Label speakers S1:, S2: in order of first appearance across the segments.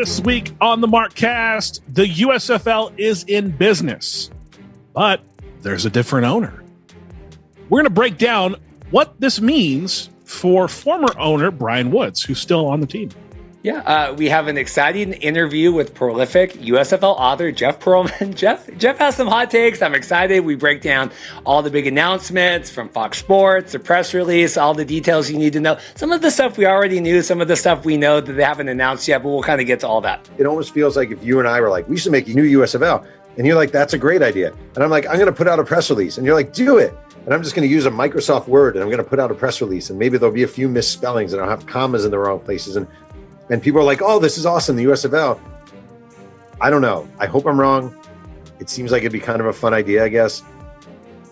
S1: This week on the Markcast, the USFL is in business, but there's a different owner. We're going to break down what this means for former owner Brian Woods, who's still on the team.
S2: Yeah, we have an exciting interview with prolific USFL author Jeff Pearlman. Jeff has some hot takes. I'm excited. We break down all the big announcements from Fox Sports, the press release, all the details you need to know. Some of the stuff we already knew, some of the stuff we know that they haven't announced yet, but we'll kind of get to all that.
S3: It almost feels like if you and I were like, we should make a new USFL. And you're like, that's a great idea. And I'm like, I'm going to put out a press release. And you're like, do it. And I'm just going to use a Microsoft Word and I'm going to put out a press release. And maybe there'll be a few misspellings and I'll have commas in the wrong places. And people are like, oh, this is awesome, the USFL. I don't know. I hope I'm wrong. It seems like it'd be kind of a fun idea, I guess.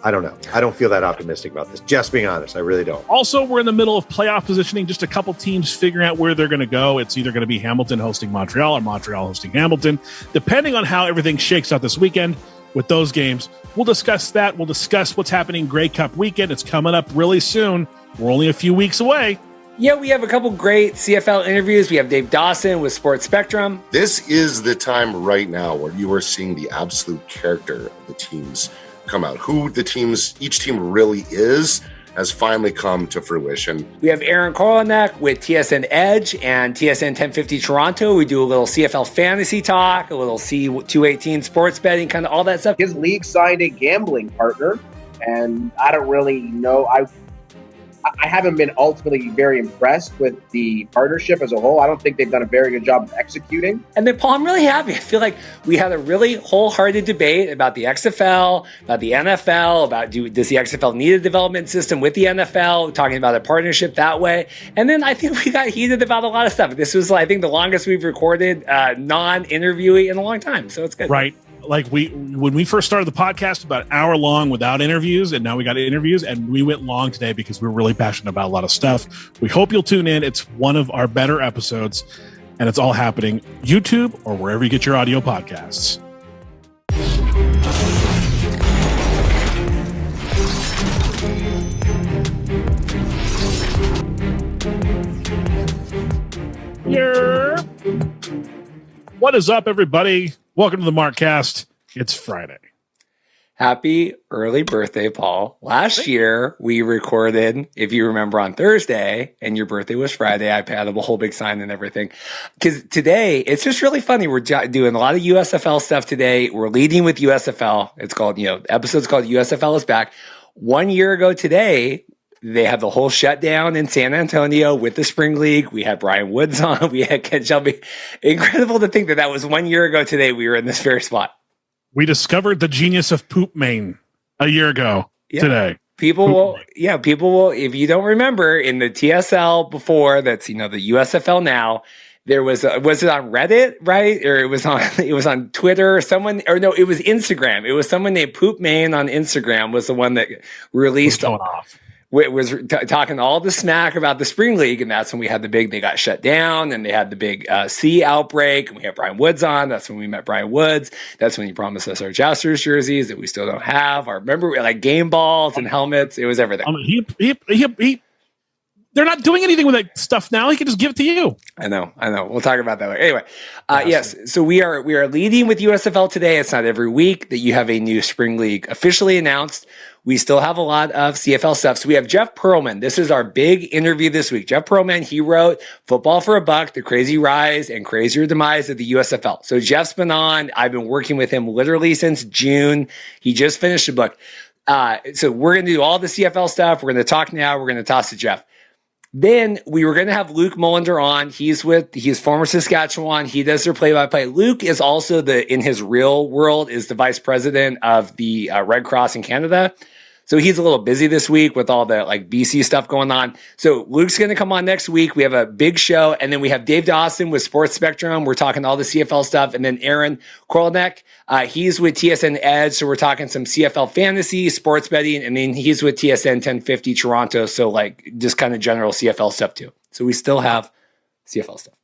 S3: I don't know. I don't feel that optimistic about this. Just being honest, I really don't.
S1: Also, we're in the middle of playoff positioning. Just a couple teams figuring out where they're going to go. It's either going to be Hamilton hosting Montreal or Montreal hosting Hamilton. Depending on how everything shakes out this weekend with those games, we'll discuss that. We'll discuss what's happening Grey Cup weekend. It's coming up really soon. We're only a few weeks away.
S2: Yeah, we have a couple great CFL interviews. We have Dave Dawson with Sports Spectrum.
S4: This is the time right now where you are seeing the absolute character of the teams come out. Who the teams, each team really is, has finally come to fruition.
S2: We have Aaron Korolnek with TSN Edge and TSN 1050 Toronto. We do a little CFL fantasy talk, a little C218 sports betting, kind of all that stuff.
S5: His league signed a gambling partner, and I don't really know. I haven't been ultimately very impressed with the partnership as a whole. I don't think they've done a very good job of executing.
S2: And then, Paul, I'm really happy. I feel like we had a really wholehearted debate about the XFL, about the NFL, about does the XFL need a development system with the NFL, talking about a partnership that way. And then I think we got heated about a lot of stuff. This was, I think, the longest we've recorded non-interviewee in a long time. So it's good.
S1: Right. Like when we first started the podcast, about an hour long without interviews, and now we got interviews, and we went long today because we're really passionate about a lot of stuff. We hope you'll tune in. It's one of our better episodes, and it's all happening YouTube or wherever you get your audio podcasts. Yeah. What is up, everybody? Welcome to the Markcast. It's Friday.
S2: Happy early birthday, Paul. Last year, we recorded, if you remember, on Thursday, and your birthday was Friday. I had a whole big sign and everything. Because today, it's just really funny. We're doing a lot of USFL stuff today. We're leading with USFL. It's called, the episode's called USFL is Back. 1 year ago today, they had the whole shutdown in San Antonio with the Spring League. We had Brian Woods on. We had Ken Shelby. Incredible to think that was 1 year ago today. We were in this very spot.
S1: We discovered the genius of Poop Maine a year ago today.
S2: People will, if you don't remember, in the TSL before, that's, the USFL now, there was it on Reddit, right? Or it was on Twitter, it was Instagram. It was someone named Poop Maine on Instagram was the one that released was talking all the smack about the Spring League, and that's when we had they got shut down, and they had the big C outbreak, and we had Brian Woods on. That's when we met Brian Woods. That's when he promised us our Jousters jerseys that we still don't have. Remember, like game balls and helmets. It was everything.
S1: They're not doing anything with that stuff now. He can just give it to you.
S2: I know. We'll talk about that later. Anyway, yes. So we are leading with USFL today. It's not every week that you have a new Spring League officially announced. We still have a lot of CFL stuff. So we have Jeff Pearlman. This is our big interview this week. Jeff Pearlman, he wrote Football for a Buck, The Crazy Rise and Crazier Demise of the USFL. So Jeff's been on. I've been working with him literally since June. He just finished the book. So we're going to do all the CFL stuff. We're going to talk now. We're going to toss to Jeff. Then we were going to have Luke Mullender on. He's former Saskatchewan. He does their play-by-play. Luke is also in his real world, is the vice president of the Red Cross in Canada. So he's a little busy this week with all the BC stuff going on. So Luke's going to come on next week. We have a big show. And then we have Dave Dawson with Sports Spectrum. We're talking all the CFL stuff. And then Aaron Korolnek, he's with TSN Edge. So we're talking some CFL fantasy, sports betting. And then he's with TSN 1050 Toronto. So just kind of general CFL stuff too. So we still have CFL stuff.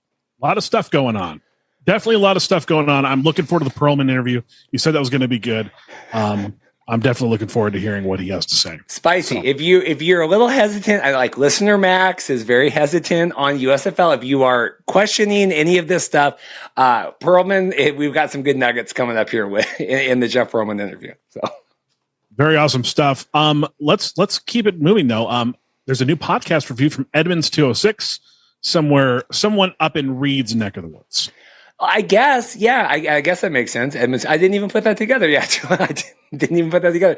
S1: A lot of stuff going on. Definitely a lot of stuff going on. I'm looking forward to the Pearlman interview. You said that was going to be good. I'm definitely looking forward to hearing what he has to say.
S2: Spicy.
S1: So.
S2: If you're a little hesitant, I like listener Max is very hesitant on USFL. If you are questioning any of this stuff, Pearlman, we've got some good nuggets coming up here in the Jeff Pearlman interview. So
S1: very awesome stuff. Let's keep it moving though. There's a new podcast review from Edmonds 206, someone up in Reed's neck of the woods.
S2: I guess, yeah, I guess that makes sense. Edmonds, I didn't even put that together yet. I didn't even put that together.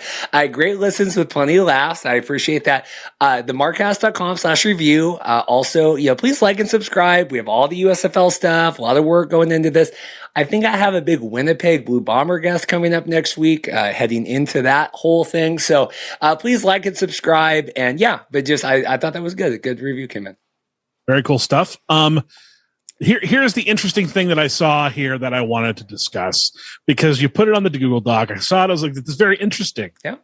S2: Great listens with plenty of laughs. I appreciate that. The markcast.com/review. Also, please like and subscribe. We have all the USFL stuff, a lot of work going into this. I think I have a big Winnipeg Blue Bomber guest coming up next week, heading into that whole thing. So please like and subscribe. And yeah, but just I thought that was good. A good review came in.
S1: Very cool stuff. Here's the interesting thing that I saw here that I wanted to discuss, because you put it on the Google Doc. I saw it. I was like, this is very interesting.
S2: Yeah.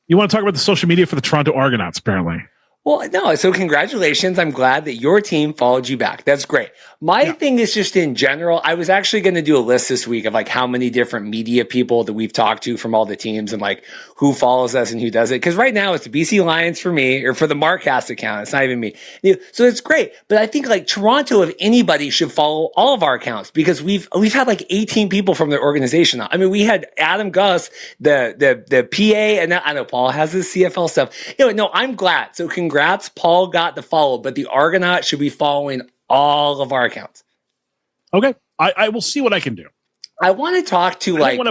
S1: You want to talk about the social media for the Toronto Argonauts, apparently.
S2: Well, no. So congratulations. I'm glad that your team followed you back. That's great. My thing is just in general, I was actually going to do a list this week of like how many different media people that we've talked to from all the teams and like who follows us and who does it. Cause right now it's the BC Lions for me, or for the Markcast account. It's not even me. So it's great. But I think like Toronto, if anybody, should follow all of our accounts, because we've had like 18 people from their organization. I mean, we had Adam Gus, the PA, and I know Paul has his CFL stuff. No, I'm glad. So congrats. Paul got the follow, but the Argonauts should be following all of our accounts.
S1: Okay. I will see what I can do.
S2: I want to talk to I
S1: don't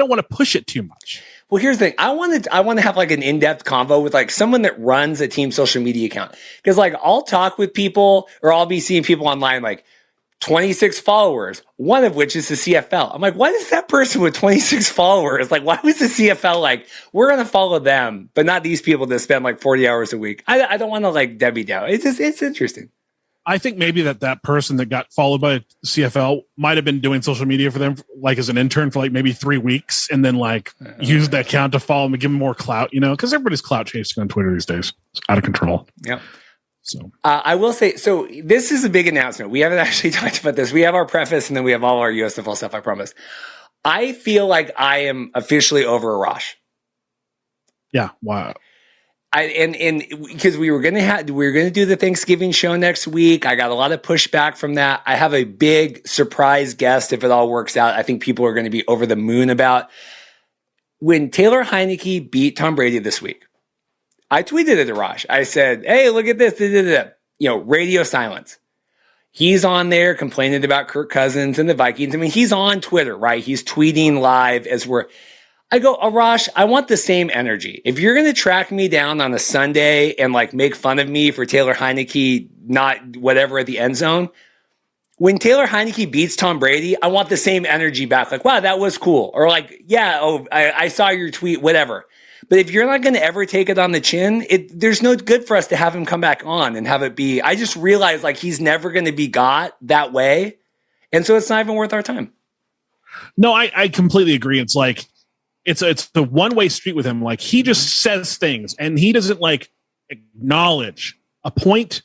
S1: want to push it too much.
S2: Well, here's the thing. I want to have like an in-depth convo with like someone that runs a team social media account. Cause like I'll talk with people, or I'll be seeing people online like 26 followers, one of which is the CFL. I'm like, why is that person with 26 followers? Like, why was the CFL like, we're going to follow them, but not these people that spend like 40 hours a week? I don't want to like Debbie down. It's interesting.
S1: I think maybe that person that got followed by CFL might have been doing social media for them, like as an intern for like maybe 3 weeks, and then like used that account to follow them and give them more clout, because everybody's clout chasing on Twitter these days. It's out of control.
S2: Yeah.
S1: So
S2: I will say, so this is a big announcement. We haven't actually talked about this. We have our preface and then we have all our USFL stuff, I promise. I feel like I am officially over Arash.
S1: Yeah. Wow.
S2: And because we were going to do the Thanksgiving show next week. I got a lot of pushback from that. I have a big surprise guest if it all works out. I think people are going to be over the moon about when Taylor Heinicke beat Tom Brady this week. I tweeted at Arash. I said, hey, look at this. Radio silence. He's on there complaining about Kirk Cousins and the Vikings. I mean, he's on Twitter, right? He's tweeting live I go, Arash, I want the same energy. If you're going to track me down on a Sunday and like make fun of me for Taylor Heinicke, not whatever at the end zone, when Taylor Heinicke beats Tom Brady, I want the same energy back. Like, wow, that was cool. Or like, yeah, I saw your tweet, whatever. But if you're not going to ever take it on the chin, there's no good for us to have him come back on and have it be, I just realized like he's never going to be got that way. And so it's not even worth our time.
S1: No, I completely agree. It's like, it's the one-way street with him. Like he just says things and he doesn't like acknowledge a point,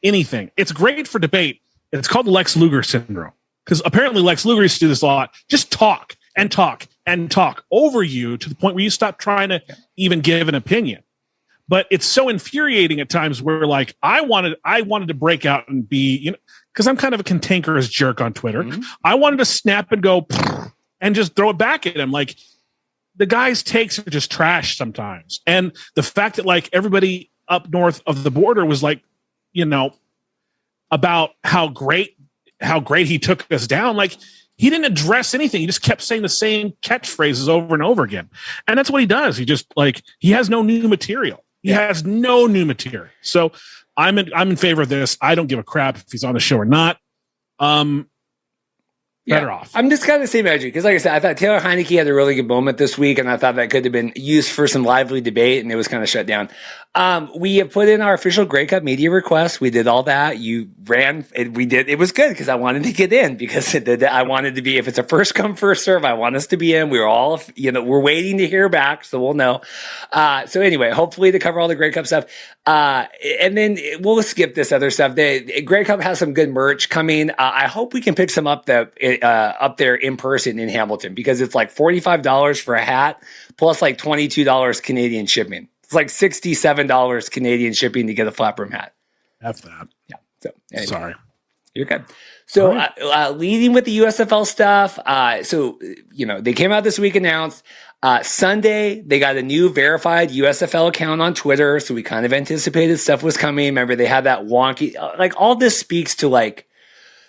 S1: anything. It's great for debate. It's called the Lex Luger syndrome, because apparently Lex Luger used to do this a lot. Just talk and talk and talk over you to the point where you stop trying to even give an opinion. But it's so infuriating at times where like I wanted to break out and be, because I'm kind of a cantankerous jerk on Twitter. Mm-hmm. I wanted to snap and go and just throw it back at him. Like, the guy's takes are just trash sometimes. And the fact that like everybody up north of the border was like, about how great he took us down. Like he didn't address anything. He just kept saying the same catchphrases over and over again. And that's what he does. He just like, he has no new material. He has no new material. So I'm in favor of this. I don't give a crap if he's on the show or not. Better off. I'm just kind of the same energy because, like I said, I thought Taylor Heinicke had a really good moment this week, and I thought that could have been used for some lively debate, and it was kind of shut down. We have put in our official Grey Cup media request. We did all that. You ran. We did. It was good because I wanted to get in because I wanted to be. If it's a first come first serve, I want us to be in. We were all, we're waiting to hear back, so we'll know. So anyway, hopefully to cover all the Grey Cup stuff, and then we'll skip this other stuff. The Grey Cup has some good merch coming. I hope we can pick some up
S2: up there in person in Hamilton, because it's like $45 for a hat plus like $22 Canadian shipping. It's like $67 Canadian shipping to get a flat brim hat.
S1: F that.
S2: Yeah. So anyway,
S1: Sorry.
S2: you're good. So
S1: Right.
S2: leading with the USFL stuff. They came out this week, announced Sunday they got a new verified USFL account on Twitter. So we kind of anticipated stuff was coming. Remember, they had that wonky, all this speaks to like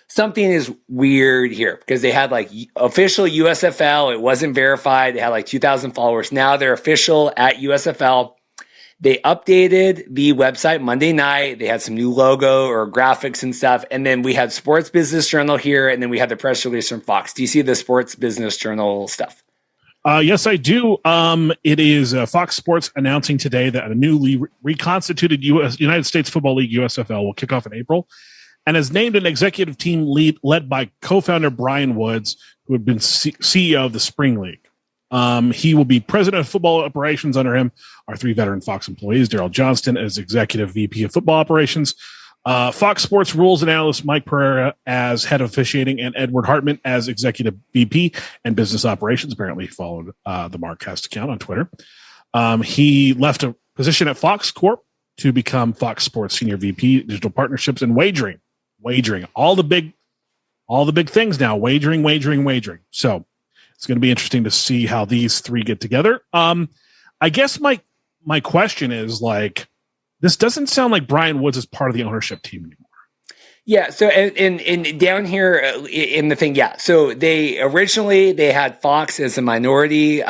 S2: something is weird here, because they had like official USFL. It wasn't verified. They had like 2,000 followers. Now they're official at USFL. They updated the website Monday night. They had some new logo or graphics and stuff. And then we had Sports Business Journal here. And then we had the press release from Fox. Do you see the Sports Business Journal stuff?
S1: Yes, I do. It is Fox Sports announcing today that a newly reconstituted United States Football League USFL will kick off in April, and has named an executive team led by co-founder Brian Woods, who had been CEO of the Spring League. He will be president of football operations. Under him are 3 veteran Fox employees: Daryl Johnston as executive VP of football operations, Fox Sports rules and analyst Mike Pereira as head of officiating, and Edward Hartman as executive VP and business operations. Apparently he followed the Markcast account on Twitter. He left a position at Fox Corp to become Fox Sports senior VP, digital partnerships and wagering. All the big things now. Wagering. So it's going to be interesting to see how these 3 get together. I guess my question is, like, this doesn't sound like Brian Woods is part of the ownership team anymore.
S2: Yeah. So and down here in the thing, yeah. So they originally had Fox as a minority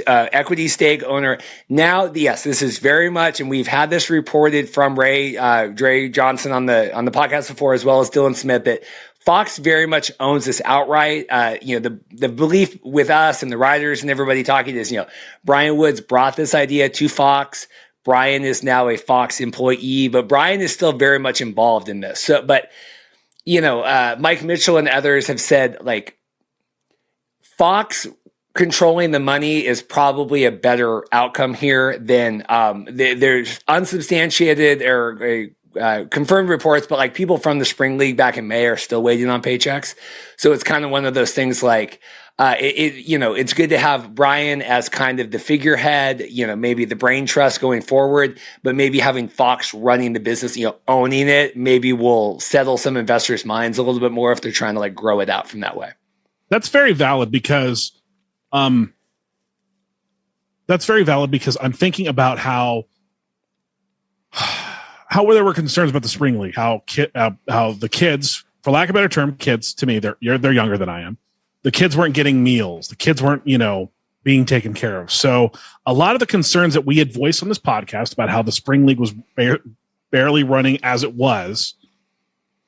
S2: equity stake owner. Now, yes, this is very much, and we've had this reported from Dre Johnson on the podcast before, as well as Dylan Smith, that Fox very much owns this outright. The belief with us and the writers and everybody talking is, Brian Woods brought this idea to Fox. Brian is now a Fox employee, but Brian is still very much involved in this. So, but Mike Mitchell and others have said, like, Fox controlling the money is probably a better outcome here than there's unsubstantiated or confirmed reports, but like people from the Spring League back in May are still waiting on paychecks. So it's kind of one of those things like, it's good to have Brian as kind of the figurehead, maybe the brain trust going forward, but maybe having Fox running the business, owning it, maybe will settle some investors' minds a little bit more if they're trying to like grow it out from that way.
S1: That's very valid because I'm thinking about how there were concerns about the Spring League, how the kids, for lack of a better term, kids, to me, they're younger than I am. The kids weren't getting meals. The kids weren't, being taken care of. So a lot of the concerns that we had voiced on this podcast about how the Spring League was barely running as it was,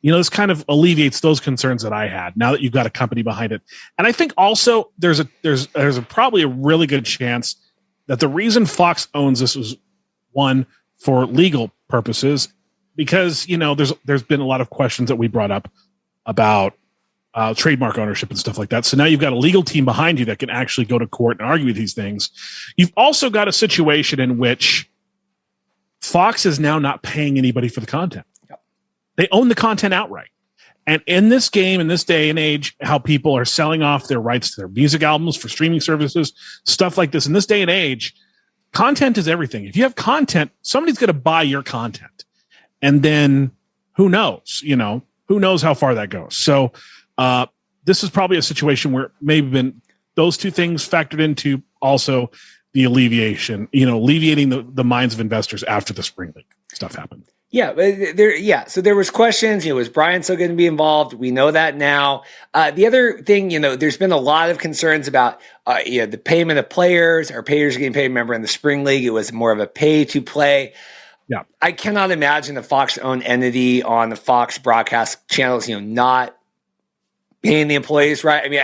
S1: this kind of alleviates those concerns that I had now that you've got a company behind it. And I think also there's probably a really good chance that the reason Fox owns this was, one, for legal purposes, because, there's been a lot of questions that we brought up about trademark ownership and stuff like that. So now you've got a legal team behind you that can actually go to court and argue these things. You've also got a situation in which Fox is now not paying anybody for the content.
S2: Yep.
S1: They own the content outright. And in this game, in this day and age, how people are selling off their rights to their music albums for streaming services, stuff like this, in this day and age, content is everything. If you have content, somebody's going to buy your content. And then who knows, who knows how far that goes. So this is probably a situation where maybe been those 2 things factored into, also the alleviating the minds of investors after the Spring League stuff happened.
S2: Yeah, So there was questions, was Brian still going to be involved? We know that now. The other thing, there's been a lot of concerns about, the payment of players. Are players getting paid? Remember in the Spring League, it was more of a pay to play.
S1: Yeah.
S2: I cannot imagine a Fox-owned entity on the Fox broadcast channels, not paying the employees, right? I mean,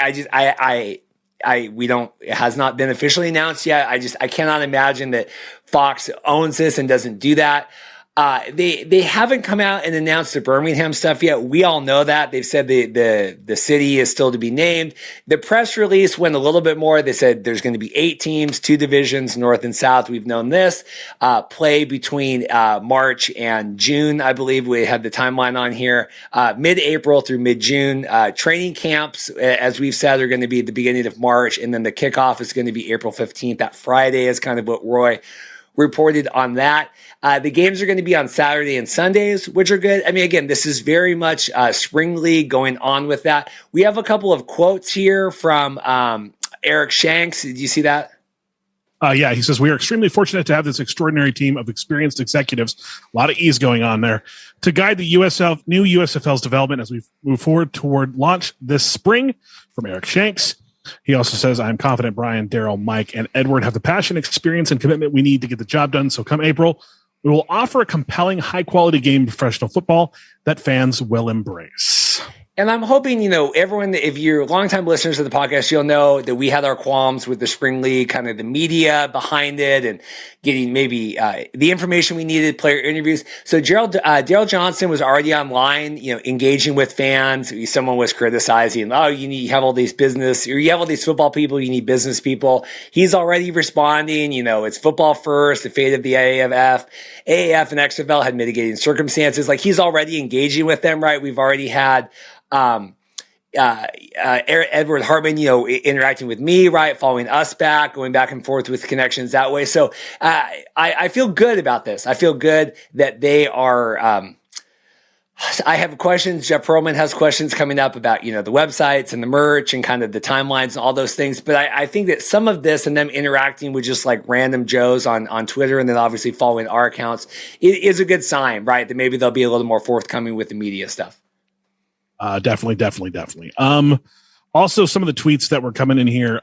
S2: it has not been officially announced yet. I cannot imagine that Fox owns this and doesn't do that. They haven't come out and announced the Birmingham stuff yet. We all know that. They've said the city is still to be named. The press release went a little bit more. They said there's going to be 8 teams, 2 divisions, North and South. We've known this. Play between March and June, I believe. We had the timeline on here. Mid-April through mid-June. Training camps, as we've said, are going to be at the beginning of March, and then the kickoff is going to be April 15th. That Friday is kind of what Roy reported on that. The games are going to be on Saturday and Sundays, which are good. I mean, again, this is very much spring league going on with that. We have a couple of quotes here from Eric Shanks. Did you see that?
S1: Yeah, he says, we are extremely fortunate to have this extraordinary team of experienced executives, a lot of E's going on there, to guide the new USFL's development as we move forward toward launch this spring. From Eric Shanks. He also says, I'm confident Brian, Daryl, Mike, and Edward have the passion, experience, and commitment we need to get the job done. So come April, we will offer a compelling, high-quality game of professional football that fans will embrace.
S2: And I'm hoping, everyone, if you're longtime listeners of the podcast, you'll know that we had our qualms with the spring league, kind of the media behind it and getting maybe the information we needed, player interviews. So Daryl Johnson was already online, engaging with fans. Someone was criticizing, you have all these business, or you have all these football people, you need business people. He's already responding, it's football first, the fate of the AAF and XFL had mitigating circumstances. Like, he's already engaging with them, right? We've already had Edward Hartman, interacting with me, right? Following us back, going back and forth with connections that way. So, I feel good about this. I feel good that they are, I have questions. Jeff Pearlman has questions coming up about, the websites and the merch and kind of the timelines and all those things. But I think that some of this and them interacting with just like random Joes on Twitter and then obviously following our accounts is a good sign, right? That maybe they'll be a little more forthcoming with the media stuff.
S1: Definitely. Also, some of the tweets that were coming in here.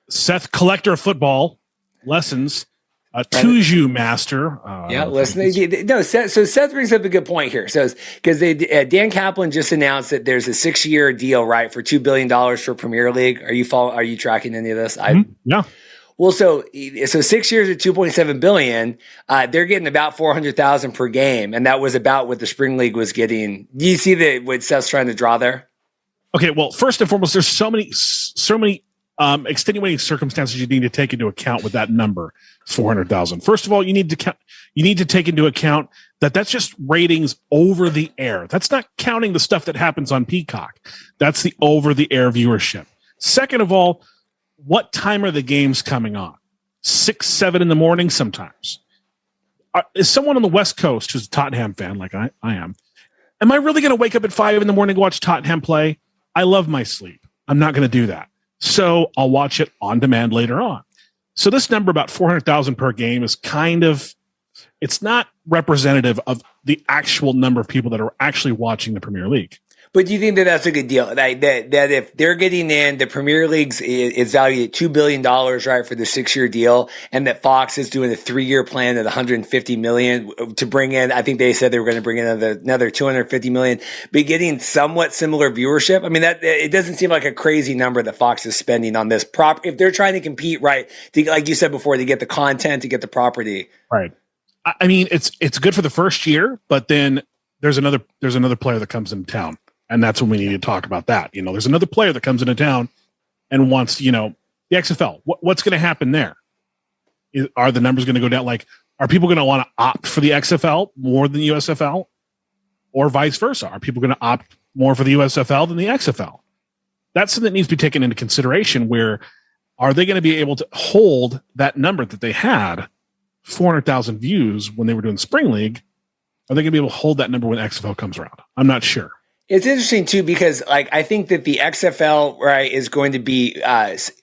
S1: Seth, collector of football lessons. Tuju master.
S2: Listen. No, Seth brings up a good point here. So, because Dan Kaplan just announced that there's a 6-year deal, right, for $2 billion for Premier League. Are you tracking any of this?
S1: Yeah.
S2: Well, so 6 years at $2.7 billion, they're getting about $400,000 per game, and that was about what the spring league was getting. Do you see what Seth's trying to draw there?
S1: Okay, well, first and foremost, there's so many extenuating circumstances you need to take into account with that number, 400,000. First of all, you need to take into account that's just ratings over the air. That's not counting the stuff that happens on Peacock. That's the over the air viewership. Second of all, what time are the games coming on? 6, 7 in the morning sometimes. Is someone on the West Coast who's a Tottenham fan like I am I really going to wake up at 5 in the morning to watch Tottenham play? I love my sleep. I'm not going to do that. So I'll watch it on demand later on. So this number, about 400,000 per game, is it's not representative of the actual number of people that are actually watching the Premier League.
S2: But do you think that that's a good deal? That if they're getting in, the Premier League's is valued at $2 billion, right, for the 6-year deal, and that Fox is doing a 3-year plan at $150 million to bring in. I think they said they were going to bring in another $250 million, but getting somewhat similar viewership. I mean, that it doesn't seem like a crazy number that Fox is spending on this if they're trying to compete, right? Like you said before, to get the content, to get the property,
S1: right? I mean, it's good for the first year, but then there's another player that comes into town. And that's when we need to talk about that. There's another player that comes into town and wants, the XFL. What's going to happen there? Are the numbers going to go down? Like, are people going to want to opt for the XFL more than the USFL, or vice versa? Are people going to opt more for the USFL than the XFL? That's something that needs to be taken into consideration. Where are they going to be able to hold that number that they had, 400,000 views when they were doing Spring League? Are they going to be able to hold that number when XFL comes around? I'm not sure.
S2: It's interesting too, because I think that the XFL, right, is going to be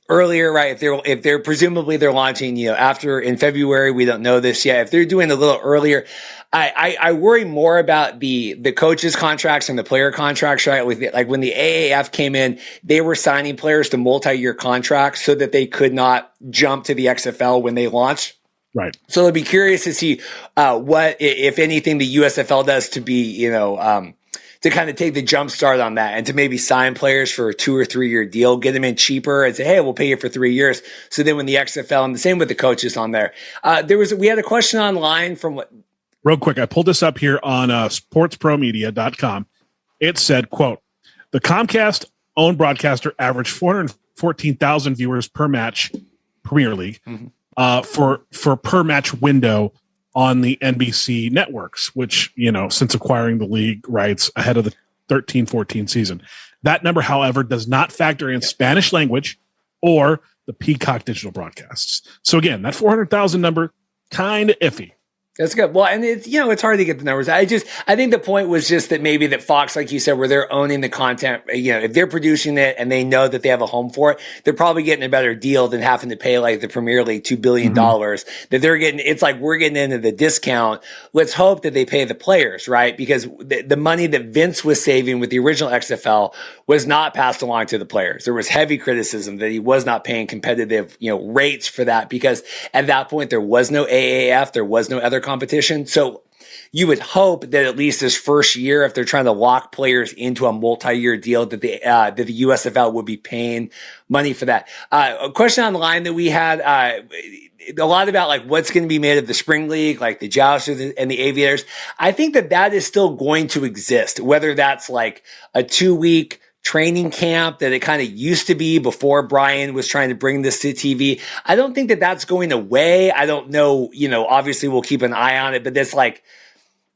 S2: earlier, right? If they're presumably they're launching, after in February, we don't know this yet. If they're doing a little earlier, I worry more about the coaches' contracts and the player contracts, right? Like when the AAF came in, they were signing players to multi-year contracts so that they could not jump to the XFL when they launched.
S1: Right.
S2: So I'd be curious to see what, if anything, the USFL does to be, to kind of take the jump start on that and to maybe sign players for a 2 or 3 year deal, get them in cheaper and say, hey, we'll pay you for 3 years. So then when the XFL, and the same with the coaches on there, we had a question online from
S1: Real quick, I pulled this up here on sportspromedia.com. It said, quote, the Comcast-owned broadcaster averaged 414,000 viewers per match, Premier League, for per match window on the NBC networks, which, since acquiring the league rights ahead of the 13-14 season. That number, however, does not factor in Spanish language or the Peacock digital broadcasts. So again, that 400,000 number, kind of iffy.
S2: That's good. Well, and it's hard to get the numbers. I think the point was just that maybe that Fox, like you said, where they're owning the content, if they're producing it and they know that they have a home for it, they're probably getting a better deal than having to pay like the Premier League $2 billion that they're getting. It's like, we're getting into the discount. Let's hope that they pay the players, right? Because the money that Vince was saving with the original XFL was not passed along to the players. There was heavy criticism that he was not paying competitive, rates for that, because at that point there was no AAF, there was no other competition. So you would hope that at least this first year, if they're trying to lock players into a multi-year deal, that the USFL would be paying money for that. A question on the line that we had, a lot about like what's going to be made of the spring league, like the Jousters and the Aviators. I think that is still going to exist, whether that's like a 2-week training camp that it kind of used to be before Brian was trying to bring this to TV. I don't think that that's going away. I don't know, obviously we'll keep an eye on it, but that's like,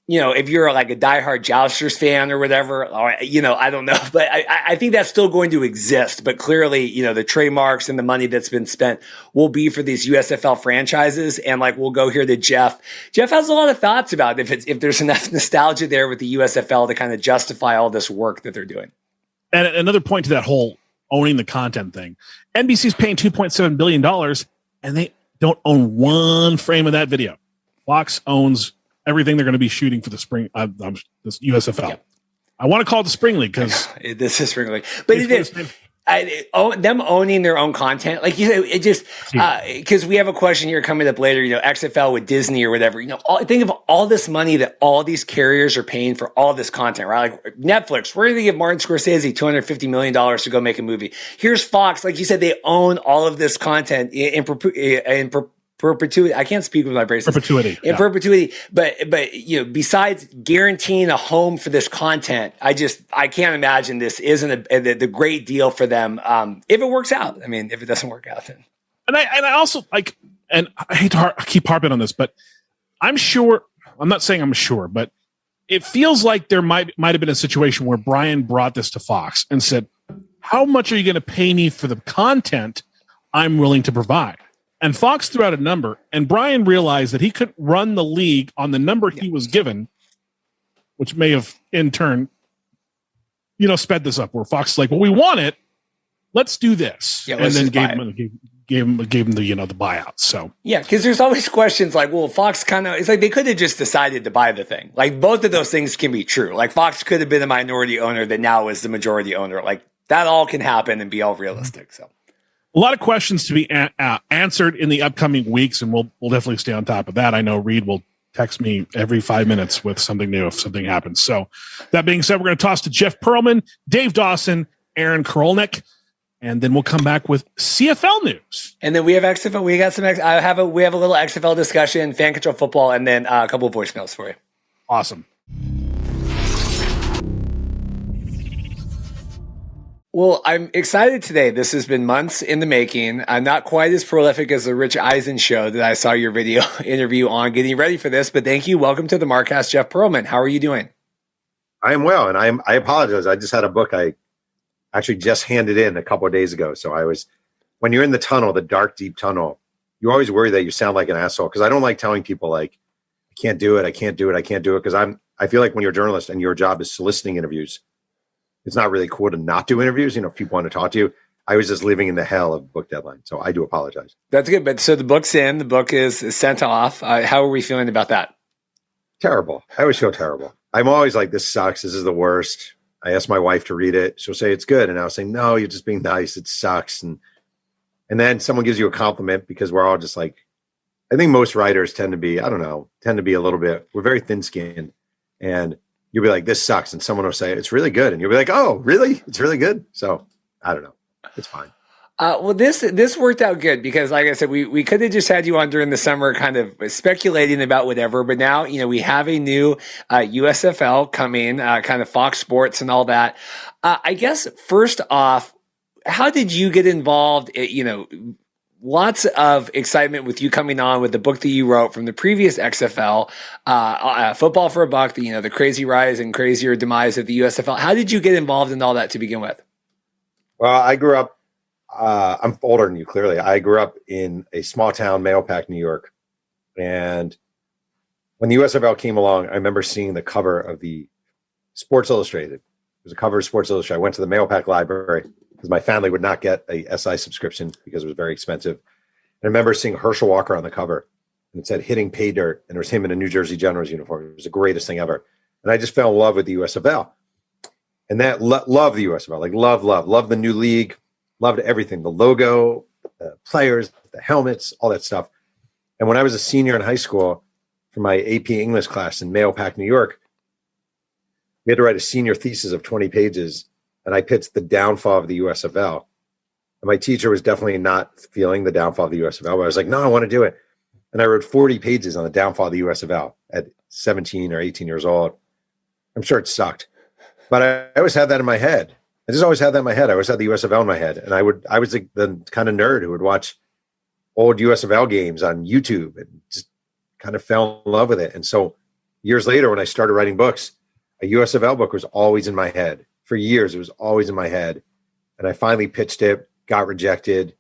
S2: if you're like a diehard Jousters fan or whatever, or, I don't know, but I think that's still going to exist. But clearly, the trademarks and the money that's been spent will be for these USFL franchises. And like, we'll go here to Jeff. Jeff has a lot of thoughts about if there's enough nostalgia there with the USFL to kind of justify all this work that they're doing.
S1: And another point to that whole owning the content thing, NBC's paying $2.7 billion and they don't own one frame of that video. Fox owns everything they're going to be shooting for the spring, this USFL. Yep. I want to call it the Spring League because
S2: this is Spring League, but it is. Them owning their own content, like you said, it just because we have a question here coming up later. XFL with Disney or whatever. Think of all this money that all these carriers are paying for all this content, right? Like Netflix, we're going to give Martin Scorsese $250 million to go make a movie. Here's Fox, like you said, they own all of this content in perpetuity. I can't speak with my braces.
S1: Perpetuity.
S2: In perpetuity. But besides guaranteeing a home for this content, I can't imagine this isn't the great deal for them. If it works out. I mean, if it doesn't work out, then.
S1: And I also like, and I hate to keep harping on this, but I'm not saying I'm sure, but it feels like there might have been a situation where Brian brought this to Fox and said, how much are you going to pay me for the content I'm willing to provide? And Fox threw out a number, and Brian realized that he couldn't run the league on the number he was given, which may have, in turn, sped this up. Where Fox is like, "Well, we want it. Let's do this," and then gave him the the buyout. So
S2: because there's always questions like, "Well, Fox it's like they could have just decided to buy the thing." Like both of those things can be true. Like Fox could have been a minority owner that now is the majority owner. Like that all can happen and be all realistic. So.
S1: A lot of questions to be answered in the upcoming weeks, and we'll definitely stay on top of that. I know Reed will text me every 5 minutes with something new if something happens. So that being said, we're going to toss to Jeff Pearlman, Dave Dawson, Aaron Korolnek, and then we'll come back with CFL news.
S2: And then we have XFL. We got some. We have a little XFL discussion, fan control football, and then a couple of voicemails for you.
S1: Awesome.
S2: Well, I'm excited today. This has been months in the making. I'm not quite as prolific as the Rich Eisen show that I saw your video interview on getting ready for this, but thank you. Welcome to the Markcast, Jeff Pearlman. How are you doing?
S3: I am well, and I apologize. I just had a book I actually just handed in a couple of days ago. So when you're in the tunnel, the dark, deep tunnel, you always worry that you sound like an asshole because I don't like telling people like, I can't do it because I feel like when you're a journalist and your job is soliciting interviews, it's not really cool to not do interviews. If people want to talk to you, I was just living in the hell of book deadline. So I do apologize.
S2: That's good. But so the book's in, the book is sent off. How are we feeling about that?
S3: Terrible. I always feel terrible. I'm always like, this sucks. This is the worst. I asked my wife to read it. She'll say it's good. And I'll say, no, you're just being nice. It sucks. And then someone gives you a compliment because we're all just like, I think most writers tend to be a little bit, we're very thin skinned and you'll be like, this sucks. And someone will say, it's really good. And you'll be like, oh, really? It's really good. So I don't know. It's fine.
S2: Well, this worked out good because, like I said, we could have just had you on during the summer, kind of speculating about whatever. But now, we have a new USFL coming, kind of Fox Sports and all that. I guess first off, how did you get involved? Lots of excitement with you coming on with the book that you wrote from the previous XFL, Football for a Buck. The crazy rise and crazier demise of the USFL. How did you get involved in all that to begin with?
S3: Well, I grew up. I'm older than you, clearly. I grew up in a small town, Mahopac, New York. And when the USFL came along, I remember seeing the cover of the Sports Illustrated. It was a cover of Sports Illustrated. I went to the Mahopac library because my family would not get a SI subscription because it was very expensive. And I remember seeing Herschel Walker on the cover. And it said, hitting pay dirt. And it was him in a New Jersey Generals uniform. It was the greatest thing ever. And I just fell in love with the USFL. And that love the USFL, like love the new league. Loved everything, the logo, the players, the helmets, all that stuff. And when I was a senior in high school for my AP English class in Mahopac, New York, we had to write a senior thesis of 20 pages, and I pitched the downfall of the USFL. And my teacher was definitely not feeling the downfall of the USFL, but I was like, no, I want to do it. And I wrote 40 pages on the downfall of the USFL at 17 or 18 years old. I'm sure it sucked, but I always had that in my head. I just always had that in my head. I always had the USFL in my head. And I was the kind of nerd who would watch old USFL games on YouTube and just kind of fell in love with it. And so years later, when I started writing books, a USFL book was always in my head. For years, it was always in my head. And I finally pitched it, got rejected,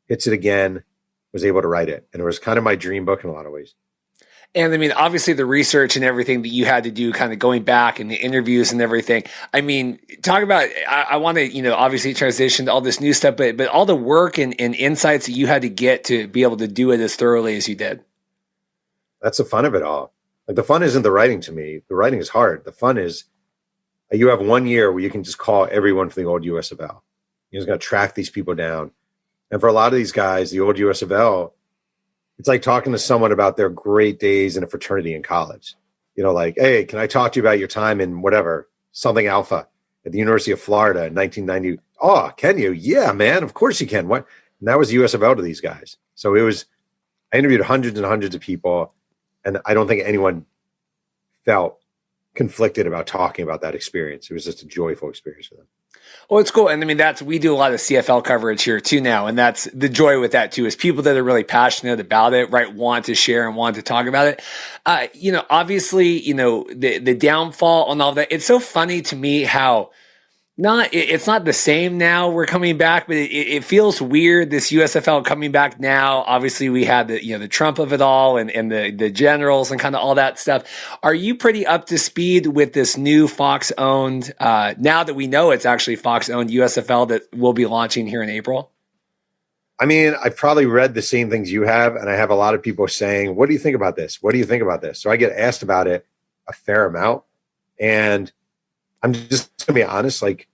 S3: pitched it again, was able to write it. And it was kind of my dream book in a lot of ways.
S2: And I mean, obviously the research and everything that you had to do, kind of going back and the interviews and everything. I mean, talk about, I want to, obviously transition to all this new stuff, but all the work and insights that you had to get to be able to do it as thoroughly as you did.
S3: That's the fun of it all. Like, the fun isn't the writing to me. The writing is hard. The fun is you have 1 year where you can just call everyone for the old USFL. You're just going to track these people down. And for a lot of these guys, the old USFL, it's like talking to someone about their great days in a fraternity in college. Like, hey, can I talk to you about your time in whatever, something alpha at the University of Florida in 1990? Oh, can you? Yeah, man, of course you can. What? And that was USFL to these guys. So I interviewed hundreds and hundreds of people, and I don't think anyone felt conflicted about talking about that experience. It was just a joyful experience for them.
S2: Well, it's cool. And I mean, we do a lot of CFL coverage here too now. And that's the joy with that too, is people that are really passionate about it, right? Want to share and want to talk about it. Obviously, the downfall and all that. It's so funny to me how it's not the same now. We're coming back, but it feels weird. This USFL coming back now. Obviously, we had the Trump of it all and the generals and kind of all that stuff. Are you pretty up to speed with this new Fox owned? Now that we know it's actually Fox owned USFL that will be launching here in April.
S3: I mean, I've probably read the same things you have, and I have a lot of people saying, "What do you think about this? What do you think about this?" So I get asked about it a fair amount, and I'm just going to be honest. Like,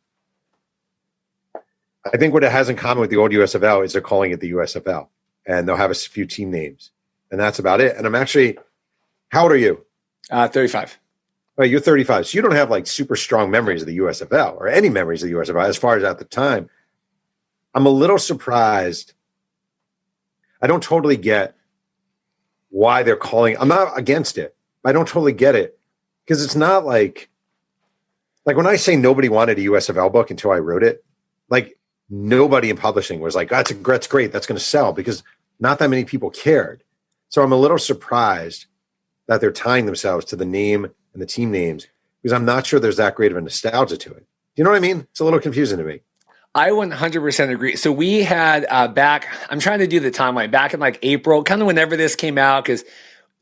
S3: I think what it has in common with the old USFL is they're calling it the USFL, and they'll have a few team names, and that's about it. And I'm actually, how old are you?
S2: 35.
S3: Well, you're 35, so you don't have like super strong memories of the USFL or any memories of the USFL as far as at the time. I'm a little surprised. I don't totally get why they're calling. I'm not against it, but I don't totally get it because it's not like when I say nobody wanted a USFL book until I wrote it, like, nobody in publishing was like, that's great, that's going to sell, because not that many people cared. So I'm a little surprised that they're tying themselves to the name and the team names, because I'm not sure there's that great of a nostalgia to it. You know what I mean? It's a little confusing to me.
S2: I 100% agree. So we had back, I'm trying to do the timeline, back in like April, kind of whenever this came out, because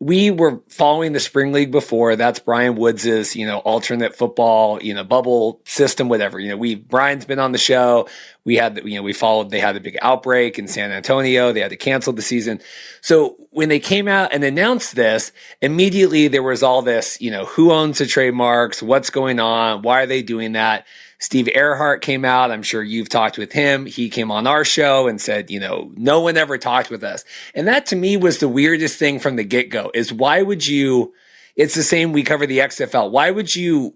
S2: we were following the spring league before. That's Brian Woods's, alternate football, bubble system, whatever. Brian's been on the show. We had, we followed, they had a big outbreak in San Antonio. They had to cancel the season. So when they came out and announced this, immediately there was all this, who owns the trademarks? What's going on? Why are they doing that? Steve Earhart came out. I'm sure you've talked with him. He came on our show and said, no one ever talked with us. And that to me was the weirdest thing from the get-go, is why would you, it's the same, we cover the XFL. Why would you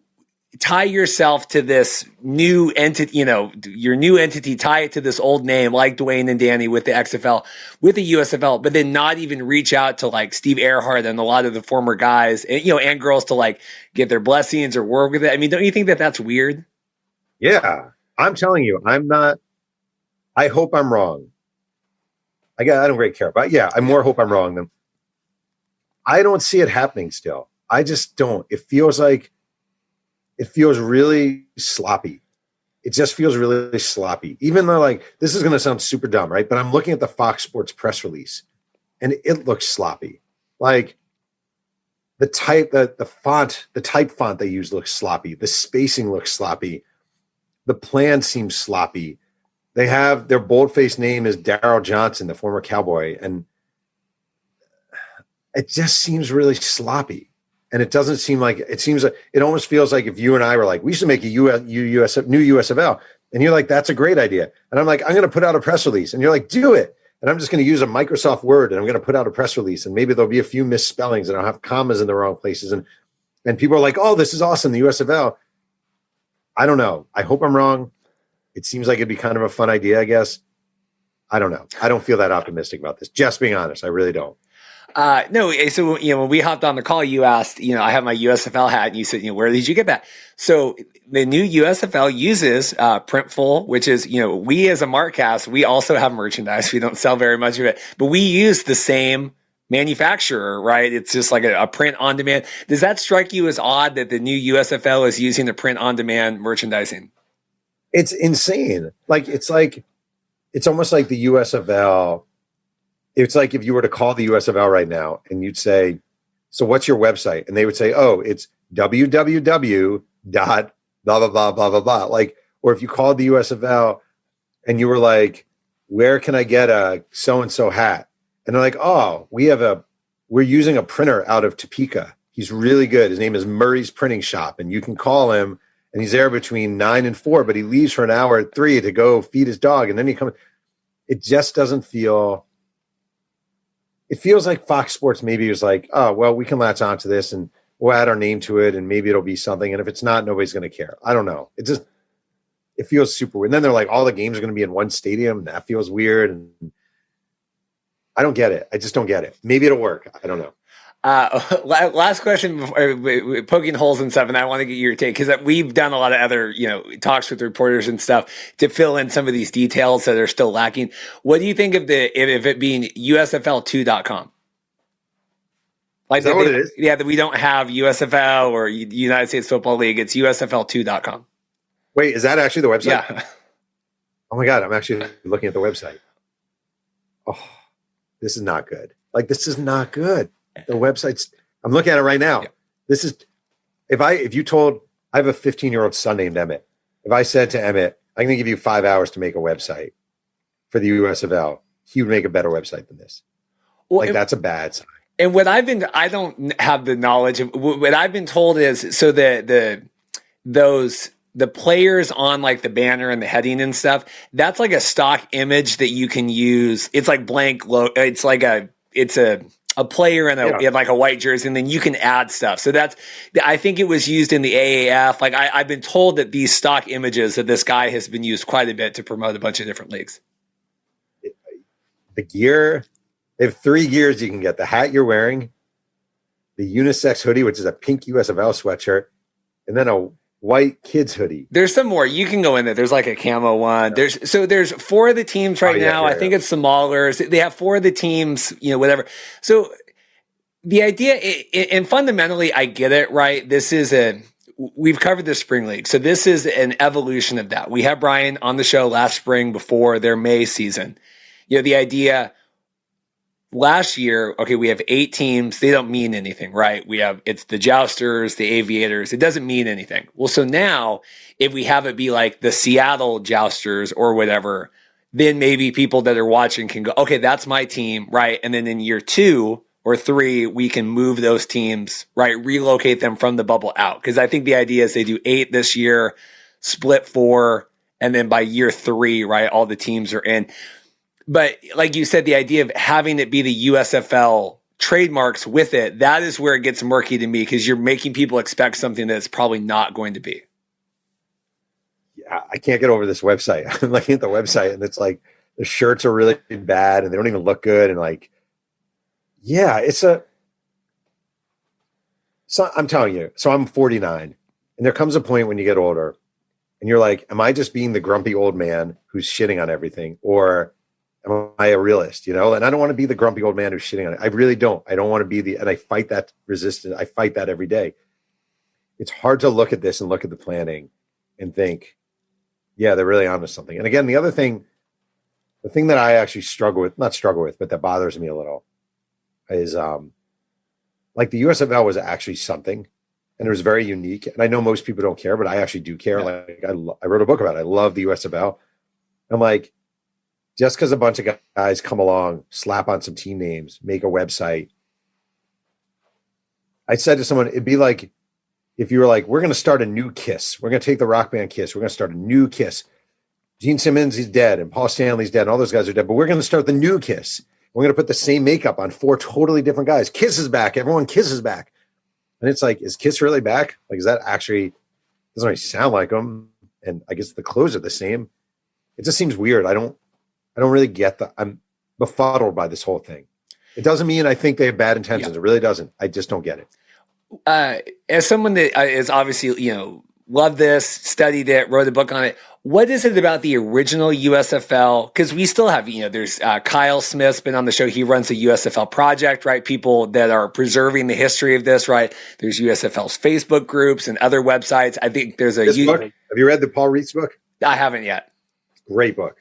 S2: tie yourself to this new entity, your new entity, tie it to this old name like Dwayne and Danny with the XFL, with the USFL, but then not even reach out to like Steve Earhart and a lot of the former guys and, and girls to like get their blessings or work with it. I mean, don't you think that that's weird?
S3: Yeah, I'm telling you, I'm not. I hope I'm wrong. I don't really care, but yeah, I more hope I'm wrong than. I don't see it happening still. I just don't. It feels really sloppy. It just feels really sloppy. Even though, like, this is going to sound super dumb, right? But I'm looking at the Fox Sports press release, and it looks sloppy. Like the type font they use looks sloppy. The spacing looks sloppy. The plan seems sloppy. They have their boldface name is Darryl Johnson, the former Cowboy, and it just seems really sloppy. And it doesn't seem like it almost feels like if you and I were like, we should make a new USFL. And you're like, that's a great idea. And I'm like, I'm going to put out a press release. And you're like, do it. And I'm just going to use a Microsoft Word and I'm going to put out a press release. And maybe there'll be a few misspellings and I'll have commas in the wrong places. And people are like, oh, this is awesome. The USFL. I don't know. I hope I'm wrong. It seems like it'd be kind of a fun idea, I guess. I don't know. I don't feel that optimistic about this. Just being honest, I really don't.
S2: No, so, when we hopped on the call, you asked, I have my USFL hat and you said, where did you get that? So the new USFL uses, Printful, which is, we as a Markcast, we also have merchandise. We don't sell very much of it, but we use the same manufacturer, right? It's just like a print on demand. Does that strike you as odd that the new USFL is using the print on demand merchandising?
S3: It's insane. It's almost like the USFL. It's like if you were to call the USFL right now and you'd say, so what's your website? And they would say, oh, it's www. blah, blah, blah, blah, blah, blah. Like, or if you called the USFL and you were like, where can I get a so-and-so hat? And they're like, oh, we're using a printer out of Topeka. He's really good. His name is Murray's Printing Shop. And you can call him and he's there between 9 and 4, but he leaves for an hour at 3 to go feed his dog. And then he comes. It just doesn't feel. It feels like Fox Sports maybe was like, oh, well, we can latch onto this and we'll add our name to it and maybe it'll be something. And if it's not, nobody's going to care. I don't know. It feels super weird. And then they're like, all the games are going to be in one stadium. And that feels weird. And I don't get it. I just don't get it. Maybe it'll work. I don't know.
S2: Last question before poking holes and stuff, and I want to get your take because we've done a lot of other, talks with reporters and stuff to fill in some of these details that are still lacking. What do you think of if it being USFL2.com? Like,
S3: is that what it is?
S2: Yeah, that we don't have USFL or United States Football League. It's USFL2.com.
S3: Wait, is that actually the website?
S2: Yeah.
S3: Oh my God, I'm actually looking at the website. Oh, this is not good. This is not good. The website's, I'm looking at it right now. Yeah. This is, if you told, I have a 15-year-old son named Emmett. If I said to Emmett, I'm going to give you 5 hours to make a website for the USFL, he would make a better website than this. Well, that's a bad sign.
S2: And I don't have the knowledge of what I've been told is, so the players on like the banner and the heading and stuff, that's like a stock image that you can use. It's like blank it's like it's a player in a white jersey, and then you can add stuff. So I think it was used in the AAF. Like I've been told that these stock images that this guy has been used quite a bit to promote a bunch of different leagues.
S3: The gear, they have 3 gears you can get: the hat you're wearing, the unisex hoodie, which is a pink USFL sweatshirt, and then a white kids hoodie.
S2: There's some more. You can go in there. There's like a camo one. There's 4 of the teams right now. I think it's the Maulers. They have 4 of the teams, whatever. So the idea, and fundamentally, I get it, right? We've covered the spring league. So this is an evolution of that. We had Brian on the show last spring before their May season. The idea last year, okay, we have 8 teams. They don't mean anything, right? It's the Jousters, the Aviators. It doesn't mean anything. Well, so now if we have it be like the Seattle Jousters or whatever, then maybe people that are watching can go, okay, that's my team, right? And then in year 2 or 3, we can move those teams, right? Relocate them from the bubble out. Because I think the idea is they do 8 this year, split 4, and then by year 3, right, all the teams are in. But like you said, the idea of having it be the USFL trademarks with it, that is where it gets murky to me, because you're making people expect something that's probably not going to be.
S3: Yeah, I can't get over this website. I'm looking at the website and it's like the shirts are really bad and they don't even look good. And like, yeah, so I'm telling you, so I'm 49 and there comes a point when you get older and you're like, am I just being the grumpy old man who's shitting on everything? Or am I a realist, And I don't want to be the grumpy old man who's shitting on it. I really don't. I don't want to be and I fight that resistance. I fight that every day. It's hard to look at this and look at the planning and think, yeah, they're really onto something. And again, the thing that I actually not struggle with, but that bothers me a little is like the USFL was actually something and it was very unique. And I know most people don't care, but I actually do care. Yeah. Like I wrote a book about it. I love the USFL. I'm like, just because a bunch of guys come along, slap on some team names, make a website. I said to someone, it'd be like if you were like, we're going to start a new Kiss. We're going to take the rock band Kiss. We're going to start a new Kiss. Gene Simmons, he's dead, and Paul Stanley's dead, and all those guys are dead. But we're going to start the new Kiss. We're going to put the same makeup on 4 totally different guys. Kiss is back. Everyone Kiss is back. And it's like, is Kiss really back? Like, is that actually, doesn't really sound like them. And I guess the clothes are the same. It just seems weird. I don't really get I'm befuddled by this whole thing. It doesn't mean I think they have bad intentions. Yeah. It really doesn't. I just don't get it.
S2: As someone that is obviously, loved this, studied it, wrote a book on it, what is it about the original USFL? Because we still have, there's Kyle Smith's been on the show. He runs the USFL project, right? People that are preserving the history of this, right? There's USFL's Facebook groups and other websites. I think there's a
S3: book. Have you read the Paul Reese book?
S2: I haven't yet.
S3: Great book.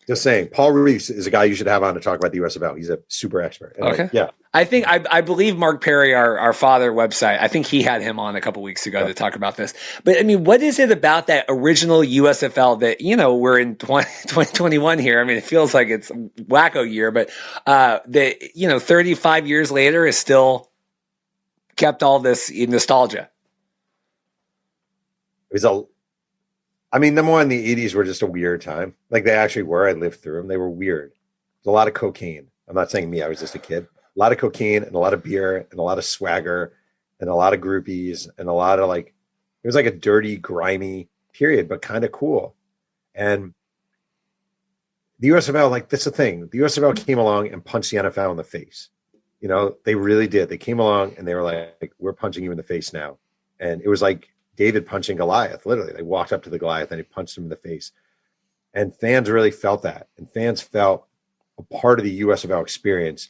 S3: Just saying, Paul Reese is a guy you should have on to talk about the USFL. He's a super expert. And
S2: okay.
S3: Yeah.
S2: I think, I believe Mark Perry, our father website, I think he had him on a couple weeks ago to talk about this. But I mean, what is it about that original USFL that, we're in 2021 here. I mean, it feels like it's a wacko year, but that, 35 years later is still kept all this nostalgia.
S3: It was number one, the 80s were just a weird time. Like they actually were. I lived through them. They were weird. There's a lot of cocaine. I'm not saying me. I was just a kid. A lot of cocaine and a lot of beer and a lot of swagger and a lot of groupies and a lot of it was like a dirty, grimy period, but kind of cool. And the USFL, that's the thing. The USFL came along and punched the NFL in the face. They really did. They came along and they were like, we're punching you in the face now. And it was like David punching Goliath, literally. They walked up to the Goliath and he punched him in the face. And fans really felt that. And fans felt a part of the USFL experience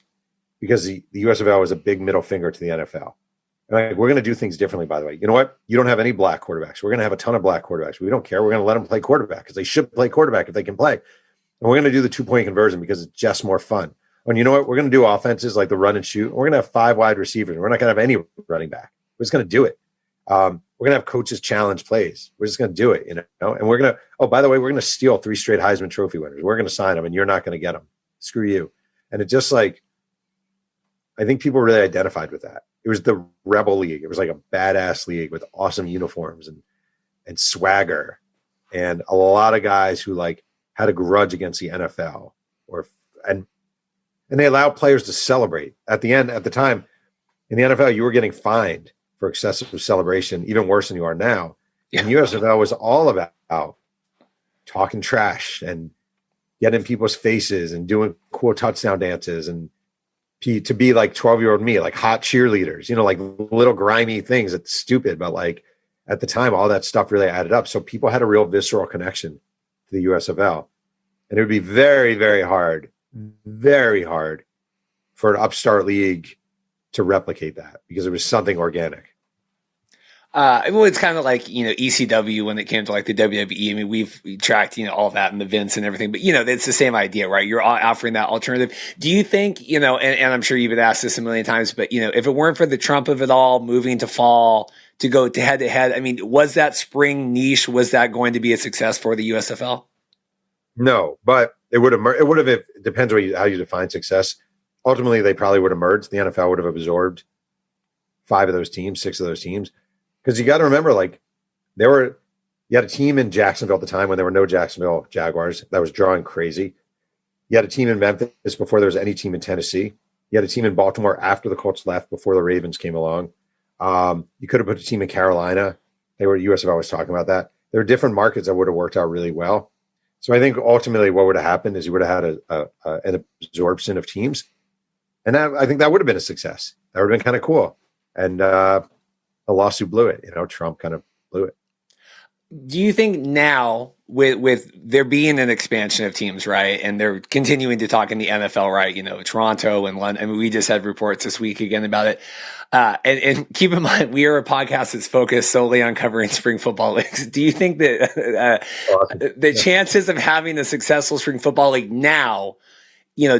S3: because the USFL was a big middle finger to the NFL. And we're going to do things differently, by the way. You know what? You don't have any black quarterbacks. We're going to have a ton of black quarterbacks. We don't care. We're going to let them play quarterback because they should play quarterback if they can play. And we're going to do the 2-point conversion because it's just more fun. And you know what? We're going to do offenses like the run and shoot. We're going to have 5 wide receivers. We're not going to have any running back. We're just going to do it. We're going to have coaches challenge plays. We're just going to do it, And we're going to, by the way, we're going to steal 3 straight Heisman Trophy winners. We're going to sign them and you're not going to get them. Screw you. And it just I think people really identified with that. It was the rebel league. It was like a badass league with awesome uniforms and swagger and a lot of guys who had a grudge against the NFL and they allowed players to celebrate. At the time in the NFL, you were getting fined for excessive celebration, even worse than you are now. Yeah. And USFL was all about talking trash and getting in people's faces and doing cool touchdown dances and to be like 12-year-old me, like hot cheerleaders, like little grimy things. It's stupid, but at the time, all that stuff really added up. So people had a real visceral connection to the USFL. And it would be very, very hard for an upstart league to replicate that because it was something organic.
S2: It's kind of like, ECW when it came to the WWE. I mean, we tracked, all that and the Vince and everything, but it's the same idea, right? You're offering that alternative. Do you think, and I'm sure you've been asked this a million times, but if it weren't for the Trump of it all moving to fall to go to head, I mean, was that spring niche, was that going to be a success for the USFL?
S3: No, but it would have, it depends how you define success. Ultimately, they probably would have merged. The NFL would have absorbed 5 of those teams, 6 of those teams. Because you got to remember, you had a team in Jacksonville at the time when there were no Jacksonville Jaguars that was drawing crazy. You had a team in Memphis before there was any team in Tennessee. You had a team in Baltimore after the Colts left, before the Ravens came along. You could have put a team in Carolina. USFL was talking about that. There are different markets that would have worked out really well. So I think ultimately what would have happened is you would have had an absorption of teams. And I think that would have been a success. That would have been kind of cool. And the lawsuit blew it. Trump kind of blew it.
S2: Do you think now with there being an expansion of teams, right, and they're continuing to talk in the NFL, right, Toronto and London, I mean, we just had reports this week again about it. And keep in mind, we are a podcast that's focused solely on covering spring football leagues. Do you think that the chances of having a successful spring football league now,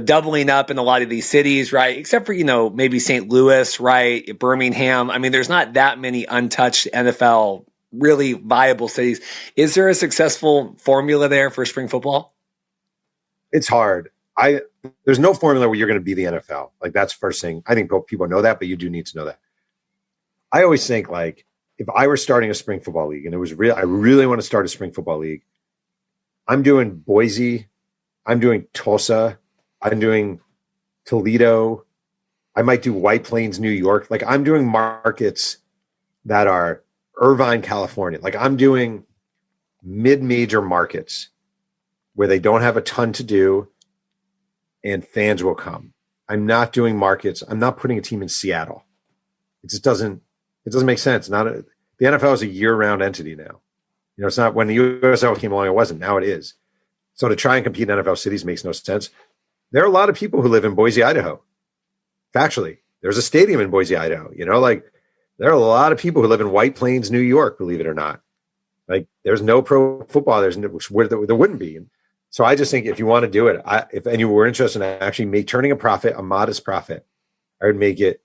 S2: doubling up in a lot of these cities, right, except for, maybe St. Louis, right, Birmingham, I mean, there's not that many untouched NFL really viable cities. Is there a successful formula there for spring football?
S3: It's hard. There's no formula where you're going to be the NFL. Like, that's first thing. I think people know that, but you do need to know that. I always think, like, if I were starting a spring football league and it was real, I really want to start a spring football league. I'm doing Boise. I'm doing Tulsa. I'm doing Toledo. I might do White Plains, New York. Like, I'm doing markets that are Irvine, California. Like, I'm doing mid-major markets where they don't have a ton to do and fans will come. I'm not doing markets. I'm not putting a team in Seattle. It just doesn't make sense. The NFL is a year-round entity now. It's not, when the USFL came along, it wasn't. Now it is. So to try and compete in NFL cities makes no sense. There are a lot of people who live in Boise, Idaho. Factually, there's a stadium in Boise, Idaho. There are a lot of people who live in White Plains, New York, believe it or not. Like, there's no pro football. There wouldn't be. So I just think if you want to do it, if any were interested in actually turning a profit, a modest profit, I would make it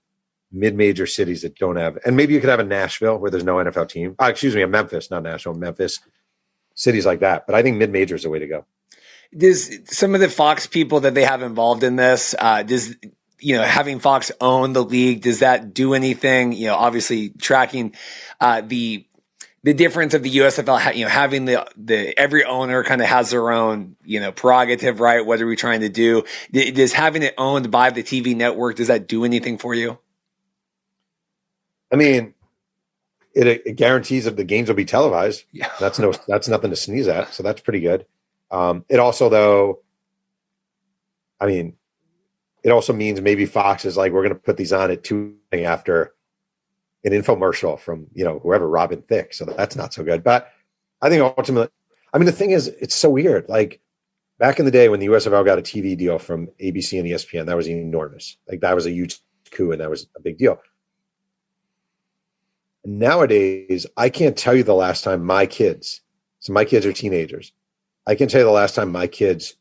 S3: mid-major cities that don't have, and maybe you could have a Nashville where there's no NFL team. A Memphis, not Nashville, Memphis, cities like that. But I think mid-major is the way to go.
S2: Does some of the Fox people that they have involved in this, having Fox own the league, does that do anything? Obviously tracking the difference of the USFL, having the every owner kind of has their own, prerogative, right? What are we trying to do? Does having it owned by the TV network, does that do anything for you?
S3: I mean, it guarantees that the games will be televised.
S2: Yeah.
S3: That's nothing to sneeze at. So that's pretty good. It also, though, I mean, it also means maybe Fox is like, we're going to put these on at 2 after an infomercial from, whoever, Robin Thicke. So that's not so good. But I think ultimately, I mean, the thing is, it's so weird. Like, back in the day when the USFL got a TV deal from ABC and ESPN, that was enormous. Like, that was a huge coup and that was a big deal. Nowadays, I can't tell you the last time my kids are teenagers. I can tell you the last time my kids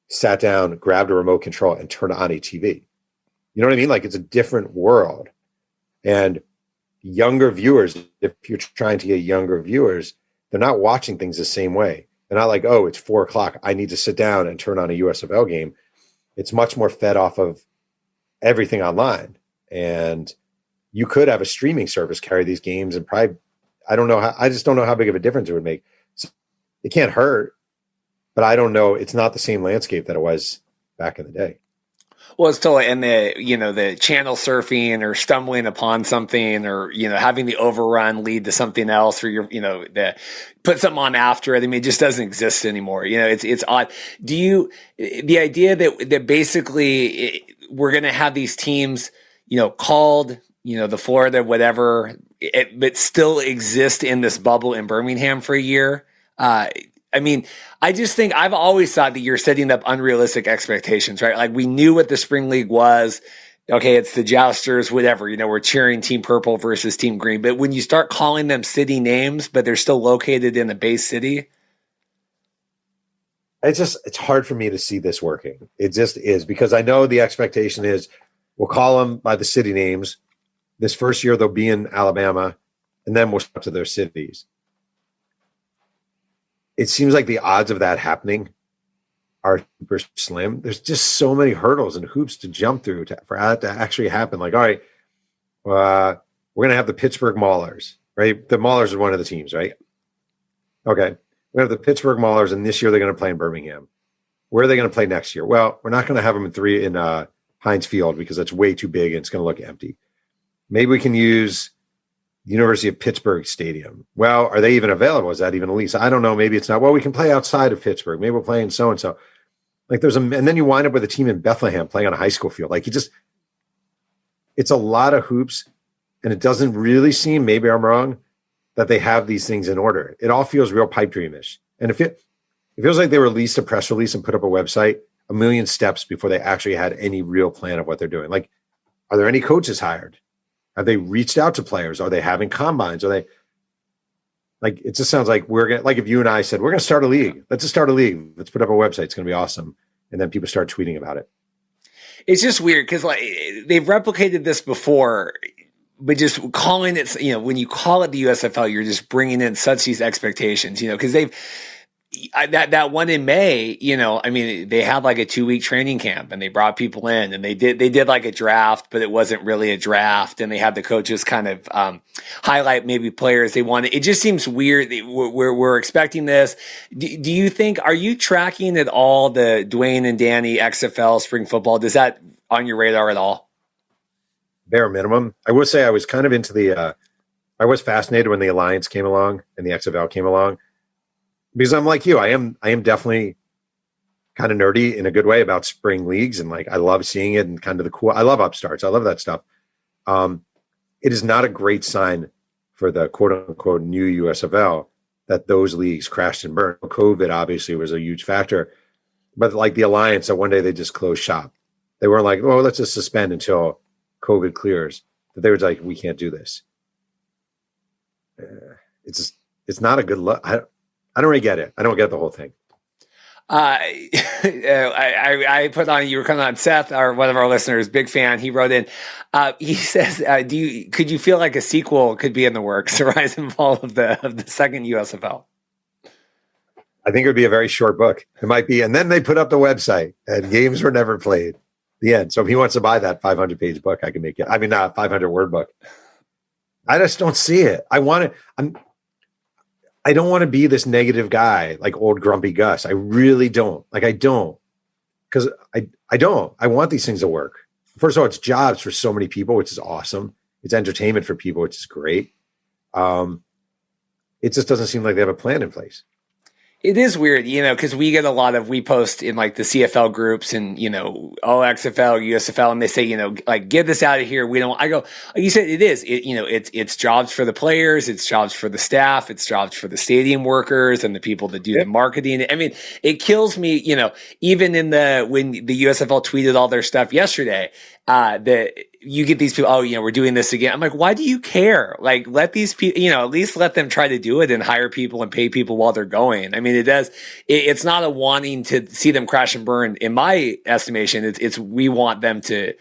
S3: sat down, grabbed a remote control, and turned on a TV. You know what I mean? Like, it's a different world. And younger viewers, if you're trying to get younger viewers, they're not watching things the same way. They're not like, oh, it's 4:00. I need to sit down and turn on a USFL game. It's much more fed off of everything online. And you could have a streaming service carry these games and probably, I just don't know how big of a difference it would make. So it can't hurt, but I don't know. It's not the same landscape that it was back in the day.
S2: Well, it's totally, and the channel surfing or stumbling upon something or, having the overrun lead to something else or the put something on after it. I mean, it just doesn't exist anymore. It's odd. The idea that basically we're going to have these teams, called, the Florida, whatever, but still exist in this bubble in Birmingham for a year. I mean, I just think I've always thought that you're setting up unrealistic expectations, right? Like, we knew what the spring league was. Okay, it's the Jousters, whatever. We're cheering Team Purple versus Team Green. But when you start calling them city names, but they're still located in a base city,
S3: it's hard for me to see this working. It just is, because I know the expectation is we'll call them by the city names. This first year they'll be in Alabama, and then we'll step to their cities. It seems like the odds of that happening are super slim. There's just so many hurdles and hoops to jump through for that to actually happen. Like, all right, we're going to have the Pittsburgh Maulers, right? The Maulers are one of the teams, right? Okay. We have the Pittsburgh Maulers, and this year they're going to play in Birmingham. Where are they going to play next year? Well, we're not going to have them in Heinz Field because it's way too big and it's going to look empty. Maybe we can use University of Pittsburgh Stadium. Well, are they even available? Is that even a lease? I don't know. Maybe it's not. Well, we can play outside of Pittsburgh. Maybe we'll play in so-and-so. Like and then you wind up with a team in Bethlehem playing on a high school field. Like it's a lot of hoops, and it doesn't really seem, maybe I'm wrong, that they have these things in order. It all feels real pipe dreamish. And if it feels like they released a press release and put up a website a million steps before they actually had any real plan of what they're doing. Like, are there any coaches hired? Have they reached out to players? Are they having combines? Are they like, it just sounds like like if you and I said, we're going to start a league. Let's just start a league. Let's put up a website. It's going to be awesome. And then people start tweeting about it.
S2: It's just weird because like they've replicated this before, but just calling it, when you call it the USFL, you're just bringing in such these expectations, because that one in May, they had like a 2-week training camp and they brought people in and they did like a draft, but it wasn't really a draft. And they had the coaches kind of highlight maybe players they wanted. It just seems weird. We're expecting this. Do you think, are you tracking at all the Dwayne and Danny XFL spring football? Does that on your radar at all?
S3: Bare minimum. I would say I was kind of into I was fascinated when the Alliance came along and the XFL came along. Because I'm like you, I am definitely kind of nerdy in a good way about spring leagues. And like, I love seeing it and kind of the cool, I love upstarts. I love that stuff. It is not a great sign for the quote unquote new USFL that those leagues crashed and burned. COVID obviously was a huge factor, but like the Alliance, that one day they just closed shop. They weren't like, well, let's just suspend until COVID clears. But they were like, we can't do this. It's not a good look. I don't really get it. I don't get the whole thing.
S2: I put on, you were coming on, Seth, or one of our listeners, big fan. He wrote in, he says, could you feel like a sequel could be in the works, the rise and fall of the second USFL?
S3: I think it would be a very short book. It might be. And then they put up the website and games were never played. The end. So if he wants to buy that 500-page book, I can make it. I mean, not 500-word book. I just don't see it. I don't want to be this negative guy like old grumpy Gus. I really don't. Like, I don't. Because I don't. I want these things to work. First of all, it's jobs for so many people, which is awesome. It's entertainment for people, which is great. It just doesn't seem like they have a plan in place.
S2: It is weird, because we get we post in like the CFL groups and, XFL, USFL, and they say, like, get this out of here. I go, like you said, it is, it's jobs for the players. It's jobs for the staff. It's jobs for the stadium workers and the people that do the marketing. I mean, it kills me, even when the USFL tweeted all their stuff yesterday, that you get these people, we're doing this again. I'm like, why do you care? Like, let these people, at least let them try to do it and hire people and pay people while they're going. I mean, it's not a wanting to see them crash and burn. In my estimation, it's we want them to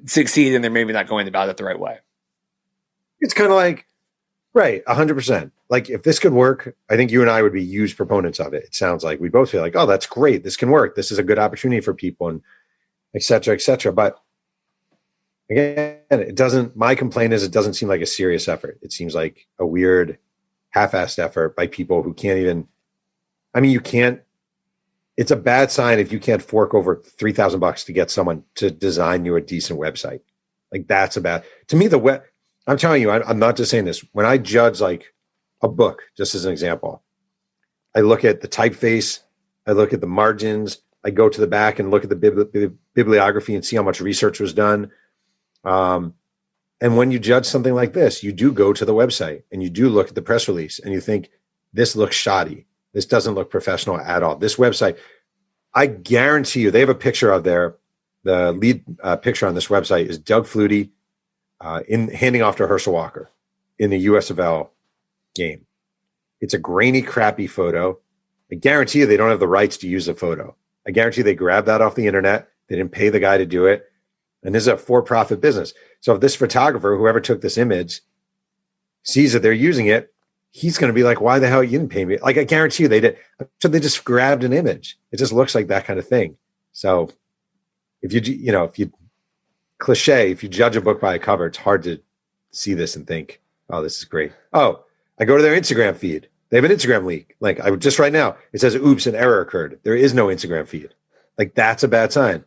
S2: succeed and they're maybe not going about it the right way.
S3: It's kind of like, right, 100%. Like, if this could work, I think you and I would be huge proponents of it. It sounds like we both feel like, oh, that's great. This can work. This is a good opportunity for people and et cetera, et cetera. But again, my complaint is it doesn't seem like a serious effort. It seems like a weird half-assed effort by people who can't even, it's a bad sign if you can't fork over $3,000 to get someone to design you a decent website. Like, that's to me, I'm telling you, I'm not just saying this. When I judge like a book, just as an example, I look at the typeface, I look at the margins, I go to the back and look at the bibliography and see how much research was done. And when you judge something like this, you do go to the website and you do look at the press release and you think, this looks shoddy. This doesn't look professional at all. This website, I guarantee you, they have a picture of the lead picture on this website is Doug Flutie handing off to Herschel Walker in the USFL game. It's a grainy, crappy photo. I guarantee you they don't have the rights to use the photo. I guarantee they grabbed that off the internet. They didn't pay the guy to do it. And this is a for-profit business. So if this photographer, whoever took this image, sees that they're using it, he's going to be like, why the hell you didn't pay me? Like, I guarantee you they did. So they just grabbed an image. It just looks like that kind of thing. So if you judge a book by a cover, it's hard to see this and think, oh, this is great. Oh, I go to their Instagram feed. They have an Instagram leak. Like, just right now, it says, oops, an error occurred. There is no Instagram feed. Like, that's a bad sign.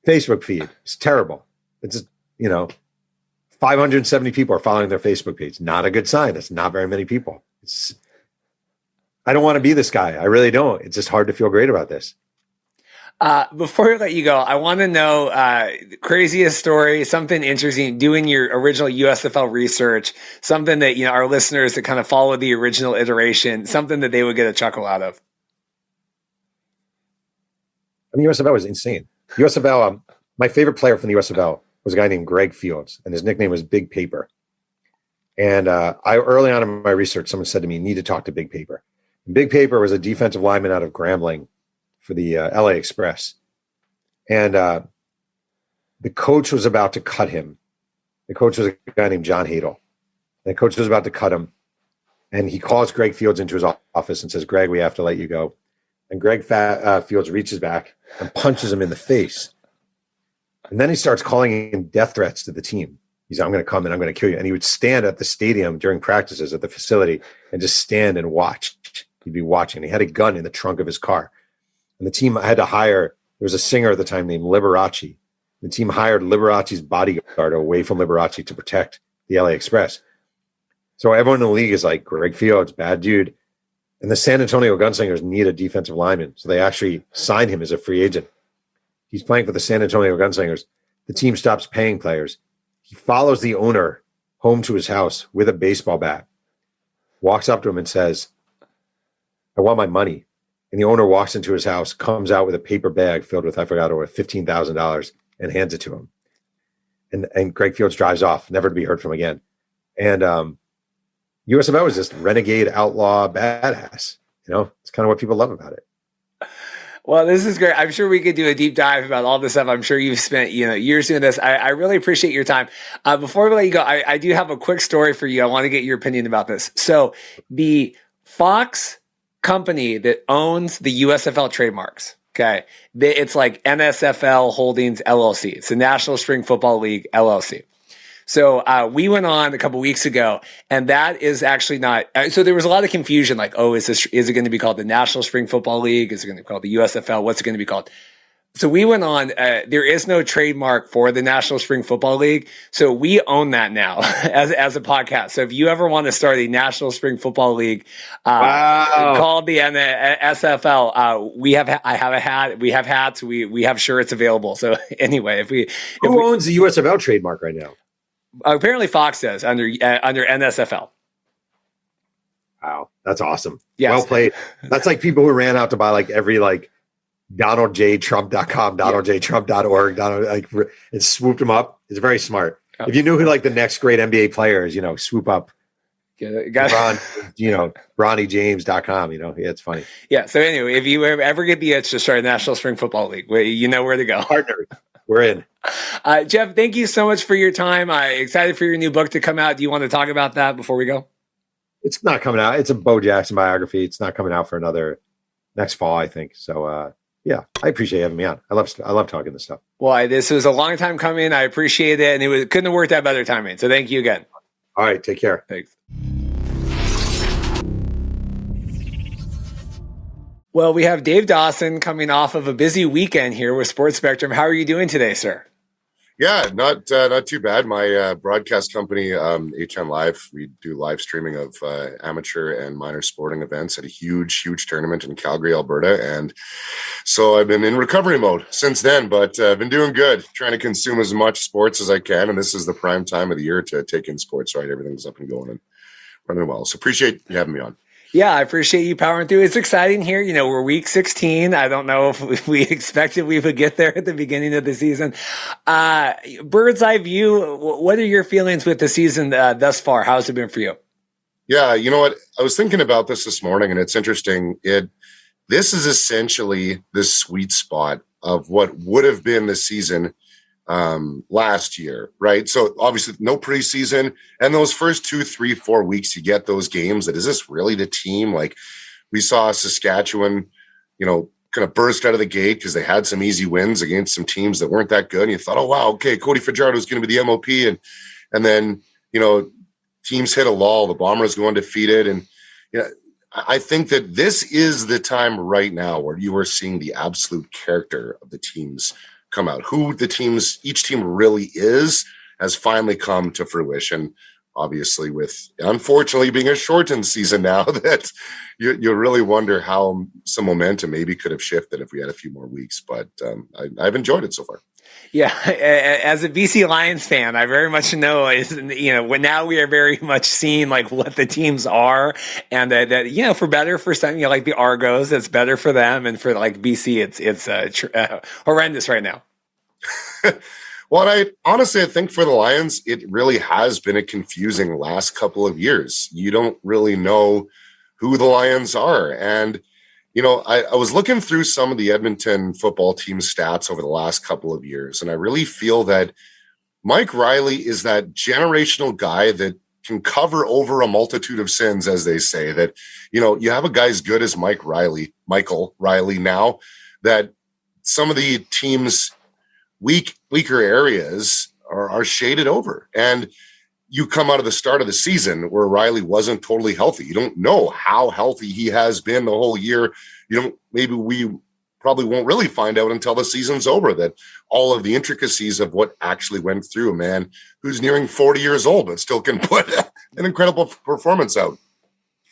S3: Facebook feed. It's terrible. It's just, 570 people are following their Facebook page. Not a good sign. It's not very many people. I don't want to be this guy. I really don't. It's just hard to feel great about this.
S2: Before I let you go, I want to know craziest story, something interesting, doing your original USFL research, something that, our listeners that kind of follow the original iteration, something that they would get a chuckle out of.
S3: I mean, USFL was insane. USFL, my favorite player from the USFL was a guy named Greg Fields, and his nickname was Big Paper. And early on in my research, someone said to me, you need to talk to Big Paper. And Big Paper was a defensive lineman out of Grambling for the LA Express. And the coach was about to cut him. The coach was a guy named John Hadel. And the coach was about to cut him. And he calls Greg Fields into his office and says, Greg, we have to let you go. And Greg Fields reaches back and punches him in the face. And then he starts calling in death threats to the team. He's like, I'm going to come and I'm going to kill you. And he would stand at the stadium during practices at the facility and just stand and watch. He'd be watching. He had a gun in the trunk of his car. And the team had to hire, there was a singer at the time named Liberace. The team hired Liberace's bodyguard away from Liberace to protect the LA Express. So everyone in the league is like, Greg Fields, bad dude. And the San Antonio Gunslingers need a defensive lineman. So they actually signed him as a free agent. He's playing for the San Antonio Gunslingers. The team stops paying players. He follows the owner home to his house with a baseball bat, walks up to him and says, I want my money. And the owner walks into his house, comes out with a paper bag filled with, over $15,000 and hands it to him. And Greg Fields drives off, never to be heard from again. And USFL was just renegade, outlaw, badass. It's kind of what people love about it.
S2: Well, this is great. I'm sure we could do a deep dive about all this stuff. I'm sure you've spent, years doing this. I really appreciate your time. Before we let you go, I do have a quick story for you. I want to get your opinion about this. So the Fox company that owns the USFL trademarks, okay, it's like NSFL Holdings LLC. It's the National Spring Football League LLC. So we went on a couple weeks ago, and that is actually not. So there was a lot of confusion, like, is it going to be called the National Spring Football League? Is it going to be called the USFL? What's it going to be called? So we went on. There is no trademark for the National Spring Football League, so we own that now as a podcast. So if you ever want to start a National Spring Football League called the SFL, I have a hat. We have hats. We have shirts available. So anyway,
S3: who owns the USFL trademark right now?
S2: Apparently Fox does under NSFL.
S3: Wow, that's awesome.
S2: Yes.
S3: Well played. That's like people who ran out to buy every DonaldJTrump.com, DonaldJTrump.org, and swooped them up. It's very smart. Oh. If you knew who the next great NBA player is, swoop up. BronnyJames.com, it's funny.
S2: Yeah. So anyway, if you ever get the itch to start a National Spring Football League, you know where to go.
S3: Partner. We're in.
S2: Jeff, thank you so much for your time. Excited for your new book to come out. Do you want to talk about that before we go?
S3: It's not coming out. It's a Bo Jackson biography. It's not coming out for another next fall, I think. So, yeah, I appreciate having me on. I love talking this stuff.
S2: Well, this was a long time coming. I appreciate it. And couldn't have worked out better timing. So thank you again.
S3: All right. Take care.
S2: Thanks. Well, we have Dave Dawson coming off of a busy weekend here with Sports Spectrum. How are you doing today, sir?
S4: Yeah, not too bad. My broadcast company, HN Live, we do live streaming of amateur and minor sporting events at a huge tournament in Calgary, Alberta. And so I've been in recovery mode since then, but I've been doing good, trying to consume as much sports as I can. And this is the prime time of the year to take in sports, right? Everything's up and going and running well. So appreciate you having me on.
S2: Yeah, I appreciate you powering through. It's exciting here. We're week 16. I don't know if we expected we would get there at the beginning of the season. Bird's eye view, what are your feelings with the season thus far? How's it been for you?
S4: Yeah, you know what? I was thinking about this morning, and it's interesting. This is essentially the sweet spot of what would have been the season last year, right? So obviously no preseason, and those first 2, 3, 4 weeks, you get those games that, is this really the team? Like we saw Saskatchewan, kind of burst out of the gate because they had some easy wins against some teams that weren't that good. And you thought, oh, wow, okay, Cody Fajardo is going to be the MOP. And then, teams hit a lull, the Bombers go undefeated. And, I think that this is the time right now where you are seeing the absolute character of the teams come out. Who each team really is has finally come to fruition. Obviously, with unfortunately being a shortened season now, that you really wonder how some momentum maybe could have shifted if we had a few more weeks. But I've enjoyed it so far.
S2: Yeah, as a BC Lions fan, I very much know when now we are very much seeing like what the teams are, and that for better for some, like the Argos, it's better for them, and for like BC, it's horrendous right now.
S4: Well, I think for the Lions, it really has been a confusing last couple of years. You don't really know who the Lions are. And, I was looking through some of the Edmonton football team stats over the last couple of years, and I really feel that Mike Riley is that generational guy that can cover over a multitude of sins, as they say, that, you have a guy as good as Michael Riley now, that some of the teams' weaker areas are shaded over. And you come out of the start of the season where Riley wasn't totally healthy. You don't know how healthy he has been the whole year. Maybe we probably won't really find out until the season's over that all of the intricacies of what actually went through a man who's nearing 40 years old, but still can put an incredible performance out.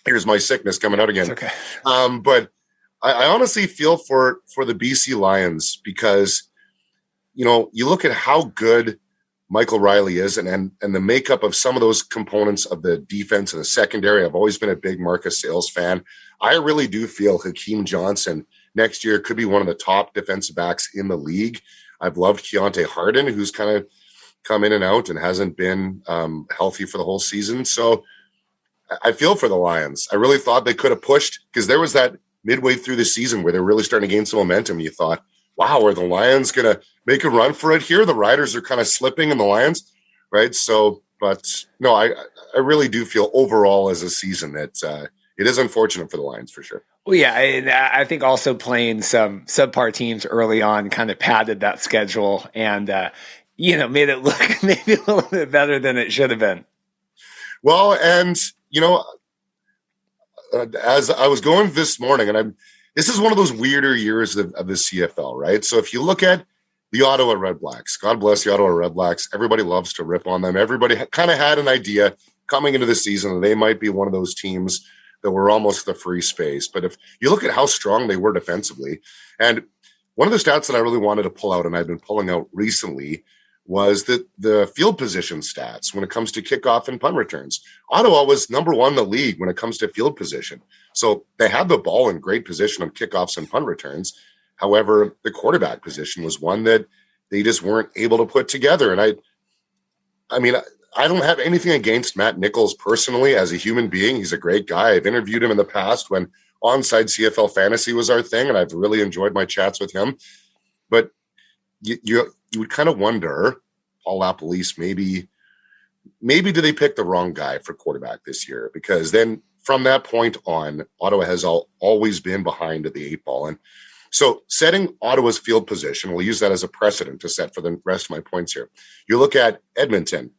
S4: Here's my sickness coming out again.
S2: It's okay.
S4: But I honestly feel for the BC Lions because, you look at how good Michael Riley is and the makeup of some of those components of the defense and the secondary. I've always been a big Marcus Sales fan. I really do feel Hakeem Johnson next year could be one of the top defensive backs in the league. I've loved Keontae Harden, who's kind of come in and out and hasn't been healthy for the whole season. So I feel for the Lions. I really thought they could have pushed, because there was that midway through the season where they're really starting to gain some momentum. You thought, wow, are the Lions going to make a run for it here? The Riders are kind of slipping in the Lions, right? So, but no, I really do feel overall as a season that it is unfortunate for the Lions for sure.
S2: Well, yeah, I think also playing some subpar teams early on kind of padded that schedule and, made it look maybe a little bit better than it should have been.
S4: Well, and, as I was going this morning, and this is one of those weirder years of the CFL, right? So if you look at the Ottawa Red Blacks, God bless the Ottawa Red Blacks, everybody loves to rip on them. Everybody kind of had an idea coming into the season that they might be one of those teams that were almost the free space. But if you look at how strong they were defensively, and one of the stats that I really wanted to pull out, and I've been pulling out recently, was that the field position stats when it comes to kickoff and punt returns. Ottawa was number one in the league when it comes to field position. So they had the ball in great position on kickoffs and punt returns. However, the quarterback position was one that they just weren't able to put together. And I mean, I don't have anything against Matt Nichols personally as a human being. He's a great guy. I've interviewed him in the past when Onside CFL Fantasy was our thing, and I've really enjoyed my chats with him. But you would kind of wonder, Paul LaPolice, maybe do they pick the wrong guy for quarterback this year? Because then from that point on, Ottawa has always been behind the eight ball. And so setting Ottawa's field position, we'll use that as a precedent to set for the rest of my points here. You look at Edmonton,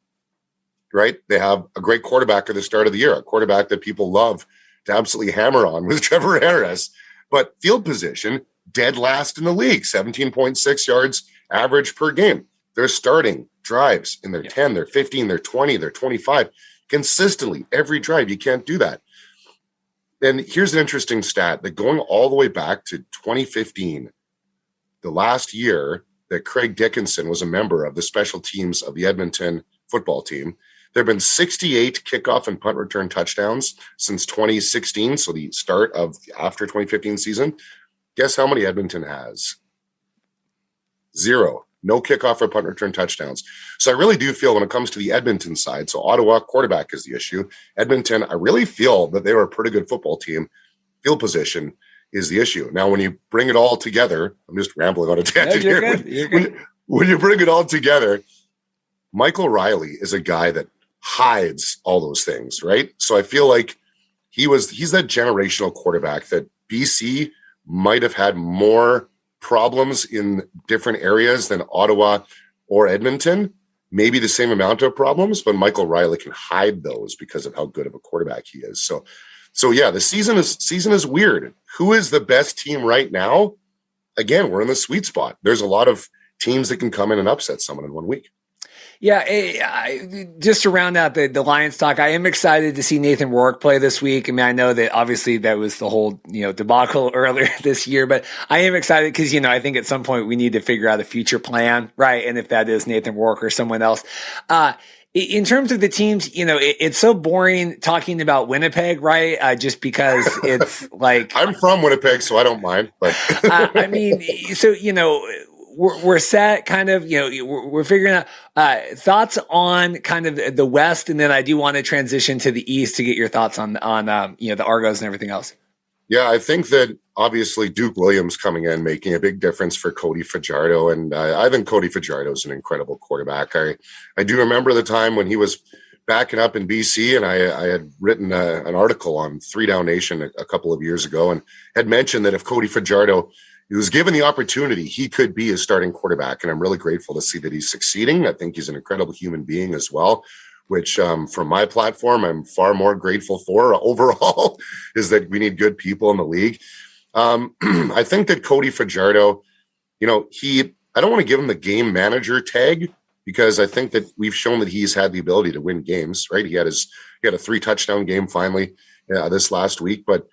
S4: right? They have a great quarterback at the start of the year, a quarterback that people love to absolutely hammer on was Trevor Harris. But field position, dead last in the league, 17.6 yards average per game. They're starting drives in their 10, their 15, their 20, their 25, consistently every drive. You can't do that. And here's an interesting stat that going all the way back to 2015, the last year that Craig Dickinson was a member of the special teams of the Edmonton football team, there have been 68 kickoff and punt return touchdowns since 2016, so the start of the after 2015 season. Guess how many Edmonton has? 0. No kickoff or punt return touchdowns. So I really do feel when it comes to the Edmonton side, so Ottawa quarterback is the issue. Edmonton, I really feel that they were a pretty good football team. Field position is the issue. Now, when you bring it all together, I'm just rambling on a tangent here. When you bring it all together, Michael Riley is a guy that hides all those things, right? So I feel like he's that generational quarterback that BC might have had more problems in different areas than Ottawa or Edmonton, maybe the same amount of problems, but Michael Riley can hide those because of how good of a quarterback he is. So yeah, the season is weird. Who is the best team right now? Again, we're in the sweet spot. There's a lot of teams that can come in and upset someone in 1 week.
S2: Yeah, just to round out the Lions talk, I am excited to see Nathan Rourke play this week. I mean, I know that obviously that was the whole, debacle earlier this year, but I am excited because, I think at some point we need to figure out a future plan, right? And if that is Nathan Rourke or someone else. In terms of the teams, it's so boring talking about Winnipeg, right? Just because it's like
S4: I'm from Winnipeg, so I don't mind. But
S2: I mean, so we're set, kind of. We're figuring out thoughts on kind of the West, and then I do want to transition to the East to get your thoughts on the Argos and everything else.
S4: Yeah, I think that obviously Duke Williams coming in, making a big difference for Cody Fajardo. And I think Cody Fajardo is an incredible quarterback. I do remember the time when he was backing up in BC, and I had written an article on 3 Down Nation a couple of years ago and had mentioned that if Cody Fajardo was given the opportunity, he could be a starting quarterback. And I'm really grateful to see that he's succeeding. I think he's an incredible human being as well, which from my platform, I'm far more grateful for overall, is that we need good people in the league. I think that Cody Fajardo, I don't want to give him the game manager tag, because I think that we've shown that he's had the ability to win games, right? He had a 3 touchdown game finally this last week. But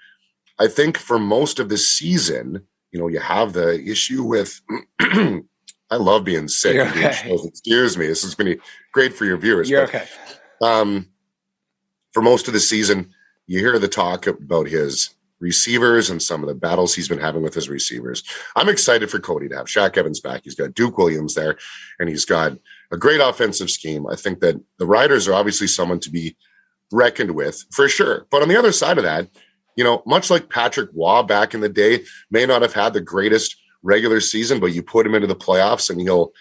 S4: I think for most of the season, you have the issue with, I love being sick.
S2: Okay.
S4: Excuse me. This is going to be great for your viewers.
S2: You're okay.
S4: For most of the season, you hear the talk about his receivers and some of the battles he's been having with his receivers. I'm excited for Cody to have Shaq Evans back. He's got Duke Williams there, and he's got a great offensive scheme. I think that the Riders are obviously someone to be reckoned with for sure. But on the other side of that, much like Patrick Waugh back in the day, may not have had the greatest regular season, but you put him into the playoffs and he'll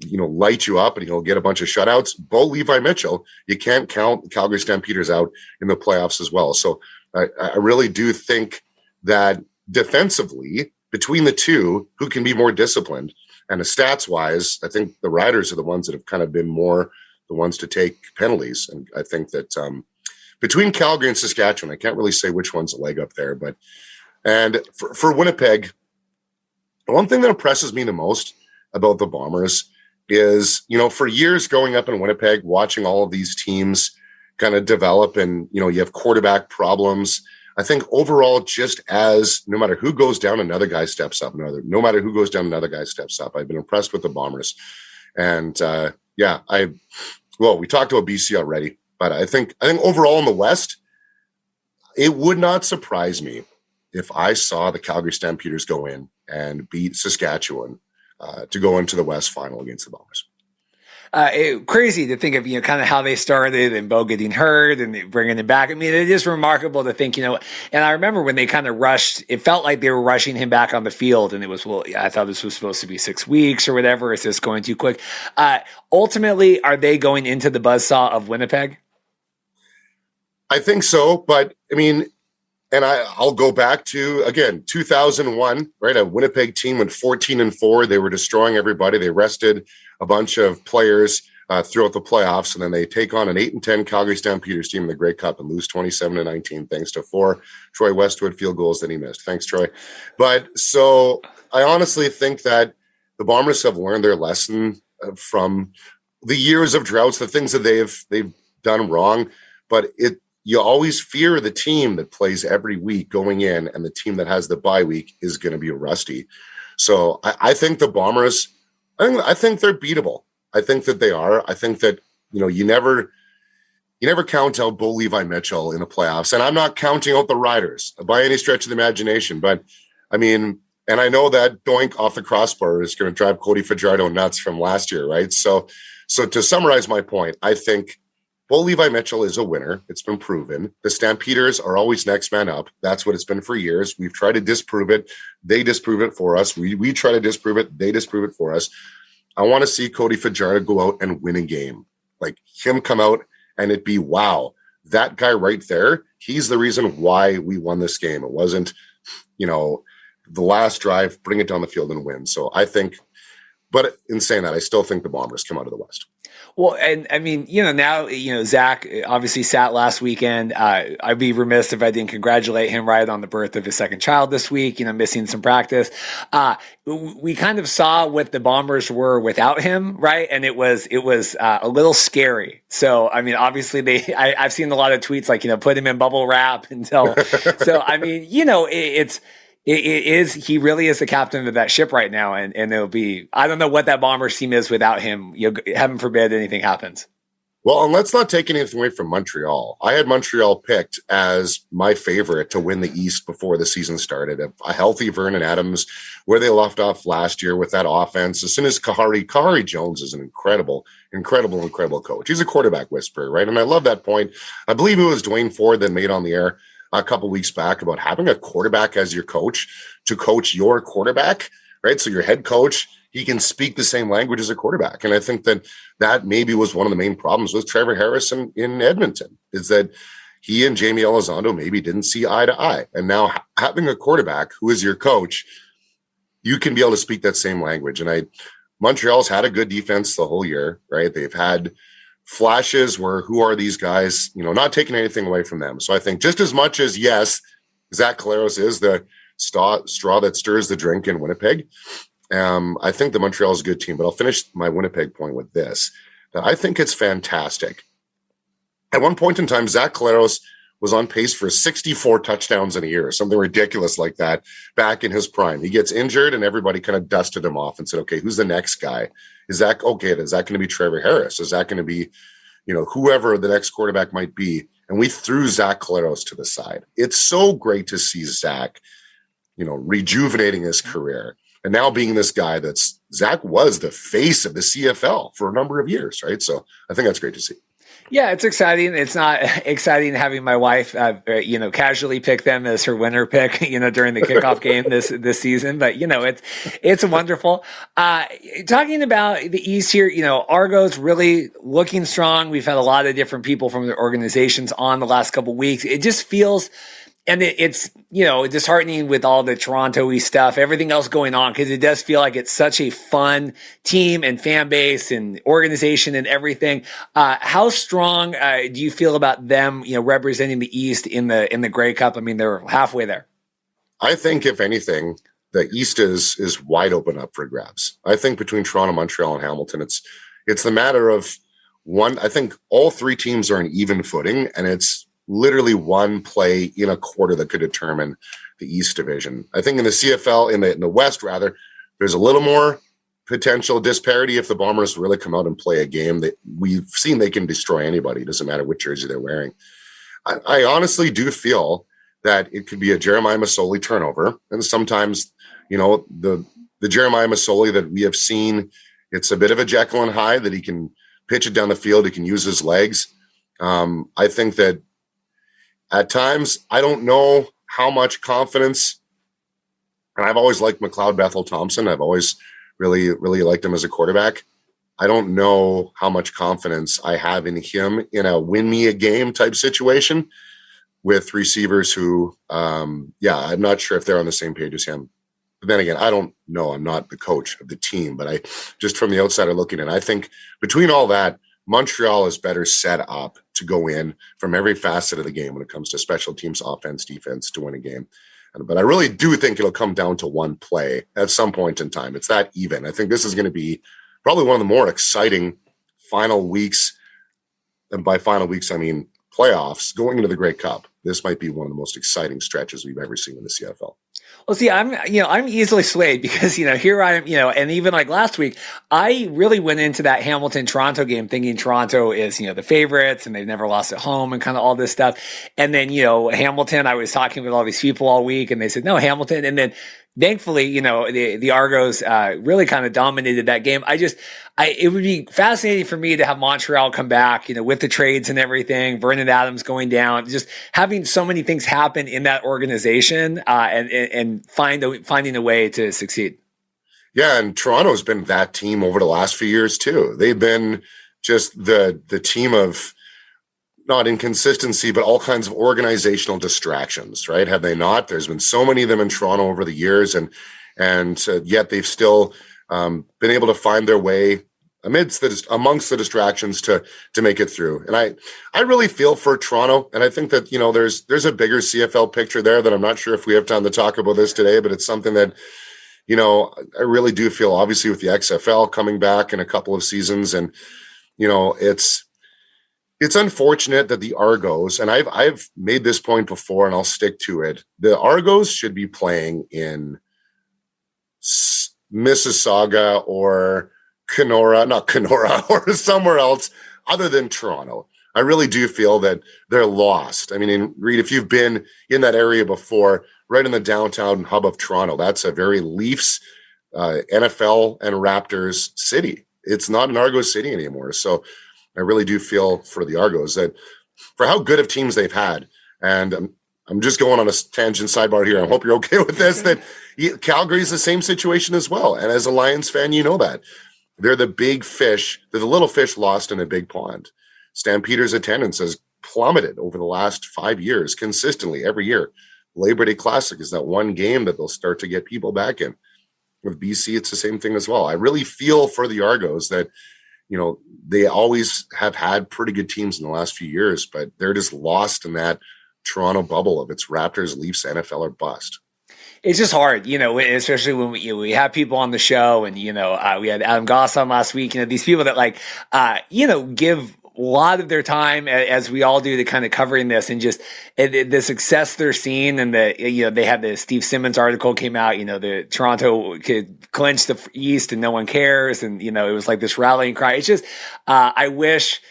S4: light you up and he'll get a bunch of shutouts. Bo Levi Mitchell, you can't count the Calgary Stampeders out in the playoffs as well. So I really do think that defensively, between the two, who can be more disciplined? And the stats wise, I think the Riders are the ones that have kind of been more the ones to take penalties. And I think that between Calgary and Saskatchewan, I can't really say which one's a leg up there. And for Winnipeg, the one thing that impresses me the most about the Bombers is, for years growing up in Winnipeg, watching all of these teams kind of develop, and, you have quarterback problems. I think overall, just as no matter who goes down, another guy steps up. No matter who goes down, another guy steps up. I've been impressed with the Bombers. And we talked about BC already, but I think overall in the West, it would not surprise me if I saw the Calgary Stampeders go in and beat Saskatchewan to go into the West final against the Bombers.
S2: Crazy to think of, kind of how they started and Bo getting hurt and bringing him back. I mean, it is remarkable to think, and I remember when they kind of rushed, it felt like they were rushing him back on the field, and it was, I thought this was supposed to be 6 weeks or whatever. Is this going too quick? Ultimately, are they going into the buzzsaw of Winnipeg?
S4: I think so, but I mean, and I'll go back to, again, 2001, right? A Winnipeg team went 14-4. They were destroying everybody. They rested a bunch of players throughout the playoffs, and then they take on an 8-10 Calgary Stampeders team in the Grey Cup and lose 27-19 thanks to 4 Troy Westwood field goals that he missed. Thanks, Troy. But so I honestly think that the Bombers have learned their lesson from the years of droughts, the things that they've done wrong. But you always fear the team that plays every week going in, and the team that has the bye week is going to be rusty. So I think the Bombers, I think they're beatable. I think that they are. I think that, you never count out Bo Levi Mitchell in the playoffs. And I'm not counting out the Riders by any stretch of the imagination. But, I mean, and I know that doink off the crossbar is going to drive Cody Fajardo nuts from last year, right? So to summarize my point, I think Bo Levi Mitchell is a winner. It's been proven. The Stampeders are always next man up. That's what it's been for years. We've tried to disprove it. They disprove it for us. We try to disprove it. They disprove it for us. I want to see Cody Fajardo go out and win a game. Like him come out and it be, wow, that guy right there, he's the reason why we won this game. It wasn't, the last drive, bring it down the field and win. So I think But in saying that, I still think the Bombers come out of the West.
S2: Well, and I mean, now, Zach obviously sat last weekend. I'd be remiss if I didn't congratulate him right on the birth of his second child this week, missing some practice. We kind of saw what the Bombers were without him, right? And it was a little scary. So, I mean, obviously I've seen a lot of tweets like, put him in bubble wrap until, so, I mean, he really is the captain of that ship right now. And it'll be, I don't know what that Bombers team is without him. Heaven forbid anything happens.
S4: Well, and let's not take anything away from Montreal. I had Montreal picked as my favorite to win the East before the season started. A healthy Vernon Adams, where they left off last year with that offense. As soon as Kahari Jones is an incredible coach. He's a quarterback whisperer, right? And I love that point. I believe it was Dwayne Ford that made on the air a couple weeks back about having a quarterback as your coach to coach your quarterback, right? So your head coach, he can speak the same language as a quarterback. And I think that maybe was one of the main problems with Trevor Harrison in Edmonton, is that he and Jamie Elizondo maybe didn't see eye to eye. And now having a quarterback who is your coach, you can be able to speak that same language. And Montreal's had a good defense the whole year, right? They've had flashes where who are these guys, not taking anything away from them. So I think just as much as, yes, Zach Collaros is the straw that stirs the drink in Winnipeg, I think the Montreal is a good team. But I'll finish my Winnipeg point with this, that I think it's fantastic. At one point in time, Zach Collaros was on pace for 64 touchdowns in a year, something ridiculous like that back in his prime. He gets injured and everybody kind of dusted him off and said, okay, who's the next guy? Is that going to be Trevor Harris? Is that going to be, whoever the next quarterback might be? And we threw Zach Collaros to the side. It's so great to see Zach, rejuvenating his career and now being this guy Zach was the face of the CFL for a number of years, right? So I think that's great to see.
S2: Yeah, it's exciting. It's not exciting having my wife, casually pick them as her winner pick, during the kickoff game this season. But, it's wonderful. Talking about the East here, Argos really looking strong. We've had a lot of different people from the organizations on the last couple of weeks. It just feels, and it's, disheartening with all the Toronto-y stuff, everything else going on, because it does feel like it's such a fun team and fan base and organization and everything. How strong do you feel about them, representing the East in the Grey Cup? I mean, they're halfway there.
S4: I think, if anything, the East is wide open up for grabs. I think between Toronto, Montreal, and Hamilton, it's the matter of one. I think all three teams are on even footing, and it's literally one play in a quarter that could determine the East division. I think in the CFL, in the West rather, there's a little more potential disparity if the Bombers really come out and play a game that we've seen they can destroy anybody. It doesn't matter what jersey they're wearing. I honestly do feel that it could be a Jeremiah Masoli turnover. And sometimes, the Jeremiah Masoli that we have seen, it's a bit of a Jekyll and Hyde, that he can pitch it down the field. He can use his legs. I think that at times, I don't know how much confidence, and I've always liked McLeod Bethel Thompson. I've always really, really liked him as a quarterback. I don't know how much confidence I have in him in a win me a game type situation with receivers who, I'm not sure if they're on the same page as him. But then again, I don't know. I'm not the coach of the team, but I just from the outsider looking in, I think between all that, Montreal is better set up to go in from every facet of the game when it comes to special teams, offense, defense to win a game. But I really do think it'll come down to one play at some point in time. It's that even. I think this is going to be probably one of the more exciting final weeks. And by final weeks, I mean playoffs going into the Grey Cup. This might be one of the most exciting stretches we've ever seen in the CFL.
S2: Well, see, I'm easily swayed because, here I am, and even like last week, I really went into that Hamilton-Toronto game thinking Toronto is, the favorites and they've never lost at home and kind of all this stuff. And then, Hamilton, I was talking with all these people all week and they said, no, Hamilton. And then thankfully, the Argos really kind of dominated that game. It would be fascinating for me to have Montreal come back, with the trades and everything, Vernon Adams going down, just having so many things happen in that organization and finding a way to succeed.
S4: Yeah, and Toronto's been that team over the last few years too. They've been just the team of not inconsistency, but all kinds of organizational distractions, right? Have they not? There's been so many of them in Toronto over the years, and yet they've still been able to find their way amongst the distractions to make it through. And I really feel for Toronto. And I think that, there's a bigger CFL picture there that I'm not sure if we have time to talk about this today, but it's something that, I really do feel, obviously, with the XFL coming back in a couple of seasons. And, it's unfortunate that the Argos, and I've made this point before and I'll stick to it. The Argos should be playing in Mississauga or not Kenora, or somewhere else other than Toronto. I really do feel that they're lost. I mean, Reed, if you've been in that area before, right in the downtown hub of Toronto, that's a very Leafs, NFL, and Raptors city. It's not an Argos city anymore. So I really do feel for the Argos that for how good of teams they've had, and I'm just going on a tangent sidebar here. I hope you're okay with this, that Calgary's the same situation as well. And as a Lions fan, you know that. They're the big fish. They're the little fish lost in a big pond. Stampeders' attendance has plummeted over the last 5 years, consistently every year. Labor Day Classic is that one game that they'll start to get people back in. With BC, it's the same thing as well. I really feel for the Argos that, they always have had pretty good teams in the last few years, but they're just lost in that Toronto bubble of it's Raptors, Leafs, NFL, or bust.
S2: It's just hard, especially when we have people on the show, and we had Adam Goss on last week. These people that give a lot of their time, as we all do, to kind of covering this, and just the success they're seeing, and they had the Steve Simmons article came out. The Toronto could clinch the East and no one cares, and it was like this rallying cry. It's just I wish,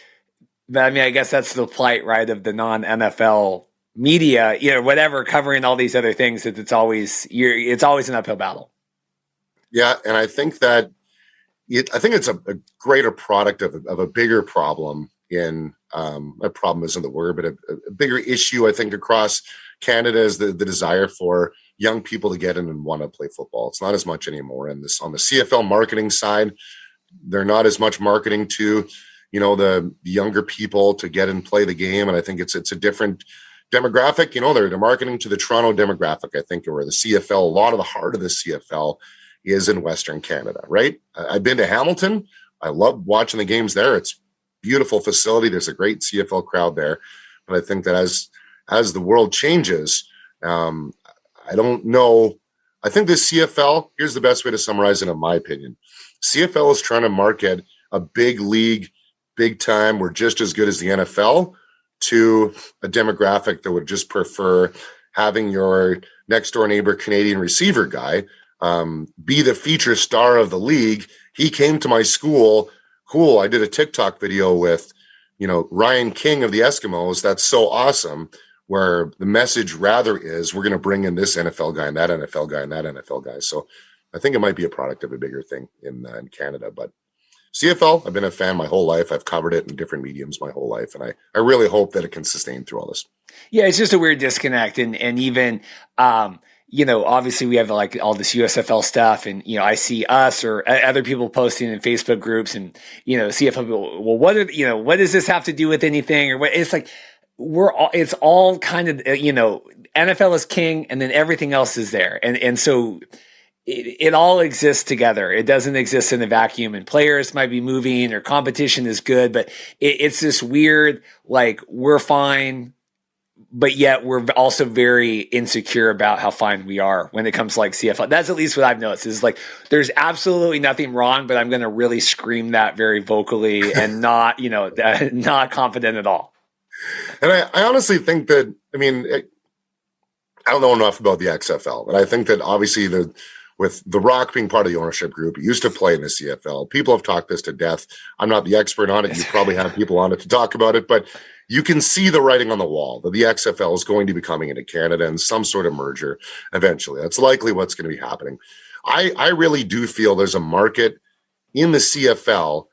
S2: but I guess that's the plight, right, of the non-NFL media, whatever, covering all these other things, that it's always an uphill battle.
S4: Yeah. And I think that it's a greater product of a bigger problem a problem isn't the word, but a bigger issue, I think, across Canada is the desire for young people to get in and want to play football. It's not as much anymore. And on the CFL marketing side, they're not as much marketing to, the younger people to get and play the game. And I think it's a different demographic. They're marketing to the Toronto demographic, I think, or the CFL. A lot of the heart of the CFL is in Western Canada, right? I've been to Hamilton. I love watching the games there. It's a beautiful facility. There's a great CFL crowd there. But I think that as the world changes, I don't know. I think this CFL, here's the best way to summarize it, in my opinion. CFL is trying to market a big league, big time. We're just as good as the NFL, to a demographic that would just prefer having your next door neighbor Canadian receiver guy be the feature star of the league. He came to my school. Cool. I did a TikTok video with, Ryan King of the Eskimos. That's so awesome. Where the message rather is we're going to bring in this NFL guy and that NFL guy and that NFL guy. So I think it might be a product of a bigger thing in Canada, but CFL, I've been a fan my whole life. I've covered it in different mediums my whole life. And I really hope that it can sustain through all this.
S2: Yeah, it's just a weird disconnect. And even, obviously we have like all this USFL stuff, and, I see us or other people posting in Facebook groups, and, CFL people, well, what does this have to do with anything? Or what? It's like, it's all kind of, NFL is king, and then everything else is there. And so it all exists together. It doesn't exist in a vacuum, and players might be moving or competition is good, but it's this weird, like, we're fine, but yet we're also very insecure about how fine we are when it comes to like CFL. That's at least what I've noticed, is like, there's absolutely nothing wrong, but I'm going to really scream that very vocally and not, not confident at all.
S4: And I honestly think that, I don't know enough about the XFL, but I think that obviously with The Rourke being part of the ownership group, he used to play in the CFL. People have talked this to death. I'm not the expert on it. You probably have people on it to talk about it, but you can see the writing on the wall that the XFL is going to be coming into Canada in some sort of merger eventually. That's likely what's going to be happening. I really do feel there's a market in the CFL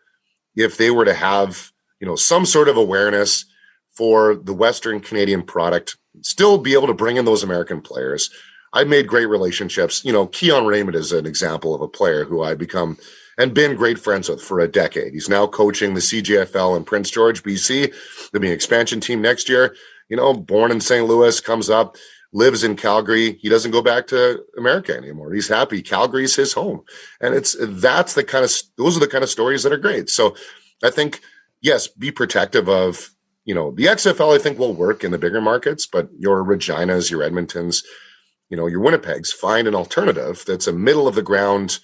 S4: if they were to have, some sort of awareness for the Western Canadian product, still be able to bring in those American players. I've made great relationships. Keon Raymond is an example of a player who I've become and been great friends with for a decade. He's now coaching the CJFL in Prince George, BC. There'll be an expansion team next year. Born in St. Louis, comes up. lives in Calgary. He doesn't go back to America anymore. He's happy. Calgary's his home. And those are the kind of stories that are great. So I think, yes, be protective of, the XFL, I think, will work in the bigger markets, but your Reginas, your Edmontons, your Winnipegs, find an alternative that's a middle of the ground,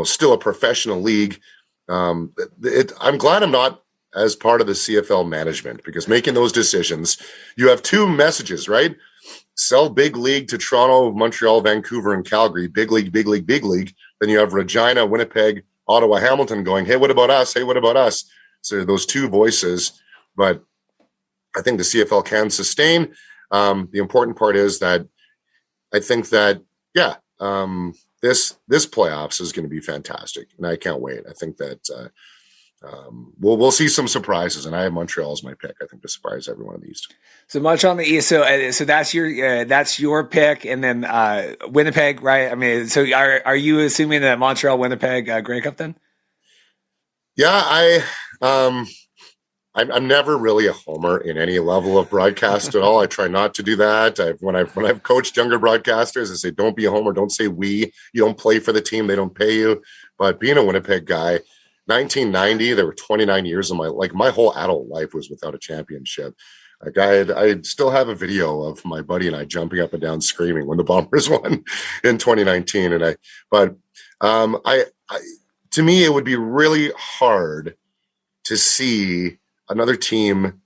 S4: still a professional league. I'm glad I'm not as part of the CFL management, because making those decisions, you have two messages, right? Sell big league to Toronto, Montreal, Vancouver, and Calgary. Big league, big league, big league. Then you have Regina, Winnipeg, Ottawa, Hamilton going, hey, what about us? Hey, what about us? So those two voices. But I think the CFL can sustain. The important part is that I think that, this playoffs is going to be fantastic, and I can't wait. I think that we'll see some surprises, and I have Montreal as my pick. I think to surprise everyone in the East. So
S2: Montreal in the East. So that's your pick, and then Winnipeg, right? I mean, so are you assuming that Montreal, Winnipeg, Grey Cup then?
S4: Yeah, I'm never really a homer in any level of broadcast at all. I try not to do that. When I've coached younger broadcasters, I say, don't be a homer. Don't say we. You don't play for the team. They don't pay you. But being a Winnipeg guy, 1990, there were 29 years of my whole adult life was without a championship. Like I still have a video of my buddy and I jumping up and down screaming when the Bombers won in 2019. To me, it would be really hard to see another team,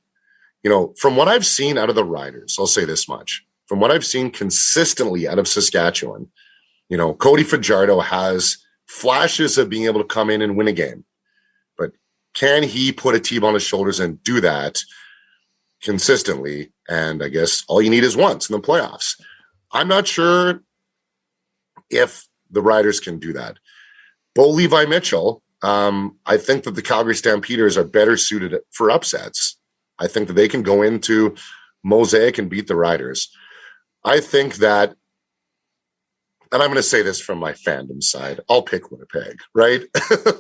S4: from what I've seen out of the Riders, I'll say this much. From what I've seen consistently out of Saskatchewan, Cody Fajardo has flashes of being able to come in and win a game. But can he put a team on his shoulders and do that consistently? And I guess all you need is once in the playoffs. I'm not sure if the Riders can do that. Bo Levi Mitchell, I think that the Calgary Stampeders are better suited for upsets. I think that they can go into Mosaic and beat the Riders. I think that, and I'm going to say this from my fandom side, I'll pick Winnipeg, right?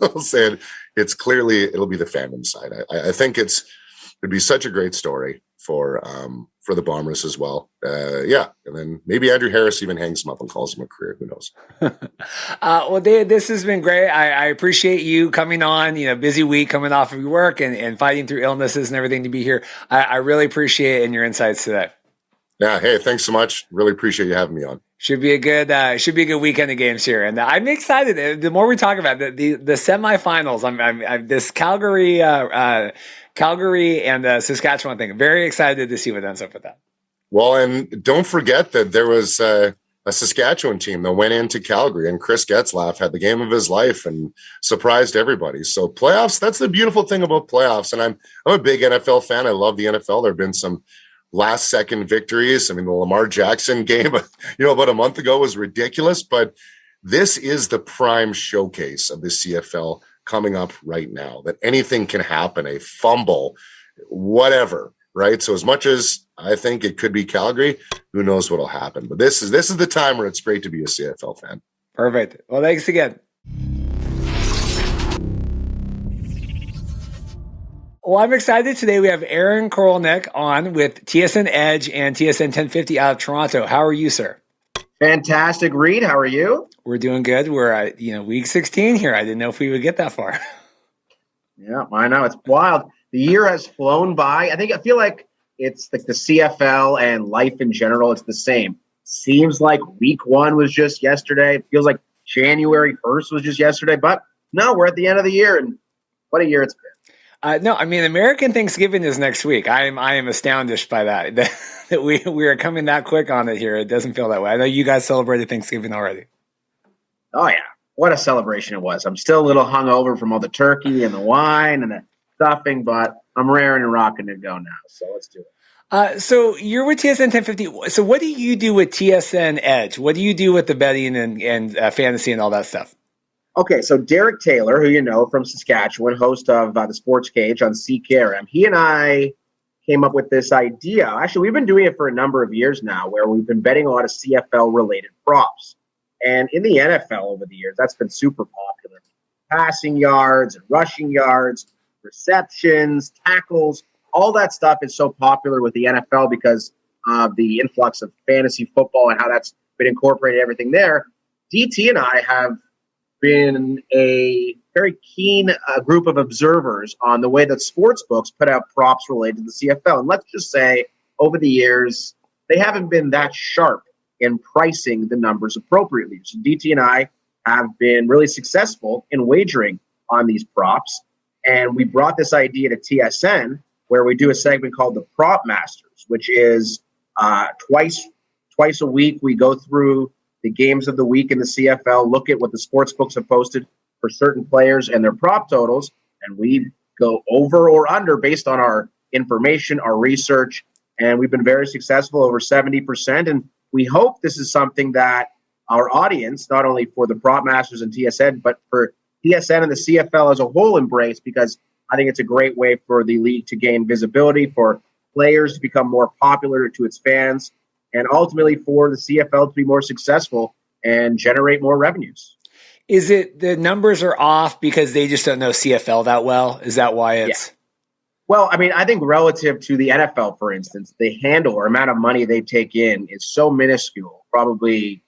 S4: I'll say it'll be the fandom side. I think it'd be such a great story for the Bombers as well. And then maybe Andrew Harris even hangs him up and calls him a career. Who knows?
S2: Well, Dave, this has been great. I appreciate you coming on, busy week coming off of your work and fighting through illnesses and everything to be here. I really appreciate it and your insights today.
S4: Yeah. Hey, thanks so much. Really appreciate you having me on.
S2: Should be a good weekend of games here, and I'm excited. The more we talk about the semifinals, I'm this Calgary and Saskatchewan thing. Very excited to see what ends up with that.
S4: Well, and don't forget that there was a Saskatchewan team that went into Calgary, and Chris Getzlaff had the game of his life and surprised everybody. So playoffs, that's the beautiful thing about playoffs. And I'm a big NFL fan. I love the NFL. There have been some last second victories. I mean, the Lamar Jackson game, about a month ago was ridiculous, but this is the prime showcase of the CFL coming up right now, that anything can happen, a fumble, whatever, right? So as much as I think it could be Calgary, who knows what'll happen, but this is the time where it's great to be a CFL fan.
S2: Perfect. Well, thanks again. Well, I'm excited. Today we have Aaron Korolnek on with TSN Edge and TSN 1050 out of Toronto. How are you, sir?
S5: Fantastic, Reed. How are you?
S2: We're doing good. We're at week 16 here. I didn't know if we would get that far.
S5: Yeah, I know. It's wild. The year has flown by. I feel like it's like the CFL and life in general. It's the same. Seems like week 1 was just yesterday. It feels like January 1st was just yesterday. But no, we're at the end of the year, and what a year it's been.
S2: No, I mean, American Thanksgiving is next week. I am astounded by that that we are coming that quick on it here. It doesn't feel that way. I know you guys celebrated Thanksgiving already.
S5: Oh, yeah. What a celebration it was. I'm still a little hungover from all the turkey and the wine and the stuffing, but I'm raring and rocking to go now. So let's do it.
S2: So you're with TSN 1050. So what do you do with TSN Edge? What do you do with the betting and fantasy and all that stuff?
S5: Okay, so Derek Taylor, who you know from Saskatchewan, host of the Sports Cage on CKRM, he and I came up with this idea. Actually, we've been doing it for a number of years now, where we've been betting a lot of CFL-related props. And in the NFL over the years, that's been super popular. Passing yards and rushing yards, receptions, tackles, all that stuff is so popular with the NFL because of the influx of fantasy football and how that's been incorporated, everything there, DT and I have been a very keen group of observers on the way that sports books put out props related to the CFL. And let's just say over the years, they haven't been that sharp in pricing the numbers appropriately. So DT and I have been really successful in wagering on these props. And we brought this idea to TSN, where we do a segment called the Prop Masters, which is twice a week we go through the games of the week in the CFL, look at what the sports books have posted for certain players and their prop totals, and we go over or under based on our information, our research, and we've been very successful, over 70%, and we hope this is something that our audience, not only for the Prop Masters and TSN, but for TSN and the CFL as a whole embrace, because I think it's a great way for the league to gain visibility, for players to become more popular to its fans, and ultimately for the CFL to be more successful and generate more revenues.
S2: Is it the numbers are off because they just don't know CFL that well? Is that why it's...
S5: Yeah. Well, I mean, I think relative to the NFL, for instance, the handle or amount of money they take in is so minuscule, probably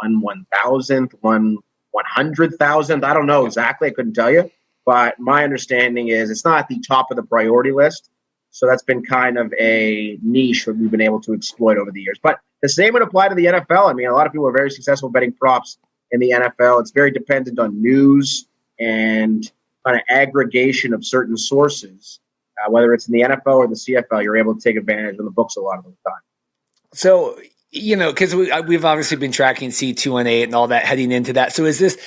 S5: 1/1000th, 100,000th. I don't know exactly. I couldn't tell you. But my understanding is it's not at the top of the priority list. So that's been kind of a niche that we've been able to exploit over the years. But the same would apply to the NFL. I mean, a lot of people are very successful betting props in the NFL. It's very dependent on news and kind of aggregation of certain sources. Whether it's in the NFL or the CFL, you're able to take advantage of the books a lot of the time.
S2: So, because we've obviously been tracking C218 and all that heading into that. So is this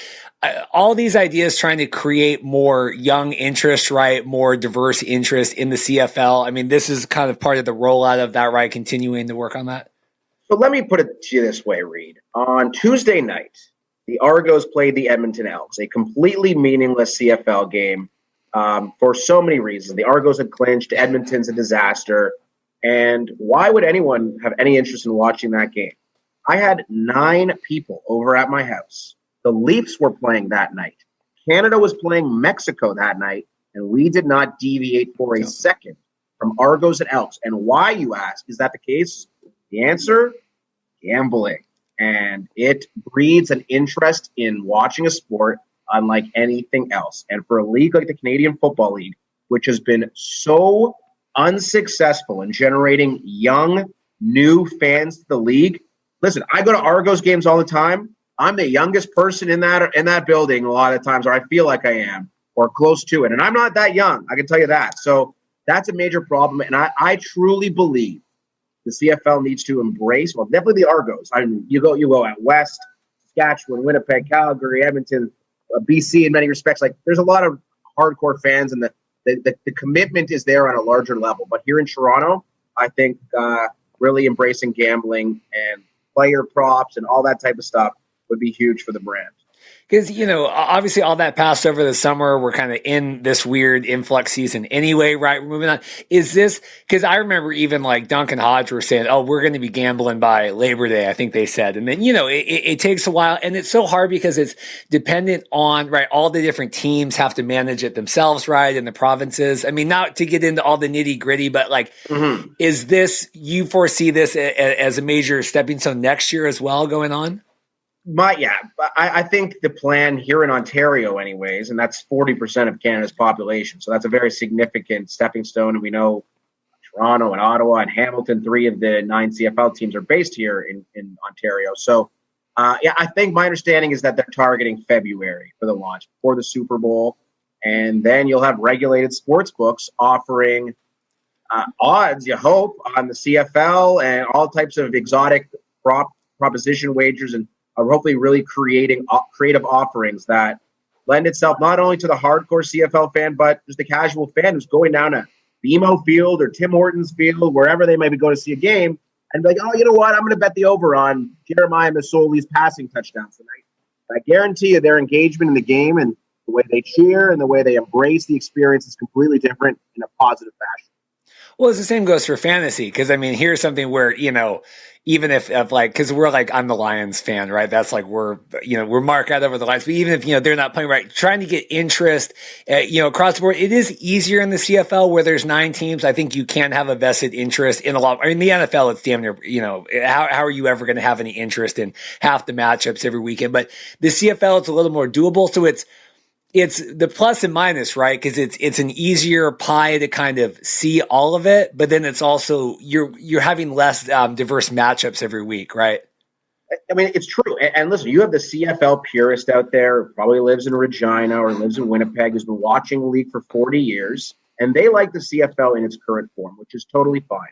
S2: all these ideas trying to create more young interest, right? More diverse interest in the CFL? I mean, this is kind of part of the rollout of that, right? Continuing to work on that?
S5: So let me put it to you this way, Reed. On Tuesday night, the Argos played the Edmonton Elks, a completely meaningless CFL game for so many reasons. The Argos had clinched, Edmonton's a disaster, and why would anyone have any interest in watching that game? I had 9 people over at my house. The Leafs were playing that night. Canada was playing Mexico that night, and we did not deviate for a second from Argos and Elks. And why, you ask, is that the case? The answer, gambling. And it breeds an interest in watching a sport unlike anything else. And for a league like the Canadian Football League, which has been so unsuccessful in generating young, new fans to the league, listen, I go to Argos games all the time. I'm the youngest person in that building a lot of times, or I feel like I am, or close to it. And I'm not that young, I can tell you that. So that's a major problem. And I truly believe the CFL needs to embrace, well, definitely the Argos. I mean, you go out west, Saskatchewan, Winnipeg, Calgary, Edmonton, BC in many respects. Like, there's a lot of hardcore fans, and the commitment is there on a larger level. But here in Toronto, I think really embracing gambling and player props and all that type of stuff would be huge for the brand.
S2: Because, obviously all that passed over the summer. We're kind of in this weird influx season anyway, right? We're moving on. Is this, because I remember even like Duncan Hodge were saying, oh, we're going to be gambling by Labor Day, I think they said. And then, it takes a while, and it's so hard because it's dependent on, right, all the different teams have to manage it themselves, right, in the provinces. I mean, not to get into all the nitty gritty, but like, is this, you foresee this as a major stepping stone next year as well going on?
S5: I think the plan here in Ontario anyways, and that's 40% of Canada's population. So that's a very significant stepping stone. And we know Toronto and Ottawa and Hamilton, 3 of the 9 CFL teams are based here in Ontario. So, I think my understanding is that they're targeting February for the launch, before the Super Bowl. And then you'll have regulated sports books offering odds, you hope, on the CFL and all types of exotic proposition wagers, and hopefully really creating creative offerings that lend itself not only to the hardcore CFL fan, but just the casual fan who's going down to BMO Field or Tim Hortons Field, wherever they might be going to see a game, and be like, oh, you know what? I'm going to bet the over on Jeremiah Masoli's passing touchdowns tonight. I guarantee you their engagement in the game and the way they cheer and the way they embrace the experience is completely different in a positive fashion.
S2: Well, it's the same goes for fantasy. Because I mean, here's something where, even if like, because we're like, I'm the Lions fan, right? That's like we're marked out over the Lions. But even if they're not playing right, trying to get interest, across the board, it is easier in the CFL where there's 9 teams. I think you can have a vested interest in a lot. I mean, the NFL, it's damn near, how are you ever going to have any interest in half the matchups every weekend? But the CFL, it's a little more doable. So it's the plus and minus, right? Because it's an easier pie to kind of see all of it, but then it's also you're having less diverse matchups every week, right?
S5: I mean, it's true. And listen, you have the CFL purist out there, who probably lives in Regina or lives in Winnipeg, who's been watching the league for 40 years, and they like the CFL in its current form, which is totally fine.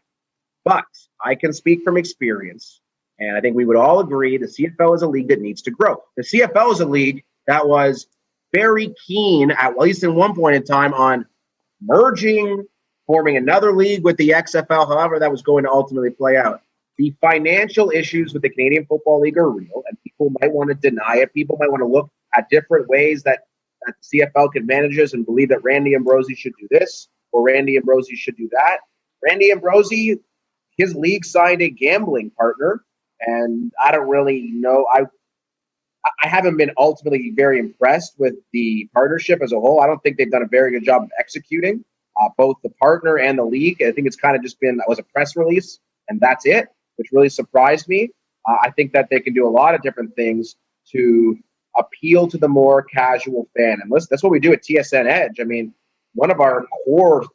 S5: But I can speak from experience, and I think we would all agree the CFL is a league that needs to grow. The CFL is a league that was very keen, at least in one point in time, on merging, forming another league with the XFL, however that was going to ultimately play out. The financial issues with the Canadian Football League are real, and people might want to deny it. People might want to look at different ways that the CFL can manage this and believe that Randy Ambrosie should do this or Randy Ambrosie should do that. Randy Ambrosie, his league signed a gambling partner, and I don't really know. I haven't been ultimately very impressed with the partnership as a whole. I don't think they've done a very good job of executing both the partner and the league. I think it's kind of just been, that was a press release and that's it, which really surprised me. I think that they can do a lot of different things to appeal to the more casual fan. And listen, that's what we do at TSN Edge. I mean, one of our core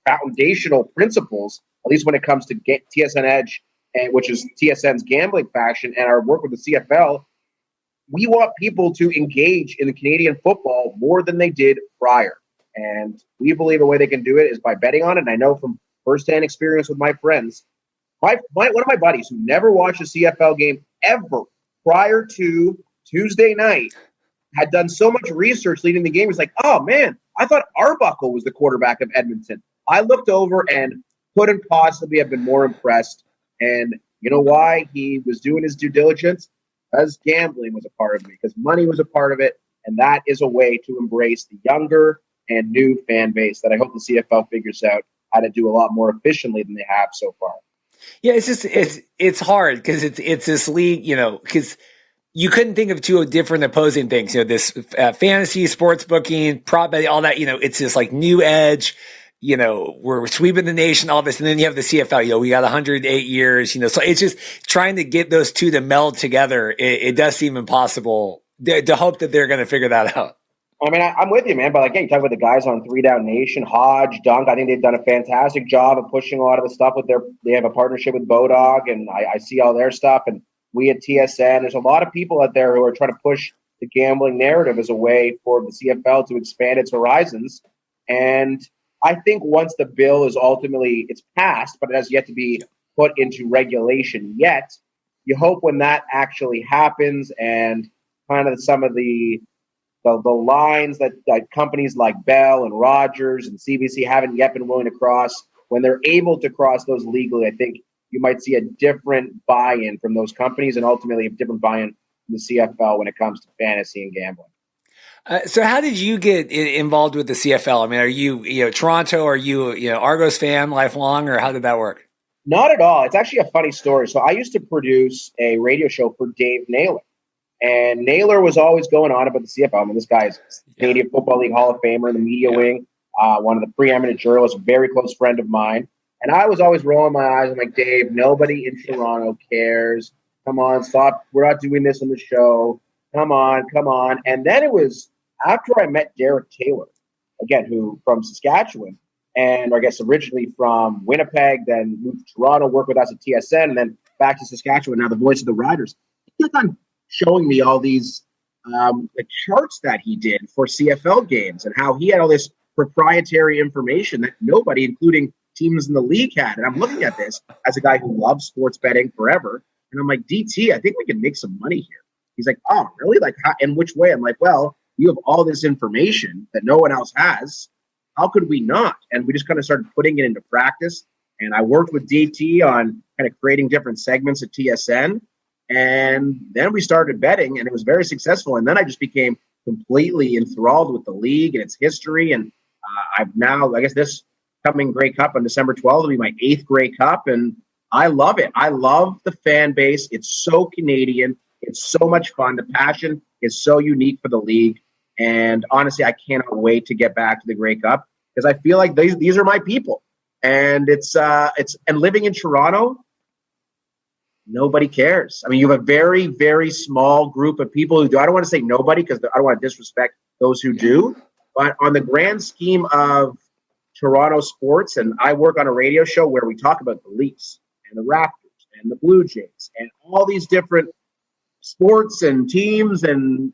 S5: foundational principles, at least when it comes to TSN Edge, which is TSN's gambling faction and our work with the CFL, we want people to engage in the Canadian football more than they did prior. And we believe a way they can do it is by betting on it. And I know from firsthand experience with my friends, one of my buddies who never watched a CFL game ever prior to Tuesday night had done so much research leading the game. He's like, oh, man, I thought Arbuckle was the quarterback of Edmonton. I looked over and couldn't possibly have been more impressed. And you know why he was doing his due diligence? Because gambling was a part of it, because money was a part of it, and that is a way to embrace the younger and new fan base that I hope the CFL figures out how to do a lot more efficiently than they have so far.
S2: Yeah, it's hard because it's this league, because you couldn't think of two different opposing things. This fantasy, sports booking, prop betting, all that. It's this like new edge. We're sweeping the nation, all this, and then you have the CFL. We got 108 years. So it's just trying to get those two to meld together. It does seem impossible to hope that they're going to figure that out.
S5: I mean, I'm with you, man. But you talk about the guys on 3 Down Nation, Hodge, Dunk. I think they've done a fantastic job of pushing a lot of the stuff with they have a partnership with Bodog, and I see all their stuff. And we at TSN, there's a lot of people out there who are trying to push the gambling narrative as a way for the CFL to expand its horizons. And I think once the bill is ultimately, it's passed, but it has yet to be put into regulation yet, you hope when that actually happens and kind of some of the lines that companies like Bell and Rogers and CBC haven't yet been willing to cross, when they're able to cross those legally, I think you might see a different buy-in from those companies and ultimately a different buy-in from the CFL when it comes to fantasy and gambling.
S2: So how did you get involved with the CFL? I mean, are you, Toronto? Are you, Argos fan lifelong, or how did that work?
S5: Not at all. It's actually a funny story. So I used to produce a radio show for Dave Naylor. And Naylor was always going on about the CFL. I mean, this guy is Canadian Football League Hall of Famer in the media wing, one of the preeminent journalists, a very close friend of mine. And I was always rolling my eyes. I'm like, Dave, nobody in Toronto cares. Come on, stop. We're not doing this on the show. Come on. And then it was after I met Derek Taylor, again, who from Saskatchewan, and I guess originally from Winnipeg, then moved to Toronto, worked with us at TSN, and then back to Saskatchewan, now the voice of the Riders. He kept on showing me all these the charts that he did for CFL games and how he had all this proprietary information that nobody, including teams in the league, had. And I'm looking at this as a guy who loves sports betting forever. And I'm like, DT, I think we can make some money here. He's like, oh, really? Like, how, in which way? I'm like, well, you have all this information that no one else has. How could we not? And we just kind of started putting it into practice. And I worked with DT on kind of creating different segments at TSN. And then we started betting, and it was very successful. And then I just became completely enthralled with the league and its history. And I've now, I guess this upcoming Grey Cup on December 12th. It'll be my 8th Grey Cup, and I love it. I love the fan base. It's so Canadian. It's so much fun. The passion is so unique for the league. And honestly, I cannot wait to get back to the Grey Cup because I feel like these are my people. And and living in Toronto, nobody cares. I mean, you have a very, very small group of people who do. I don't want to say nobody because I don't want to disrespect those who do. But on the grand scheme of Toronto sports, and I work on a radio show where we talk about the Leafs and the Raptors and the Blue Jays and all these different sports and teams and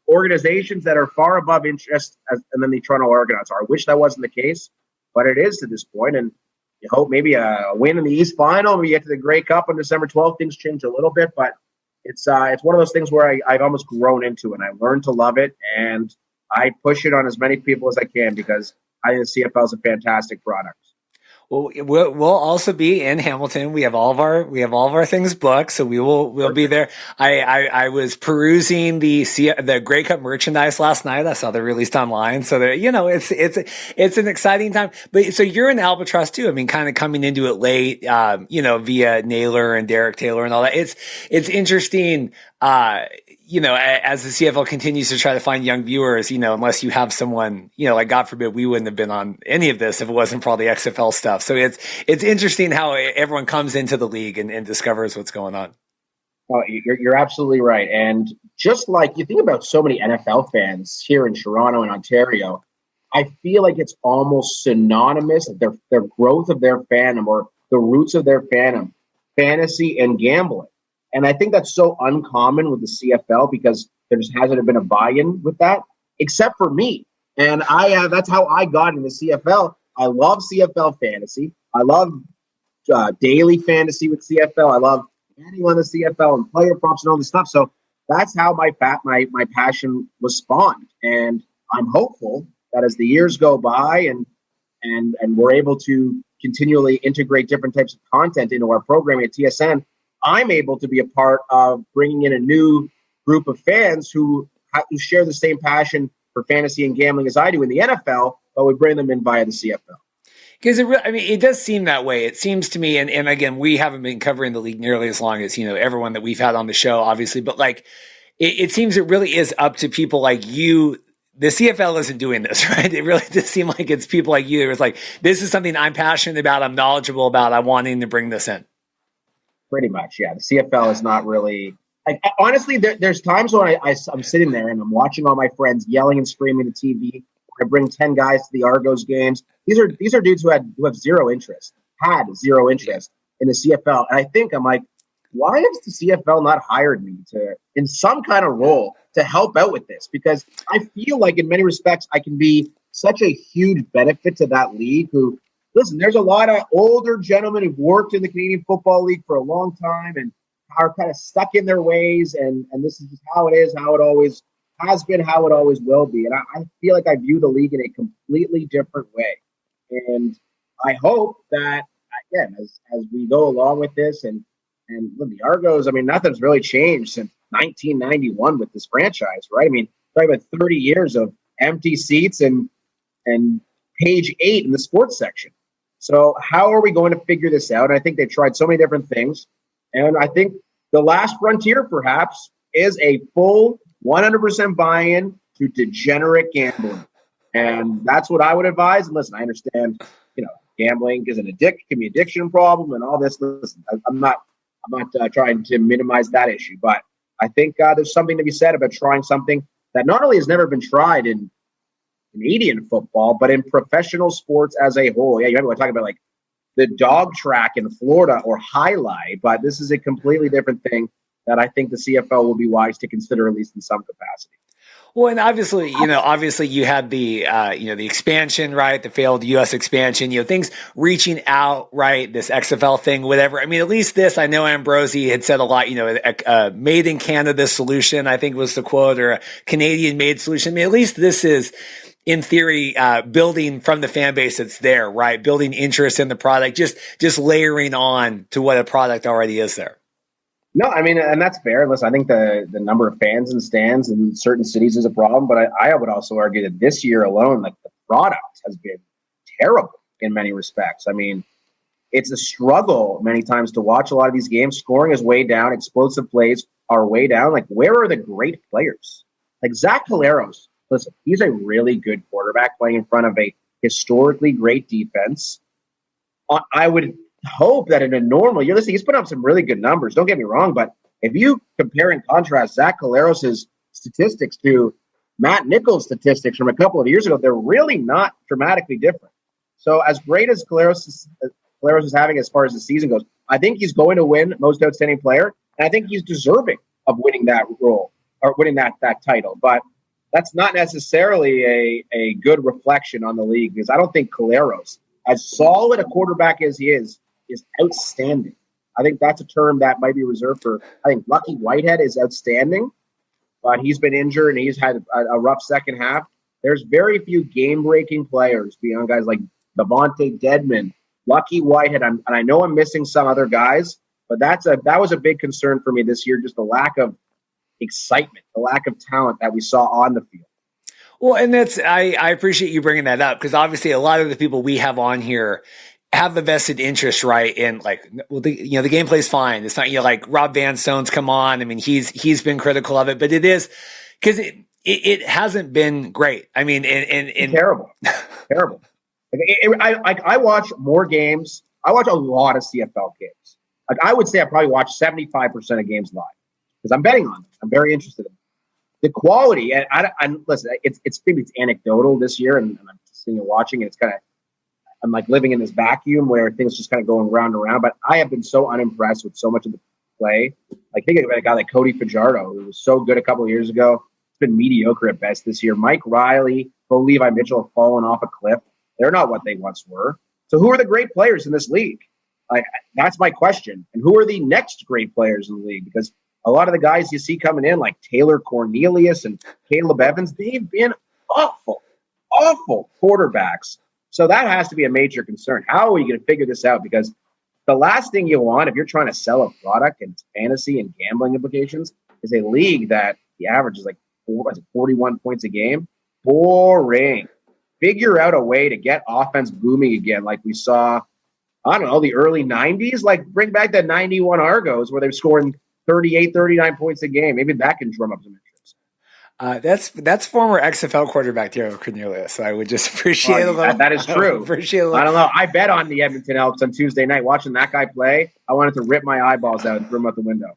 S5: organizations that are far above interest and then the Toronto Argonauts are. I wish that wasn't the case, but it is to this point. And you hope maybe a win in the East Final. We get to the Grey Cup on December 12th. Things change a little bit, but it's one of those things where I've almost grown into and I learned to love it. And I push it on as many people as I can because I think the CFL is a fantastic product.
S2: Well, we'll also be in Hamilton. We have all of our things booked, so we'll be there. I was perusing the Grey Cup merchandise last night. I saw they released online, so there, it's an exciting time. But so you're in Albatross too. I mean, kind of coming into it late, via Naylor and Derek Taylor and all that. It's interesting. As the CFL continues to try to find young viewers, unless you have someone, like God forbid, we wouldn't have been on any of this if it wasn't for all the XFL stuff. So it's interesting how everyone comes into the league and discovers what's going on.
S5: Oh, you're absolutely right. And just like you think about so many NFL fans here in Toronto and Ontario, I feel like it's almost synonymous that their growth of their fandom or the roots of their fandom, fantasy and gambling. And I think that's so uncommon with the CFL because there just hasn't been a buy-in with that, except for me. And that's how I got into the CFL. I love CFL fantasy. I love daily fantasy with CFL. I love betting on the CFL and player props and all this stuff. So that's how my passion was spawned. And I'm hopeful that as the years go by and we're able to continually integrate different types of content into our programming at TSN, I'm able to be a part of bringing in a new group of fans who share the same passion for fantasy and gambling as I do in the NFL, but we bring them in via the CFL.
S2: Because it does seem that way. It seems to me, and again, we haven't been covering the league nearly as long as everyone that we've had on the show, obviously. But it seems it really is up to people like you. The CFL isn't doing this, right? It really does seem like it's people like you. It's like, this is something I'm passionate about, I'm knowledgeable about, I'm wanting to bring this in.
S5: Pretty much, yeah. The CFL is not really honestly. There's times when I'm sitting there and I'm watching all my friends yelling and screaming at TV. I bring 10 guys to the Argos games. These are dudes who have had zero interest in the CFL, and I think I'm like, why has the CFL not hired me in some kind of role to help out with this? Because I feel like in many respects I can be such a huge benefit to that league. Listen, there's a lot of older gentlemen who've worked in the Canadian Football League for a long time and are kind of stuck in their ways, and this is just how it is, how it always has been, how it always will be. And I feel like I view the league in a completely different way. And I hope that, again, as we go along with this and with the Argos, I mean, nothing's really changed since 1991 with this franchise, right? I mean, talking about 30 years of empty seats and page 8 in the sports section. So how are we going to figure this out? And I think they've tried so many different things. And I think the last frontier, perhaps, is a full 100% buy-in to degenerate gambling. And that's what I would advise. And listen, I understand, gambling can be addiction problem and all this. Listen, I'm not trying to minimize that issue, but I think there's something to be said about trying something that not only has never been tried in Canadian football, but in professional sports as a whole. Yeah, you remember talking about like the dog track in Florida or highlight, but this is a completely different thing that I think the CFL will be wise to consider, at least in some capacity.
S2: Well, and obviously you had the, the expansion, right? The failed U.S. expansion, things reaching out, right? This XFL thing, whatever. I mean, at least this, I know Ambrosi had said a lot, a made in Canada solution, I think was the quote, or a Canadian made solution. I mean, at least this is, in theory, building from the fan base that's there, right? Building interest in the product, just layering on to what a product already is there.
S5: No, I mean, and that's fair. Listen, I think the number of fans and stands in certain cities is a problem, but I would also argue that this year alone, like the product has been terrible. in many respects. I mean, it's a struggle many times to watch a lot of these games. Scoring is way down. Explosive plays are way down. Like, where are the great players? Like Zach Collaros, listen, he's a really good quarterback playing in front of a historically great defense. I would hope that in a normal year, listen, he's put up some really good numbers. Don't get me wrong, but if you compare and contrast Zach Collaros' statistics to Matt Nichols' statistics from a couple of years ago, they're really not dramatically different. So as great as Collaros is having as far as the season goes, I think he's going to win Most Outstanding Player, and I think he's deserving of winning that role or winning that title. But that's not necessarily a good reflection on the league, because I don't think Collaros, as solid a quarterback as he is outstanding. I think that's a term that might be reserved for, I think Lucky Whitehead is outstanding, but he's been injured and he's had a rough second half. There's very few game-breaking players beyond guys like Devontae Dedmon, Lucky Whitehead, and I know I'm missing some other guys, but that was a big concern for me this year, just the lack of excitement, the lack of talent that we saw on the field.
S2: Well, and I appreciate you bringing that up, because obviously a lot of the people we have on here have the vested interest, right? In like, well, the gameplay's fine. It's not, like Rob Van Stone's come on. I mean, he's been critical of it, but it is because it hasn't been great. I mean, and
S5: terrible. I watch more games. I watch a lot of CFL games. Like, I would say I probably watch 75% of games live because I'm betting on them. I'm very interested in them. The quality, and listen, it's maybe it's anecdotal this year, and I'm sitting and watching, and it's kind of, I'm like living in this vacuum where things just kind of going round and around. But I have been so unimpressed with so much of the play. Like, think about a guy like Cody Fajardo, who was so good a couple of years ago. It's been mediocre at best this year. Mike Riley, Bo Levi Mitchell have fallen off a cliff. They're not what they once were. So who are the great players in this league? Like, that's my question. And who are the next great players in the league? Because a lot of the guys you see coming in, like Taylor Cornelius and Caleb Evans, they've been awful quarterbacks. So that has to be a major concern. How are you going to figure this out? Because the last thing you want, if you're trying to sell a product and fantasy and gambling implications, is a league that the average is like 41 points a game. Boring. Figure out a way to get offense booming again, like we saw, I don't know, the early 90s. Like, bring back that 91 Argos where they were scoring 38, 39 points a game. Maybe that can drum up some interest.
S2: That's former XFL quarterback Taylor Cornelius. So I would just appreciate a little.
S5: That is true. I don't know. I bet on the Edmonton Elks on Tuesday night. Watching that guy play, I wanted to rip my eyeballs out and throw them out the window.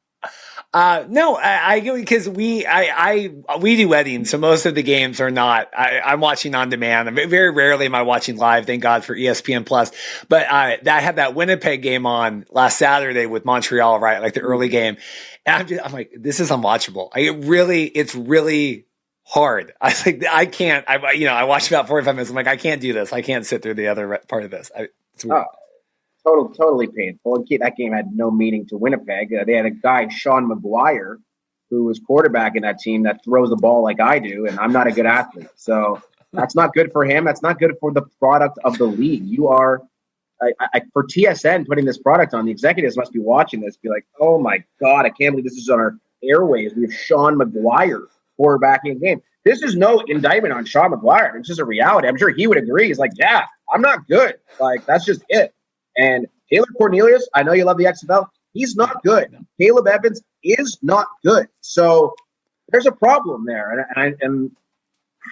S2: No, I because we do weddings, so most of the games are not. I'm watching on demand. Very rarely am I watching live. Thank God for ESPN Plus. But I had that Winnipeg game on last Saturday with Montreal, right? Like the early game, and I'm like, this is unwatchable. It's really hard. I was like, I can't. I watched about 45 minutes. I'm like, I can't do this. I can't sit through the other part of this. It's weird.
S5: Totally painful. And that game had no meaning to Winnipeg. They had a guy, Sean McGuire, who was quarterback in that team that throws the ball like I do, and I'm not a good athlete. So that's not good for him. That's not good for the product of the league. You are, for TSN putting this product on, the executives must be watching this, be like, oh my God, I can't believe this is on our airwaves. We have Sean McGuire quarterbacking a game. This is no indictment on Sean McGuire. It's just a reality. I'm sure he would agree. He's like, yeah, I'm not good. Like, that's just it. And Taylor Cornelius, I know you love the XFL. He's not good. Caleb Evans is not good. So there's a problem there. And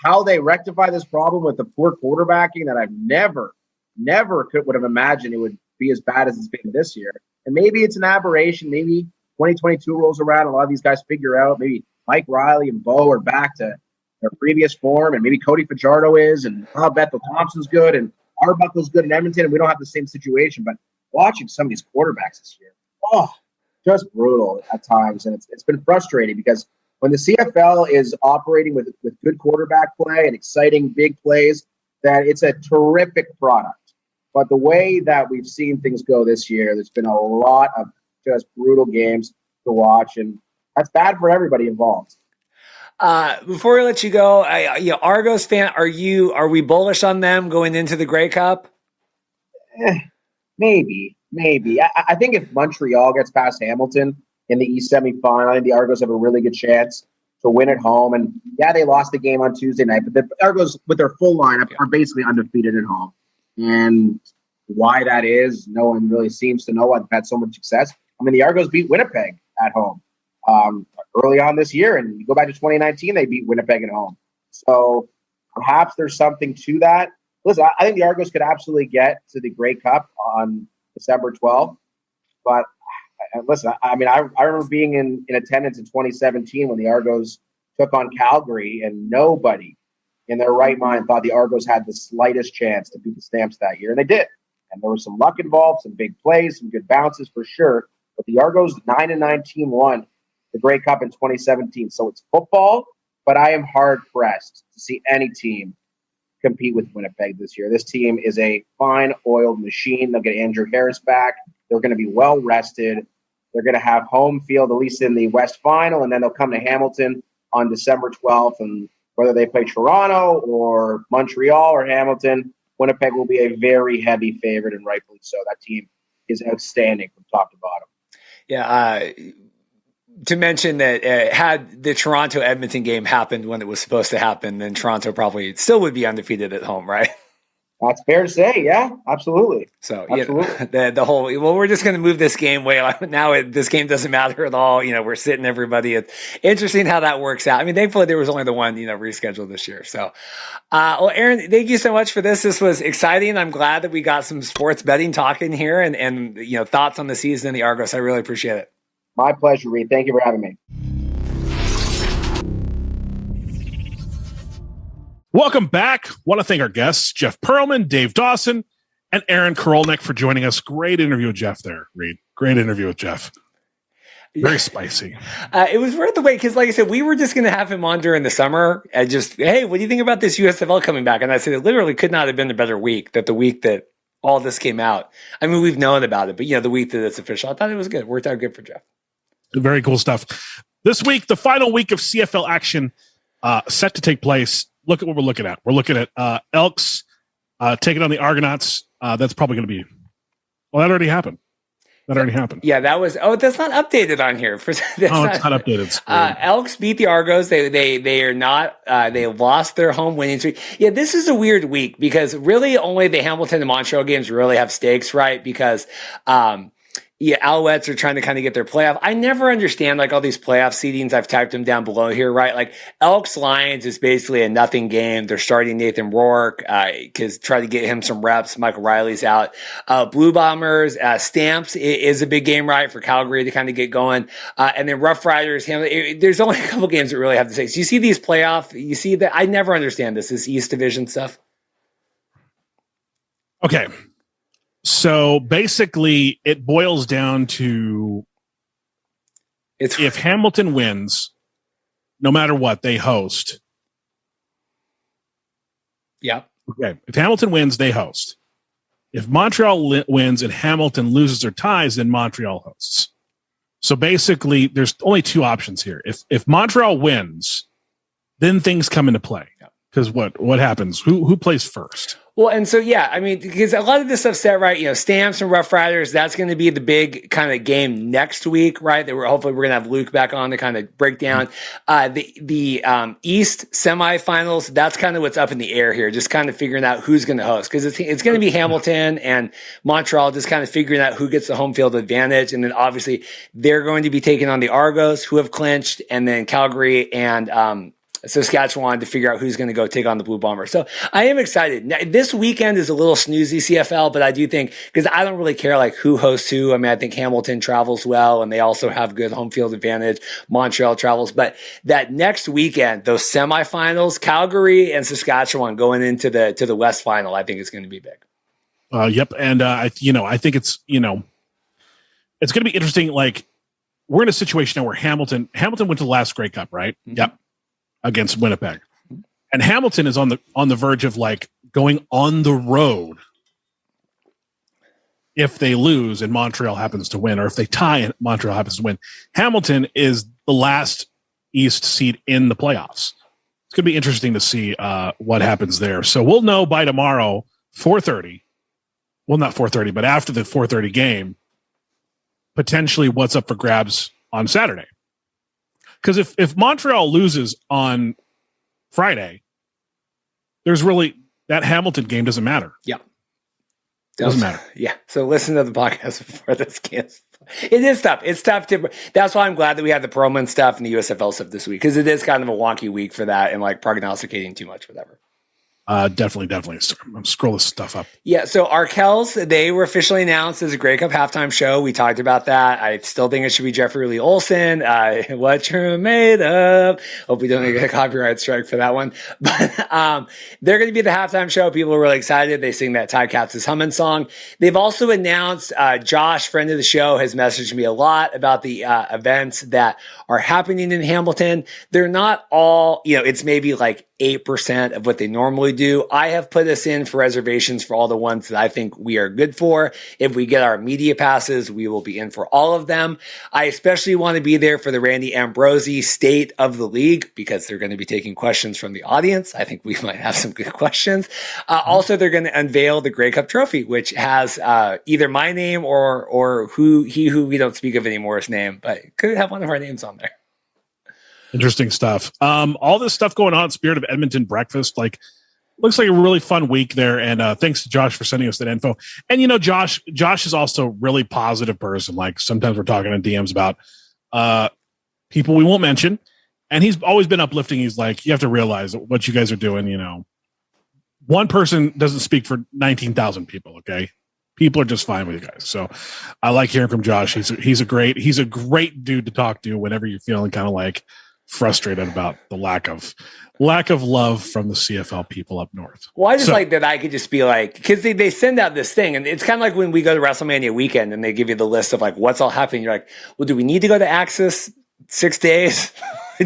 S5: how they rectify this problem with the poor quarterbacking that I've never would have imagined it would be as bad as it's been this year. And maybe it's an aberration. Maybe 2022 rolls around. A lot of these guys figure out. Maybe Mike Riley and Bo are back to their previous form. And maybe Cody Fajardo is. And Bethel Thompson's good. And Arbuckle's good in Edmonton, and we don't have the same situation. But watching some of these quarterbacks this year, just brutal at times. And it's been frustrating because when the CFL is operating with good quarterback play and exciting big plays, that it's a terrific product. But the way that we've seen things go this year, there's been a lot of just brutal games to watch, and that's bad for everybody involved.
S2: Before we let you go, Argos fan, are we bullish on them going into the Grey Cup?
S5: Maybe. I think if Montreal gets past Hamilton in the East semifinal, I think the Argos have a really good chance to win at home. And yeah, they lost the game on Tuesday night, but the Argos with their full lineup are basically undefeated at home. And why that is, no one really seems to know. I've had so much success. I mean, the Argos beat Winnipeg at home early on this year, and you go back to 2019, they beat Winnipeg at home. So perhaps there's something to that. Listen, I think the Argos could absolutely get to the Grey Cup on December 12th. But listen, I mean, I remember being in attendance in 2017 when the Argos took on Calgary, and nobody in their right mind thought the Argos had the slightest chance to beat the Stamps that year, and they did. And there was some luck involved, some big plays, some good bounces for sure. But the Argos 9-9 team won the Grey Cup in 2017. So it's football, but I am hard-pressed to see any team compete with Winnipeg this year. This team is a fine-oiled machine. They'll get Andrew Harris back. They're going to be well-rested. They're going to have home field, at least in the West Final, and then they'll come to Hamilton on December 12th. And whether they play Toronto or Montreal or Hamilton, Winnipeg will be a very heavy favorite, and rightfully so. That team is outstanding from top to bottom.
S2: Yeah, to mention that had the Toronto-Edmonton game happened when it was supposed to happen, then Toronto probably still would be undefeated at home, right?
S5: That's fair to say. Yeah, absolutely.
S2: So
S5: absolutely.
S2: The whole, well, we're just going to move this game way now. This game doesn't matter at all. We're sitting everybody. It's interesting how that works out. I mean, thankfully there was only the one, rescheduled this year. So, well, Aaron, thank you so much for this. This was exciting. I'm glad that we got some sports betting talking here and thoughts on the season in the Argos. I really appreciate it.
S5: My pleasure, Reed. Thank you for having me.
S1: Welcome back. Want to thank our guests, Jeff Pearlman, Dave Dawson, and Aaron Korolnek for joining us. Great interview with Jeff there, Reed. Great interview with Jeff. Very spicy.
S2: It was worth the wait because, like I said, we were just going to have him on during the summer and just, hey, what do you think about this USFL coming back? And I said it literally could not have been a better week, that the week that all this came out. I mean, we've known about it, but, the week that it's official, I thought it was good. It worked out good for Jeff.
S1: Very cool stuff. This week, the final week of CFL action set to take place. Look at what we're looking at. We're looking at Elks taking on the Argonauts. That's probably going to be, well, that already happened. Yeah,
S2: that was. Oh, that's not updated on here. It's not
S1: updated.
S2: Elks beat the Argos. They are not. They lost their home winning streak. Yeah, this is a weird week because really only the Hamilton and Montreal games really have stakes, right? Because Alouettes are trying to kind of get their playoff. I never understand all these playoff seedings. I've typed them down below here, right? Elks Lions is basically a nothing game. They're starting Nathan Rourke because try to get him some reps. Michael Riley's out. Blue Bombers, Stamps is a big game, right, for Calgary to kind of get going. And then Rough Riders, there's only a couple games that really have to say. So you see these playoff, you see that I never understand this East Division stuff.
S1: Okay. So basically, it boils down to if Hamilton wins, no matter what, they host.
S2: Yeah.
S1: Okay. If Hamilton wins, they host. If Montreal wins and Hamilton loses or ties, then Montreal hosts. So basically, there's only two options here. If Montreal wins, then things come into play. Because what happens? Who plays first?
S2: Well, and so, yeah, I mean, because a lot of this stuff's set, right? Stamps and Rough Riders, that's going to be the big kind of game next week, right? That hopefully we're going to have Luke back on to kind of break down. The East semifinals, that's kind of what's up in the air here, just kind of figuring out who's going to host. Because it's going to be Hamilton and Montreal, just kind of figuring out who gets the home field advantage. And then obviously they're going to be taking on the Argos, who have clinched, and then Calgary and Saskatchewan to figure out who's going to go take on the Blue Bombers. So I am excited. Now, this weekend is a little snoozy CFL, but I do think, because I don't really care who hosts who. I mean, I think Hamilton travels well and they also have good home field advantage. Montreal travels, but that next weekend, those semifinals, Calgary and Saskatchewan going into the West final, I think it's going to be big.
S1: Yep. And I think it's going to be interesting. We're in a situation now where Hamilton went to the last Grey Cup, right?
S2: Mm-hmm.
S1: Yep. Against Winnipeg. And Hamilton is on the verge of going on the road if they lose and Montreal happens to win, or if they tie and Montreal happens to win. Hamilton is the last East seed in the playoffs. It's going to be interesting to see what happens there. So we'll know by tomorrow, 4:30. Well, not 4:30, but after the 4:30 game, potentially what's up for grabs on Saturday. Because if Montreal loses on Friday, there's really that Hamilton game doesn't matter.
S2: Yeah.
S1: Doesn't matter.
S2: Yeah. So listen to the podcast before this game. It is tough. It's tough to. That's why I'm glad that we had the Pearlman stuff and the USFL stuff this week, because it is kind of a wonky week for that and like prognosticating too much, whatever.
S1: Definitely. I'm scroll this stuff up.
S2: Yeah, so Arkells, they were officially announced as a Grey Cup halftime show. We talked about that. I still think it should be Jeffrey Lee Olsen. What you're made of. Hope we don't get a copyright strike for that one. But they're going to be the halftime show. People are really excited. They sing that Ty Katz's Hummin' song. They've also announced, Josh, friend of the show, has messaged me a lot about the events that are happening in Hamilton. They're not all, it's maybe like 8% of what they normally do. I have put us in for reservations for all the ones that I think we are good for. If we get our media passes, we will be in for all of them. I especially want to be there for the Randy Ambrosie State of the League, because they're going to be taking questions from the audience. I think we might have some good questions. Also, they're going to unveil the Grey Cup trophy, which has either my name or who we don't speak of anymore's name, but it could have one of our names on there.
S1: Interesting stuff. All this stuff going on, Spirit of Edmonton breakfast, looks like a really fun week there. And thanks to Josh for sending us that info. And Josh is also a really positive person. Like sometimes we're talking in DMs about people we won't mention, and he's always been uplifting. He's like, you have to realize what you guys are doing. One person doesn't speak for 19,000 people. Okay. People are just fine with you guys. So I like hearing from Josh. He's a great dude to talk to whenever you're feeling kind of like frustrated about the lack of love from the CFL people up north.
S2: Well, I just like that I could just be like, because they send out this thing, and it's kind of like when we go to WrestleMania weekend and they give you the list of like what's all happening. You're like, well, do we need to go to Axis 6 days?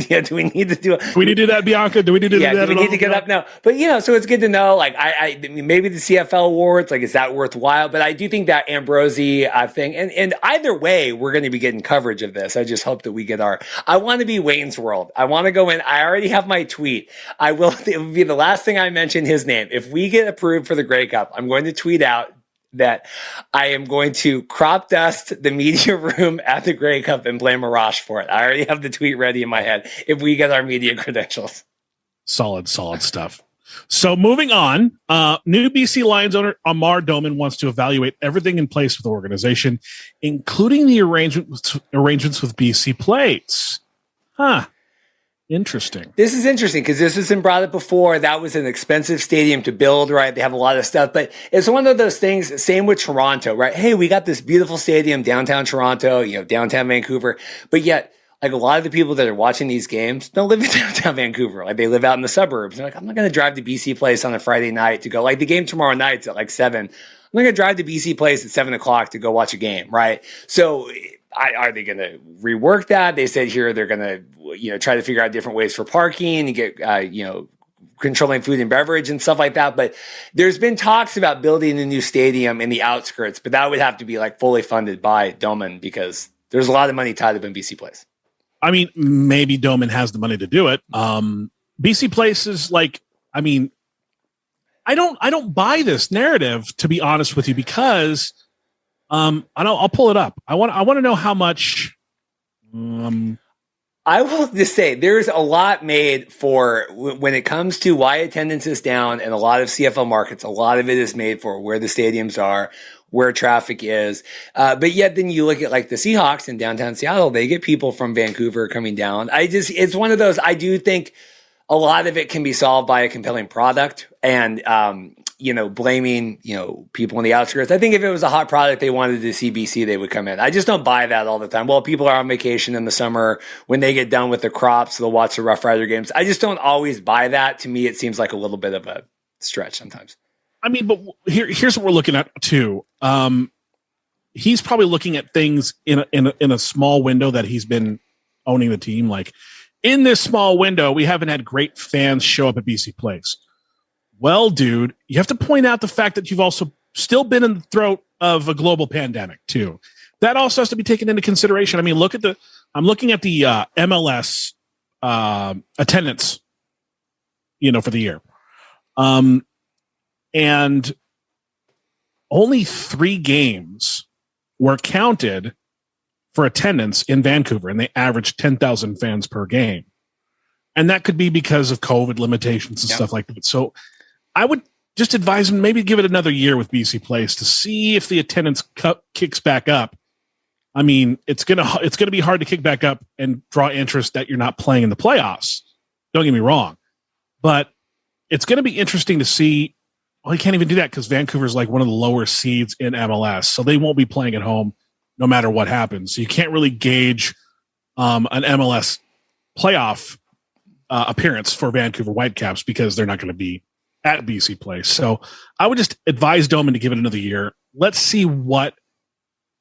S2: Yeah, do we need to do it?
S1: Do we need to do that, Bianca? Do we need to do that?
S2: Do we need to get up? No. But, so it's good to know, like, I maybe the CFL awards, like, is that worthwhile? But I do think that Ambrosie thing, and either way, we're going to be getting coverage of this. I just hope that we get I want to be Wayne's World. I want to go in. I already have my tweet. It will be the last thing I mention his name. If we get approved for the Grey Cup, I'm going to tweet out that I am going to crop dust the media room at the Grey Cup and blame Arash for it. I already have the tweet ready in my head if we get our media credentials.
S1: Solid stuff. So moving on, new BC Lions owner Amar Doman wants to evaluate everything in place with the organization, including the arrangements with BC Plates. Interesting.
S2: This is interesting because this has been brought up before. That was an expensive stadium to build, right? They have a lot of stuff, but it's one of those things. Same with Toronto, right? Hey, we got this beautiful stadium, downtown Toronto, downtown Vancouver, but yet, like a lot of the people that are watching these games don't live in downtown Vancouver. Like they live out in the suburbs. They're like, I'm not going to drive to BC Place on a Friday night to go. Like the game tomorrow night's at like 7. I'm not going to drive to BC Place at 7 o'clock to go watch a game, right? So are they going to rework that? They said here they're going to, try to figure out different ways for parking and get, controlling food and beverage and stuff like that. But there's been talks about building a new stadium in the outskirts, but that would have to be like fully funded by Doman because there's a lot of money tied up in BC Place.
S1: I mean, maybe Doman has the money to do it. BC Place is like, I mean, I don't buy this narrative, to be honest with you, because I'll pull it up. I want to know how much.
S2: I will just say there's a lot made for when it comes to why attendance is down in a lot of CFL markets. A lot of it is made for where the stadiums are, where traffic is. But yet then you look at like the Seahawks in downtown Seattle, they get people from Vancouver coming down. It's one of those, I do think a lot of it can be solved by a compelling product and, blaming, people in the outskirts. I think if it was a hot product they wanted to see BC, they would come in. I just don't buy that all the time. Well, people are on vacation in the summer. When they get done with the crops, they'll watch the Rough Rider games. I just don't always buy that. To me, it seems like a little bit of a stretch sometimes. I
S1: mean, but here's what we're looking at too. He's probably looking at things in a small window that he's been owning the team. Like in this small window, we haven't had great fans show up at BC Place. Well, dude, you have to point out the fact that you've also still been in the throat of a global pandemic too. That also has to be taken into consideration. I mean, I'm looking at the MLS attendance, for the year. And only 3 games were counted for attendance in Vancouver, and they averaged 10,000 fans per game. And that could be because of COVID limitations and stuff like that. So I would just advise them maybe give it another year with BC Place to see if the attendance kicks back up. I mean, it's gonna be hard to kick back up and draw interest that you're not playing in the playoffs. Don't get me wrong, but it's going to be interesting to see. Well, you can't even do that because Vancouver's like one of the lower seeds in MLS, so they won't be playing at home no matter what happens. So you can't really gauge an MLS playoff appearance for Vancouver Whitecaps because they're not going to be at BC Place. So I would just advise Doman to give it another year. Let's see what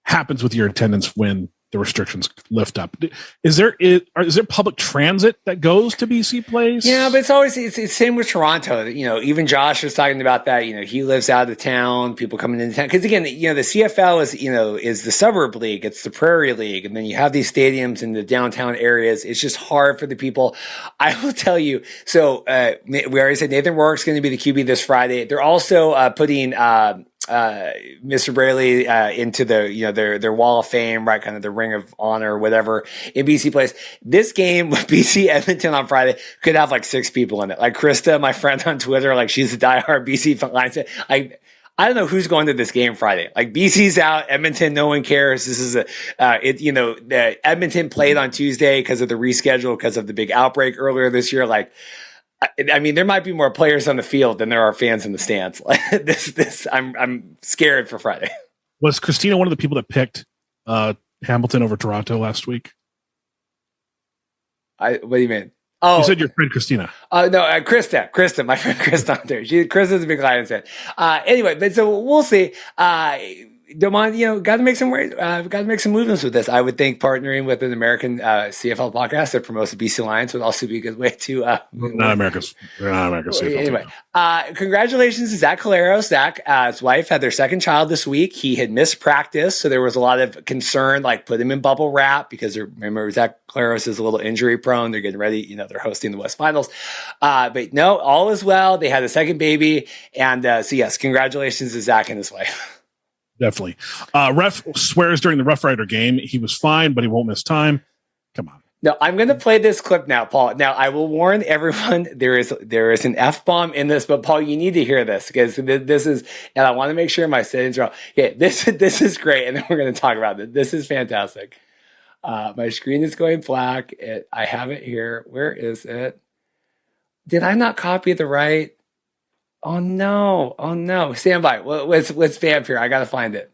S1: happens with your attendance when the restrictions lift up. Is there public transit that goes to BC Place?
S2: Yeah, but it's same with Toronto. You know, even Josh was talking about that. You know, he lives out of town. People coming into town because again, you know, the CFL is the suburb league. It's the Prairie League, and then you have these stadiums in the downtown areas. It's just hard for the people. I will tell you. So we already said Nathan Rourke's going to be the QB this Friday. They're also putting Mr. Braley into their wall of fame, right? Kind of the Ring of Honor or whatever in BC Place. This game with BC Edmonton on Friday could have like 6 people in it. Like Krista, my friend on Twitter, like she's a diehard BC Lions. I don't know who's going to this game Friday. Like BC's out, Edmonton, no one cares. This is Edmonton played on Tuesday because of the reschedule, because of the big outbreak earlier this year. Like, I mean, there might be more players on the field than there are fans in the stands. Like I'm scared for Friday.
S1: Was Christina one of the people that picked Hamilton over Toronto last week?
S2: What do you mean? Oh,
S1: you said your friend Christina.
S2: No, Krista, my friend Krista on there. Krista's a big Lions fan. Anyway, but so we'll see. Doman, got to make some movements with this. I would think partnering with an American CFL podcast that promotes the BC Lions would also be a good way to.
S1: Not America's CFL.
S2: Anyway, congratulations to Zach Collaros. Zach's wife had their second child this week. He had missed practice, so there was a lot of concern, like put him in bubble wrap because remember Zach Collaros is a little injury prone. They're getting ready. They're hosting the West Finals. But no, all is well. They had a second baby, and so yes, congratulations to Zach and his wife.
S1: Definitely. Ref swears during the Rough Rider game he was fine, but he won't miss time. Come on.
S2: No, I'm going to play this clip now, Paul. Now, I will warn everyone there is an F-bomb in this, but Paul, you need to hear this because this is, and I want to make sure my settings are all. Okay, this is great, and then we're going to talk about it. This is fantastic. My screen is going black. I have it here. Where is it? Did I not copy the right? Oh no! Stand by. Let's vamp here. I gotta find it.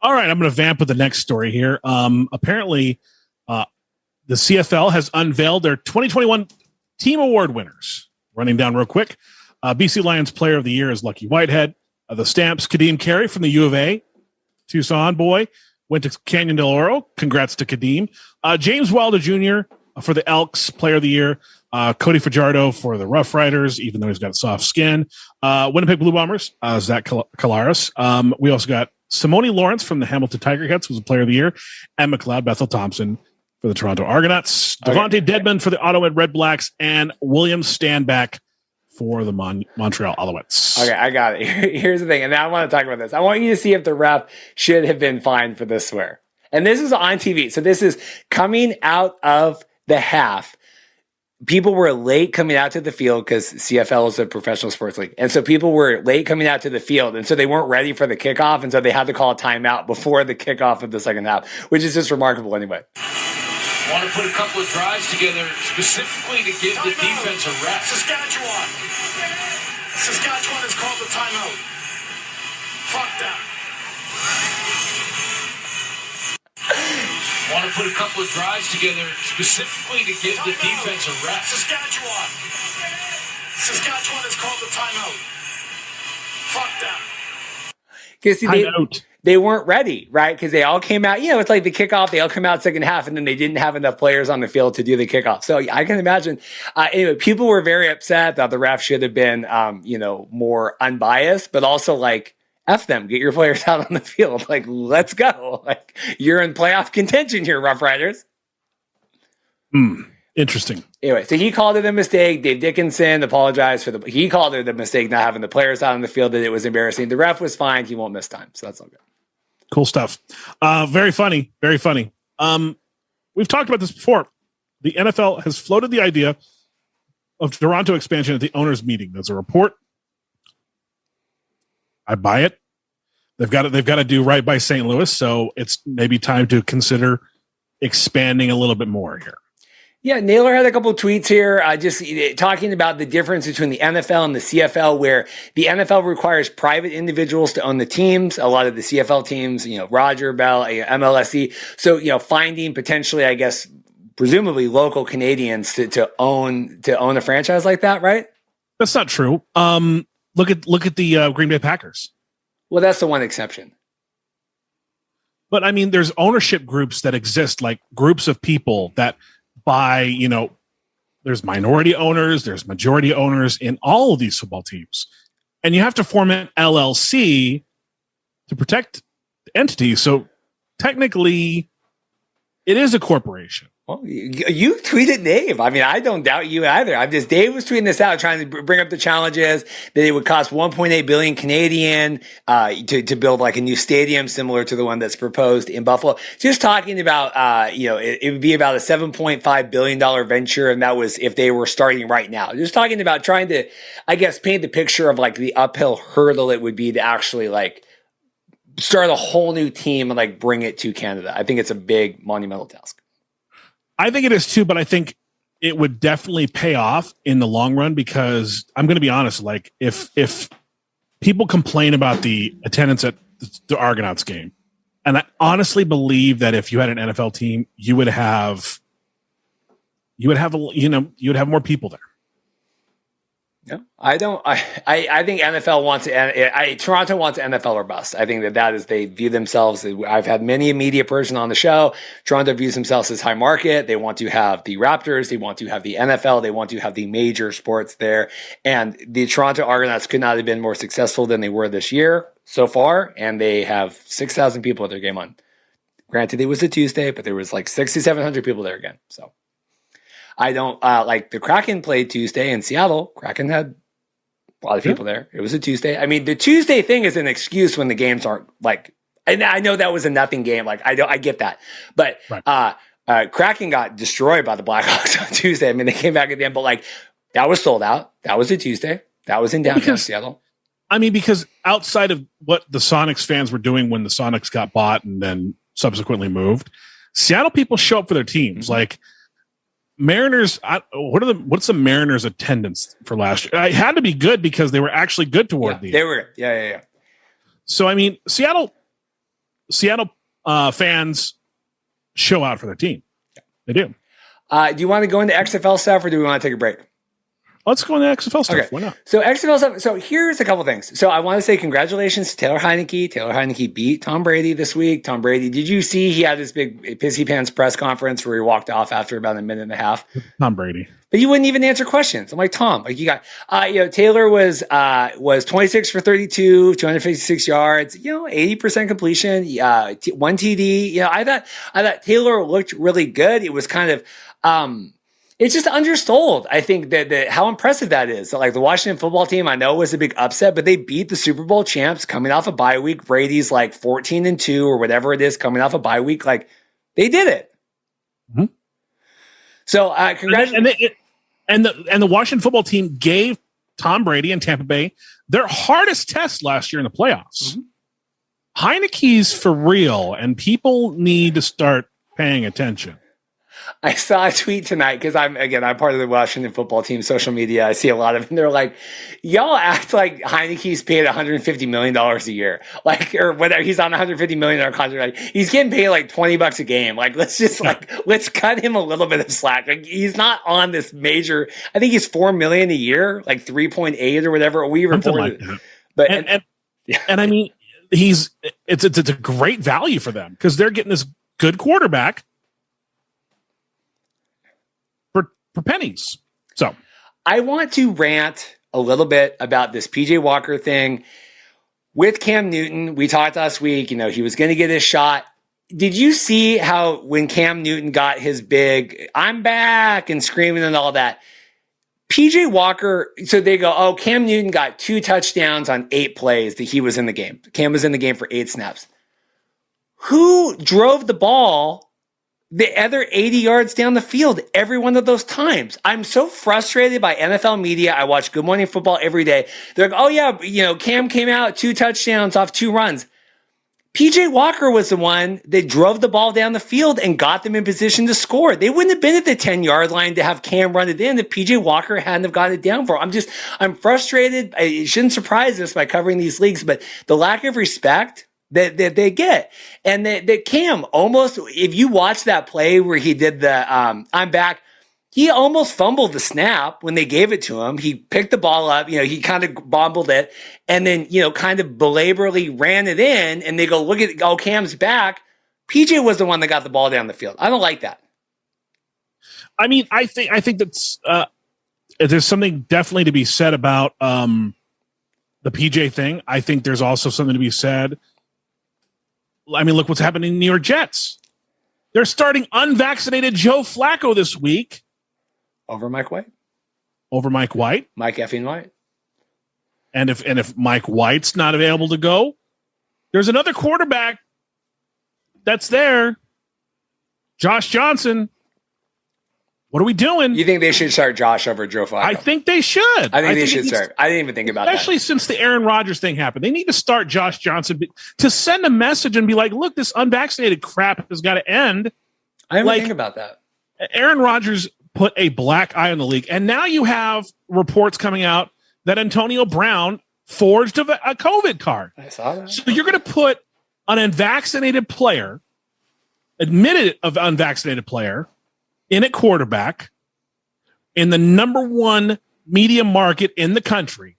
S1: All right, I'm going to vamp with the next story here. Apparently, the CFL has unveiled their 2021 Team Award winners. Running down real quick. BC Lions Player of the Year is Lucky Whitehead. The Stamps, Kadeem Carey from the U of A, Tucson boy, went to Canyon del Oro. Congrats to Kadeem. James Wilder Jr. For the Elks Player of the Year. Cody Fajardo for the Rough Riders, even though he's got soft skin. Winnipeg Blue Bombers, Zach Collaros. We also got Simone Lawrence from the Hamilton Tiger Cats, was a Player of the Year, and McLeod Bethel Thompson for the Toronto Argonauts. Devontae Dedman for the Ottawa Red Blacks, and William Standback for the Montreal Alouettes.
S2: Okay, I got it. Here's the thing, and now I want to talk about this. I want you to see if the ref should have been fined for this swear. And this is on TV. So this is coming out of the half. People were late coming out to the field because CFL is a professional sports league. And so people were late coming out to the field. And so they weren't ready for the kickoff. And so they had to call a timeout before the kickoff of the second half, which is just remarkable anyway.
S6: I want to put a couple of drives together specifically to give the defense a rest. Saskatchewan has called the timeout. Fuck that. I want to put a couple of drives together specifically to give the defense a rest. Saskatchewan has called the timeout. Fuck that.
S2: Because they weren't ready, right? Because they all came out, it's like the kickoff, they all come out second half, and then they didn't have enough players on the field to do the kickoff. So I can imagine, anyway, people were very upset that the ref should have been, more unbiased, but also like, F them, get your players out on the field. Like, let's go. Like, you're in playoff contention here, Rough Riders.
S1: Interesting.
S2: Anyway, so he called it a mistake. Dave Dickinson apologized he called it a mistake not having the players out on the field, that it was embarrassing. The ref was fine. He won't miss time. So that's all good.
S1: Cool stuff. Very funny. Very funny. We've talked about this before. The NFL has floated the idea of Toronto expansion at the owners' meeting. There's a report I buy it. They've got to do right by St. Louis, so it's maybe time to consider expanding a little bit more here.
S2: Yeah, Naylor had a couple of tweets here just talking about the difference between the NFL and the CFL, where the NFL requires private individuals to own the teams. A lot of the CFL teams, Roger Bell, MLSE. So, finding potentially, I guess, presumably local Canadians to own a franchise like that, right?
S1: That's not true. Look at the Green Bay Packers.
S2: Well, that's the one exception.
S1: But I mean, there's ownership groups that exist, like groups of people that buy, there's minority owners, there's majority owners in all of these football teams. And you have to form an LLC to protect the entity. So technically, it is a corporation.
S2: Well, you tweeted Dave. I mean, I don't doubt you either. Dave was tweeting this out, trying to bring up the challenges that it would cost 1.8 billion Canadian to build like a new stadium similar to the one that's proposed in Buffalo. Just talking about, it would be about a $7.5 billion venture, and that was if they were starting right now. Just talking about trying to, I guess, paint the picture of like the uphill hurdle it would be to actually like start a whole new team and like bring it to Canada. I think it's a big monumental task.
S1: I think it is too, but I think it would definitely pay off in the long run, because I'm going to be honest, like if people complain about the attendance at the Argonauts game, and I honestly believe that if you had an NFL team, you would have more people there.
S2: Yeah, I think NFL wants Toronto wants NFL or bust. I think that is, they view themselves. I've had many a media person on the show. Toronto views themselves as high market. They want to have the Raptors. They want to have the NFL. They want to have the major sports there. And the Toronto Argonauts could not have been more successful than they were this year so far. And they have 6,000 people at their game on. Granted, it was a Tuesday, but there was like 6,700 people there again. So. I don't like the Kraken played Tuesday in Seattle. Kraken had a lot of people there. It was a Tuesday. I mean, the Tuesday thing is an excuse when the games aren't like, and I know that was a nothing game. Like I get that, but right. Kraken got destroyed by the Blackhawks on Tuesday. I mean, they came back at the end, but like that was sold out. That was a Tuesday. That was in downtown Seattle.
S1: I mean, because outside of what the Sonics fans were doing when the Sonics got bought and then subsequently moved, Seattle people show up for their teams.
S2: Mm-hmm.
S1: Like, Mariners, what's the Mariners' attendance for last year? It had to be good because they were actually good toward the end.
S2: They were. Yeah.
S1: So, I mean, Seattle fans show out for their team. They do.
S2: Do you want to go into XFL stuff, or do we want to take a break?
S1: Let's go into XFL stuff.
S2: Okay.
S1: Why not?
S2: So XFL stuff. So here's a couple things. So I want to say congratulations to Taylor Heinicke. Taylor Heinicke beat Tom Brady this week. Tom Brady, did you see he had this big pissy pants press conference where he walked off after about a minute and a half?
S1: Tom Brady.
S2: But you wouldn't even answer questions. I'm like, Tom, like you got, Taylor was 26 for 32, 256 yards, 80% completion, one TD. I thought Taylor looked really good. It was kind of, it's just undersold. I think that how impressive that is. Like the Washington football team, I know was a big upset, but they beat the Super Bowl champs coming off a bye week. Brady's like 14-2 or whatever it is coming off a bye week. Like they did it.
S1: Mm-hmm.
S2: So congratulations.
S1: And the Washington football team gave Tom Brady and Tampa Bay their hardest test last year in the playoffs. Mm-hmm. Heinicke's for real, and people need to start paying attention.
S2: I saw a tweet tonight because I'm part of the Washington football team social media. I see a lot of them. They're like, y'all act like Heinicke's paid $150 million a year. Like, or whatever. He's on a $150 million contract. Like, he's getting paid like $20 a game. Like, let's cut him a little bit of slack. Like, he's not on this major, I think he's $4 million a year, like 3.8 or whatever. We reported.
S1: Like but, and I mean, it's a great value for them because they're getting this good quarterback for pennies. So
S2: I want to rant a little bit about this PJ Walker thing with Cam Newton. We talked last week, he was going to get his shot. Did you see how when Cam Newton got his big, I'm back and screaming and all that, PJ Walker, so they go, oh, Cam Newton got 2 touchdowns on 8 plays that he was in the game. Cam was in the game for 8 snaps. Who drove the ball the other 80 yards down the field every one of those times. I'm so frustrated by NFL media. I watch Good Morning Football every day. They're like, oh yeah, Cam came out 2 touchdowns off 2 runs. PJ Walker was the one that drove the ball down the field and got them in position to score. They wouldn't have been at the 10-yard line to have Cam run it in if PJ Walker hadn't have gotten it down for him. I'm frustrated. It shouldn't surprise us by covering these leagues, but the lack of respect that they get. And that Cam almost, if you watch that play where he did the I'm back, he almost fumbled the snap when they gave it to him. He picked the ball up, he kind of bobbled it and then, kind of belaboredly ran it in and they go, look at, Cam's back. PJ was the one that got the ball down the field. I don't like that.
S1: I mean, I think that's, there's something definitely to be said about the PJ thing. I think there's also something to be said. I mean, look what's happening in the New York Jets. They're starting unvaccinated Joe Flacco this week.
S2: Over Mike White.
S1: Mike
S2: effing White.
S1: And if Mike White's not available to go, there's another quarterback that's there. Josh Johnson. What are we doing?
S2: You think they should start Josh over Joe Flacco?
S1: I think they should.
S2: I think they should start. I didn't even think about that.
S1: Especially since the Aaron Rodgers thing happened. They need to start Josh Johnson to send a message and be like, look, this unvaccinated crap has got to end.
S2: I didn't think about that.
S1: Aaron Rodgers put a black eye on the league. And now you have reports coming out that Antonio Brown forged a COVID card.
S2: I saw that.
S1: So you're going to put an unvaccinated player, admitted of unvaccinated player, in at quarterback in the number 1 media market in the country.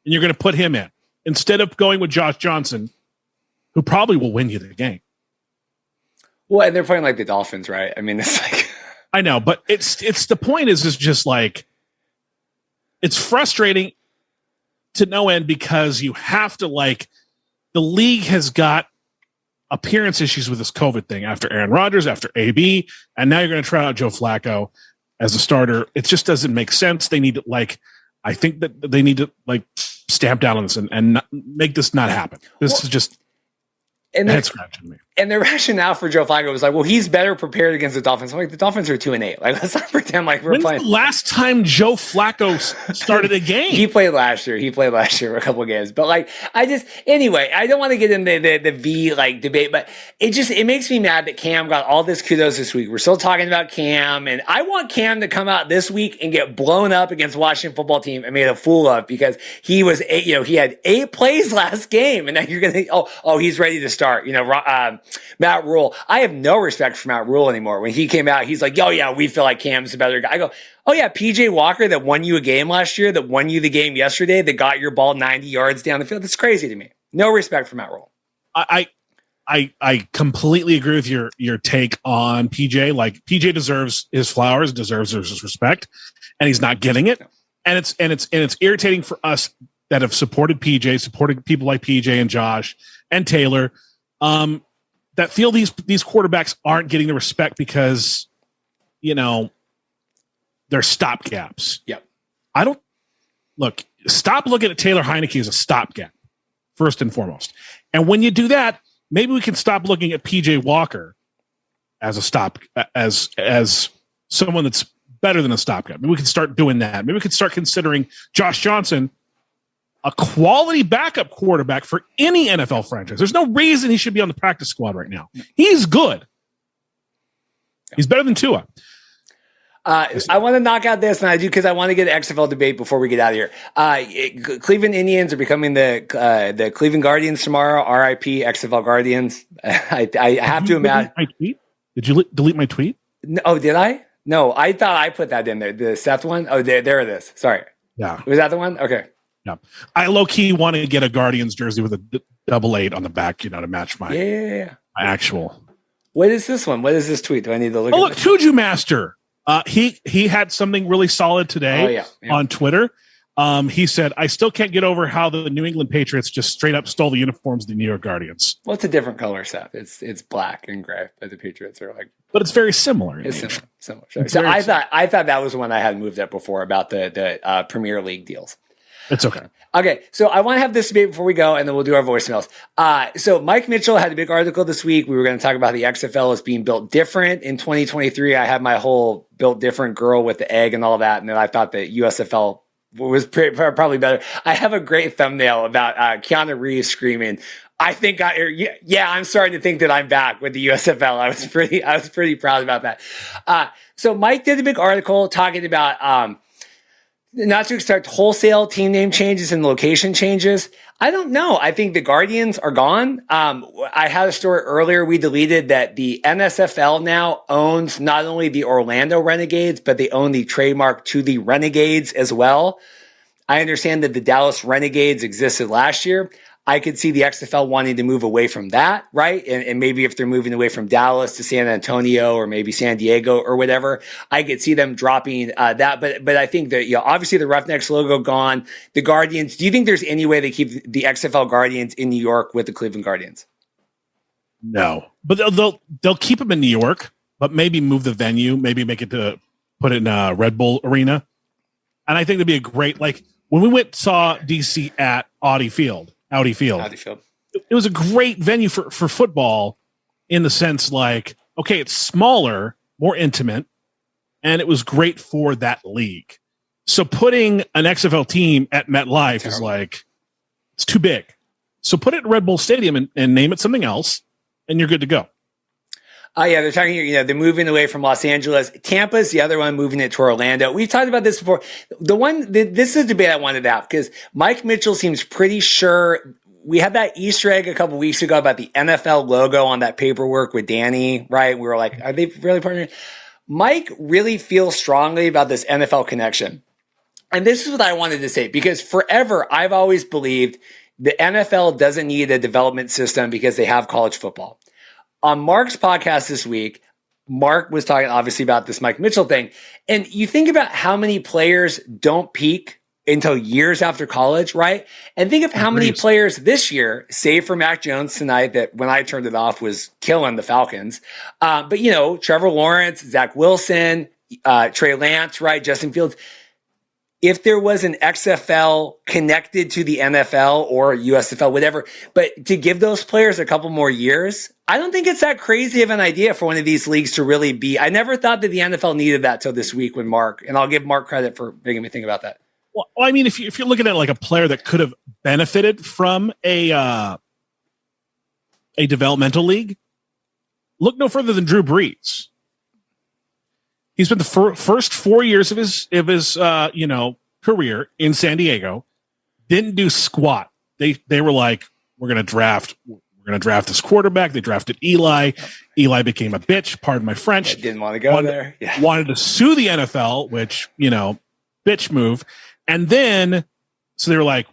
S1: And you're going to put him in instead of going with Josh Johnson, who probably will win you the game.
S2: Well, and they're playing like the Dolphins, right? I mean, it's like,
S1: I know, but it's the point is just like, it's frustrating to no end because you have to the league has got appearance issues with this COVID thing after Aaron Rodgers, after AB, and now you're going to try out Joe Flacco as a starter. It just doesn't make sense. They need to I think that they need to stamp down on this and not, make this not happen. This is just head scratching me.
S2: And the rationale for Joe Flacco was like, well, he's better prepared against the Dolphins. I'm like, the Dolphins are 2-8. Let's not pretend like we're playing.
S1: When's the last time Joe Flacco started a game?
S2: He played last year. For a couple of games. But anyway, I don't want to get into the V debate, but it makes me mad that Cam got all this kudos this week. We're still talking about Cam, and I want Cam to come out this week and get blown up against Washington football team and made a fool of because he was he had 8 plays last game, and now you're gonna he's ready to start. Matt Rule. I have no respect for Matt Rule anymore. When he came out, he's like, oh yeah, we feel like Cam's a better guy. I go, oh yeah, PJ Walker that won you a game last year, that won you the game yesterday, that got your ball 90 yards down the field. That's crazy to me. No respect for Matt Rule.
S1: I completely agree with your take on PJ. PJ deserves his flowers, deserves his respect, and he's not getting it. No. And it's irritating for us that have supported PJ, supported people like PJ and Josh and Taylor, that feel these quarterbacks aren't getting the respect because, they're stopgaps.
S2: Yep.
S1: Stop looking at Taylor Heinicke as a stopgap, first and foremost. And when you do that, maybe we can stop looking at PJ Walker as as someone that's better than a stopgap. Maybe we can start doing that. Maybe we can start considering Josh Johnson a quality backup quarterback for any NFL franchise. There's no reason he should be on the practice squad right now. He's good. He's better than Tua.
S2: I want to knock out this, and I do because I want to get an XFL debate before we get out of here. Cleveland Indians are becoming the Cleveland Guardians tomorrow. RIP XFL Guardians. I have to imagine.
S1: My tweet? Did you delete my tweet?
S2: No, oh, did I? No, I thought I put that in there. The Seth one? Oh, there it is. Sorry.
S1: Yeah.
S2: Was that the one? Okay.
S1: Yeah. I low-key want to get a Guardians jersey with a 88 on the back, to match my my actual.
S2: What is this one? What is this tweet? Do I need to look at
S1: look, Tuju Master. He had something really solid today on Twitter. He said, I still can't get over how the New England Patriots just straight up stole the uniforms of the New York Guardians.
S2: Well, it's a different color, Seth. It's black and gray, but the Patriots are
S1: but it's very similar.
S2: It's similar. So I thought that was one I had moved up before about the Premier League deals.
S1: It's okay.
S2: Okay, so I want to have this debate before we go, and then we'll do our voicemails. So Mike Mitchell had a big article this week. We were going to talk about the XFL as being built different in 2023. I had my whole built different girl with the egg and all that, and then I thought that USFL was probably better. I have a great thumbnail about Keanu Reeves screaming, I'm starting to think that I'm back with the USFL. I was pretty proud about that. So Mike did a big article talking about not to expect wholesale team name changes and location changes. I don't know. I think the Guardians are gone. I had a story earlier. We deleted that the NSFL now owns not only the Orlando Renegades, but they own the trademark to the Renegades as well. I understand that the Dallas Renegades existed last year. I could see the XFL wanting to move away from that, right? And maybe if they're moving away from Dallas to San Antonio or maybe San Diego or whatever, I could see them dropping that. But I think that, obviously the Roughnecks logo gone. The Guardians, do you think there's any way they keep the XFL Guardians in New York with the Cleveland Guardians?
S1: No, but they'll keep them in New York, but maybe move the venue, maybe put it in Red Bull Arena. And I think that'd be a great, like when we saw DC at Audi Field. It was a great venue for football in the sense like, okay, it's smaller, more intimate, and it was great for that league. So putting an XFL team at MetLife is like, it's too big. So put it in Red Bull Stadium and name it something else, and you're good to go.
S2: They're talking here, they're moving away from Los Angeles. Tampa's the other one, moving it to Orlando. We've talked about this before. This is a debate I wanted to have because Mike Mitchell seems pretty sure. We had that Easter egg a couple weeks ago about the NFL logo on that paperwork with Danny, right? We were like, are they really partnering? Mike really feels strongly about this NFL connection. And this is what I wanted to say, because forever I've always believed the NFL doesn't need a development system because they have college football. On Mark's podcast this week, Mark was talking obviously about this Mike Mitchell thing. And you think about how many players don't peak until years after college, right? And think of how many players this year, save for Mac Jones tonight, that when I turned it off was killing the Falcons. But Trevor Lawrence, Zach Wilson, Trey Lance, right? Justin Fields. If there was an XFL connected to the NFL or USFL, whatever, but to give those players a couple more years, I don't think it's that crazy of an idea for one of these leagues to really be. I never thought that the NFL needed that till this week when Mark, and I'll give Mark credit for making me think about that.
S1: Well, I mean, if you're looking at like a player that could have benefited from a developmental league, look no further than Drew Brees. He spent the first 4 years of his career in San Diego, didn't do squat. They were like, we're going to draft this quarterback. They drafted Eli. Eli became a bitch. Pardon my French.
S2: I didn't want to go there. Yeah.
S1: Wanted to sue the NFL, which bitch move. And then, so they were like,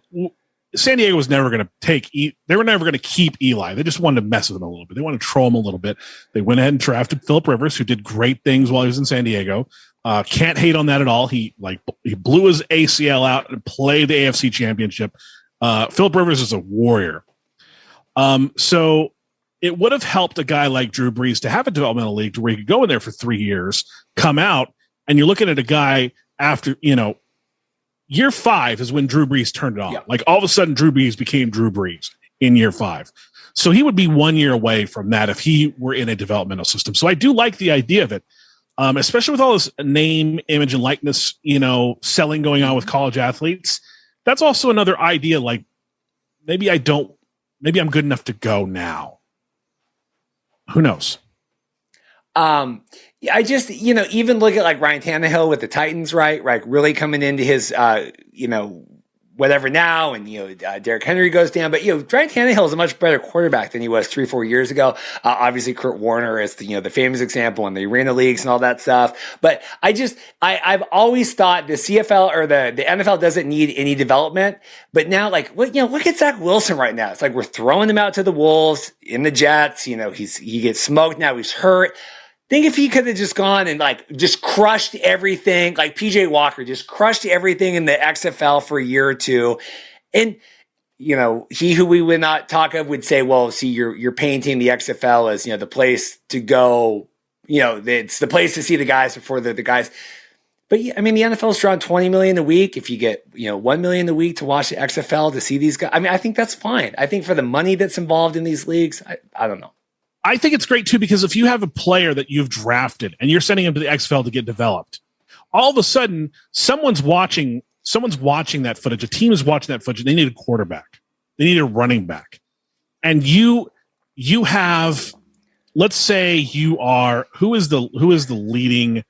S1: San Diego was never going to they were never going to keep Eli. They just wanted to mess with him a little bit. They wanted to troll him a little bit. They went ahead and drafted Phillip Rivers, who did great things while he was in San Diego. Can't hate on that at all. He blew his ACL out and played the AFC Championship. Phillip Rivers is a warrior. So it would have helped a guy like Drew Brees to have a developmental league to where he could go in there for 3 years, come out, and you're looking at a guy after, year 5 is when Drew Brees turned it on. Yeah. Like all of a sudden Drew Brees became Drew Brees in year 5. So he would be 1 year away from that if he were in a developmental system. So I do like the idea of it, especially with all this name, image, and likeness, selling going on with college athletes. That's also another idea. Like maybe I'm good enough to go now. Who knows?
S2: I just, even look at like Ryan Tannehill with the Titans, right? Like really coming into his, whatever now. And, Derrick Henry goes down, but, Ryan Tannehill is a much better quarterback than he was 3-4 years ago. Obviously Kurt Warner is the famous example in the arena leagues and all that stuff. But I've always thought the CFL or the NFL doesn't need any development, but now look at Zach Wilson right now. It's like we're throwing him out to the Wolves in the Jets. He gets smoked. Now he's hurt. Think if he could have just gone and just crushed everything, like PJ Walker, just crushed everything in the XFL for a year or two. And, he who we would not talk of would say, well, see, you're painting the XFL as, the place to go, it's the place to see the guys before the guys. But yeah, I mean, the NFL's drawing $20 million a week. If you get, $1 million a week to watch the XFL to see these guys, I mean, I think that's fine. I think for the money that's involved in these leagues, I don't know.
S1: I think it's great too, because if you have a player that you've drafted and you're sending him to the XFL to get developed, all of a sudden someone's watching that footage. A team is watching that footage. They need a quarterback. They need a running back. And you have, let's say you are, who is the leading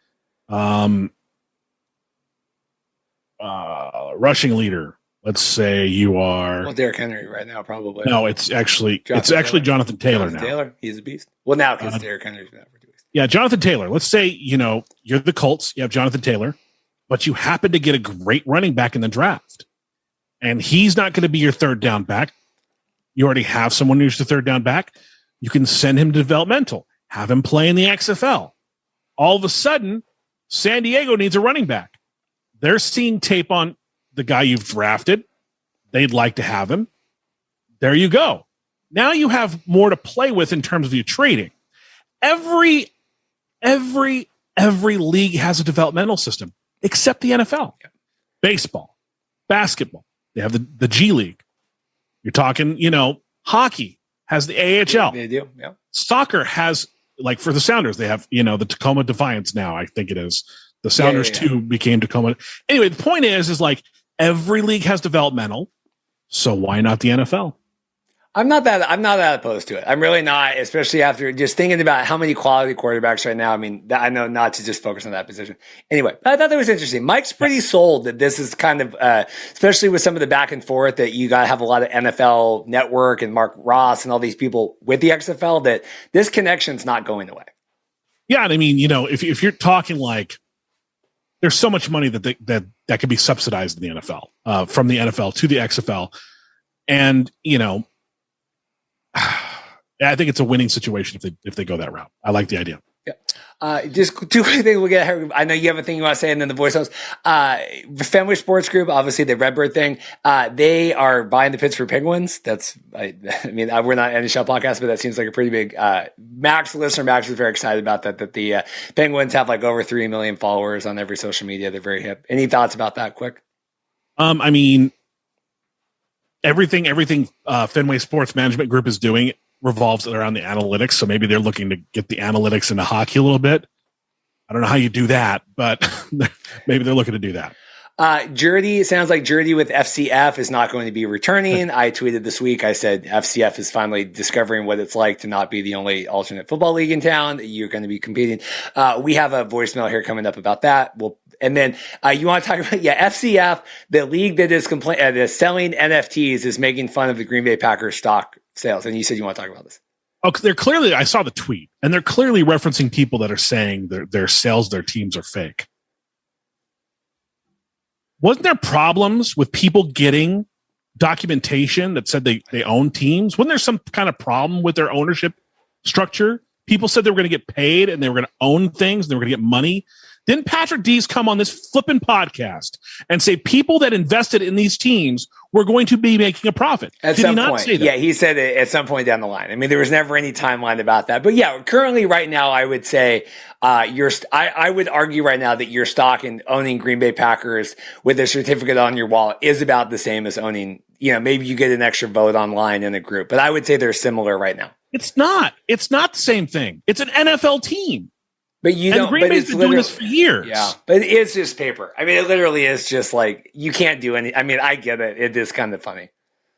S1: rushing leader? Let's say you are.
S2: Well, Derrick Henry right now, probably.
S1: No, it's actually Jonathan Taylor now.
S2: Taylor, he's a beast. Well, now because Derrick Henry's been out for 2 weeks.
S1: Yeah, Jonathan Taylor. Let's say you're the Colts. You have Jonathan Taylor, but you happen to get a great running back in the draft, and he's not going to be your third down back. You already have someone who's the third down back. You can send him to developmental, have him play in the XFL. All of a sudden, San Diego needs a running back. They're seeing tape on the guy you've drafted. They'd like to have him. There you go. Now you have more to play with in terms of your trading. Every league has a developmental system except the NFL. Baseball, basketball, they have the G League. You're talking, hockey has the AHL.
S2: They do, yeah.
S1: Soccer has, like for the Sounders, they have, the Tacoma Defiance now, I think it is. The Sounders too became Tacoma. Anyway, the point is like every league has developmental, so why not the NFL?
S2: I'm not that opposed to it. I'm really not, especially after just thinking about how many quality quarterbacks right now. I mean, I know not to just focus on that position. Anyway, I thought that was interesting. Mike's pretty sold that this is kind of, especially with some of the back and forth that you got to have a lot of NFL Network and Mark Ross and all these people with the XFL, that this connection's not going away.
S1: Yeah, and I mean, if you're talking like, there's so much money that could be subsidized in the NFL, from the NFL to the XFL. And, I think it's a winning situation if they go that route. I like the idea.
S2: Yeah. Just two quick things we'll get. I know you have a thing you want to say, and then the voice host. Fenway Sports Group, obviously the Redbird thing. They are buying the Pittsburgh Penguins. We're not an NHL podcast, but that seems like a pretty big. Max is very excited about that. That the Penguins have like over 3 million followers on every social media. They're very hip. Any thoughts about that? Quick.
S1: I mean, everything Fenway Sports Management Group is doing revolves around the analytics. So maybe they're looking to get the analytics into hockey a little bit. I don't know how you do that, but maybe they're looking to do that.
S2: Jerdy, sounds like Jerdy with FCF is not going to be returning. I tweeted this week. I said FCF is finally discovering what it's like to not be the only alternate football league in town. You're going to be competing. We have a voicemail here coming up about that. And then you want to talk about, FCF, the league that is selling NFTs, is making fun of the Green Bay Packers stock sales. And you said you want to talk about this.
S1: Oh, they're clearly, I saw the tweet, and they're clearly referencing people that are saying their sales, their teams are fake. Wasn't there problems with people getting documentation that said they own teams? Wasn't there some kind of problem with their ownership structure? People said they were going to get paid and they were going to own things and they were going to get money. Didn't Patrick Dees come on this flipping podcast and say people that invested in these teams were going to be making a profit?
S2: Did he not say that? Yeah, he said it at some point down the line. I mean, there was never any timeline about that. But yeah, currently right now, I would say I would argue right now that your stock in owning Green Bay Packers with a certificate on your wallet is about the same as owning, maybe you get an extra vote online in a group. But I would say they're similar right now. It's not.
S1: It's not the same thing. It's an NFL team.
S2: But
S1: Green Bay's been doing this for years.
S2: Yeah, but it's just paper. I mean, it literally is just like, you can't do any. I mean, I get it. It is kind of funny.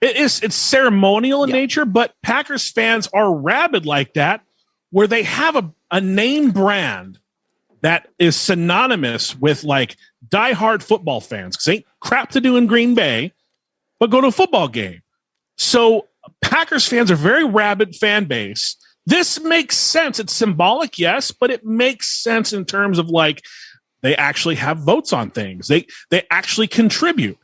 S1: It's ceremonial in nature, but Packers fans are rabid like that, where they have a name brand that is synonymous with like diehard football fans, because ain't crap to do in Green Bay, but go to a football game. So Packers fans are very rabid fan base. This makes sense. It's symbolic, yes, but it makes sense in terms of like they actually have votes on things. They actually contribute.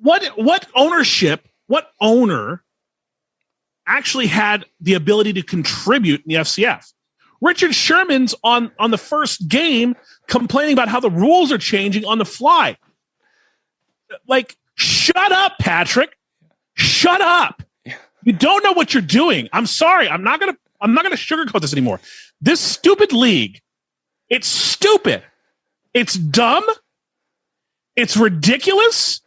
S1: What owner actually had the ability to contribute in the FCF? Richard Sherman's on the first game complaining about how the rules are changing on the fly. Like, shut up, Patrick. Shut up. You don't know what you're doing. I'm sorry. I'm not gonna sugarcoat this anymore. This stupid league, it's stupid. It's dumb. It's ridiculous.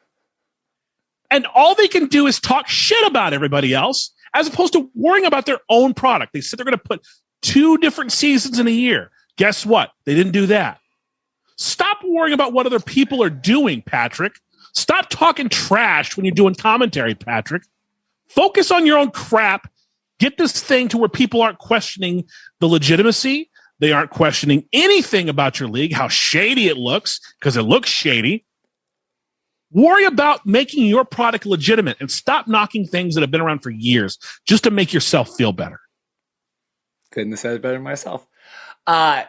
S1: And all they can do is talk shit about everybody else as opposed to worrying about their own product. They said they're going to put 2 different seasons in a year. Guess what? They didn't do that. Stop worrying about what other people are doing, Patrick. Stop talking trash when you're doing commentary, Patrick. Focus on your own crap. Get this thing to where people aren't questioning the legitimacy. They aren't questioning anything about your league, how shady it looks, because it looks shady. Worry about making your product legitimate and stop knocking things that have been around for years just to make yourself feel better.
S2: Couldn't have said it better than myself.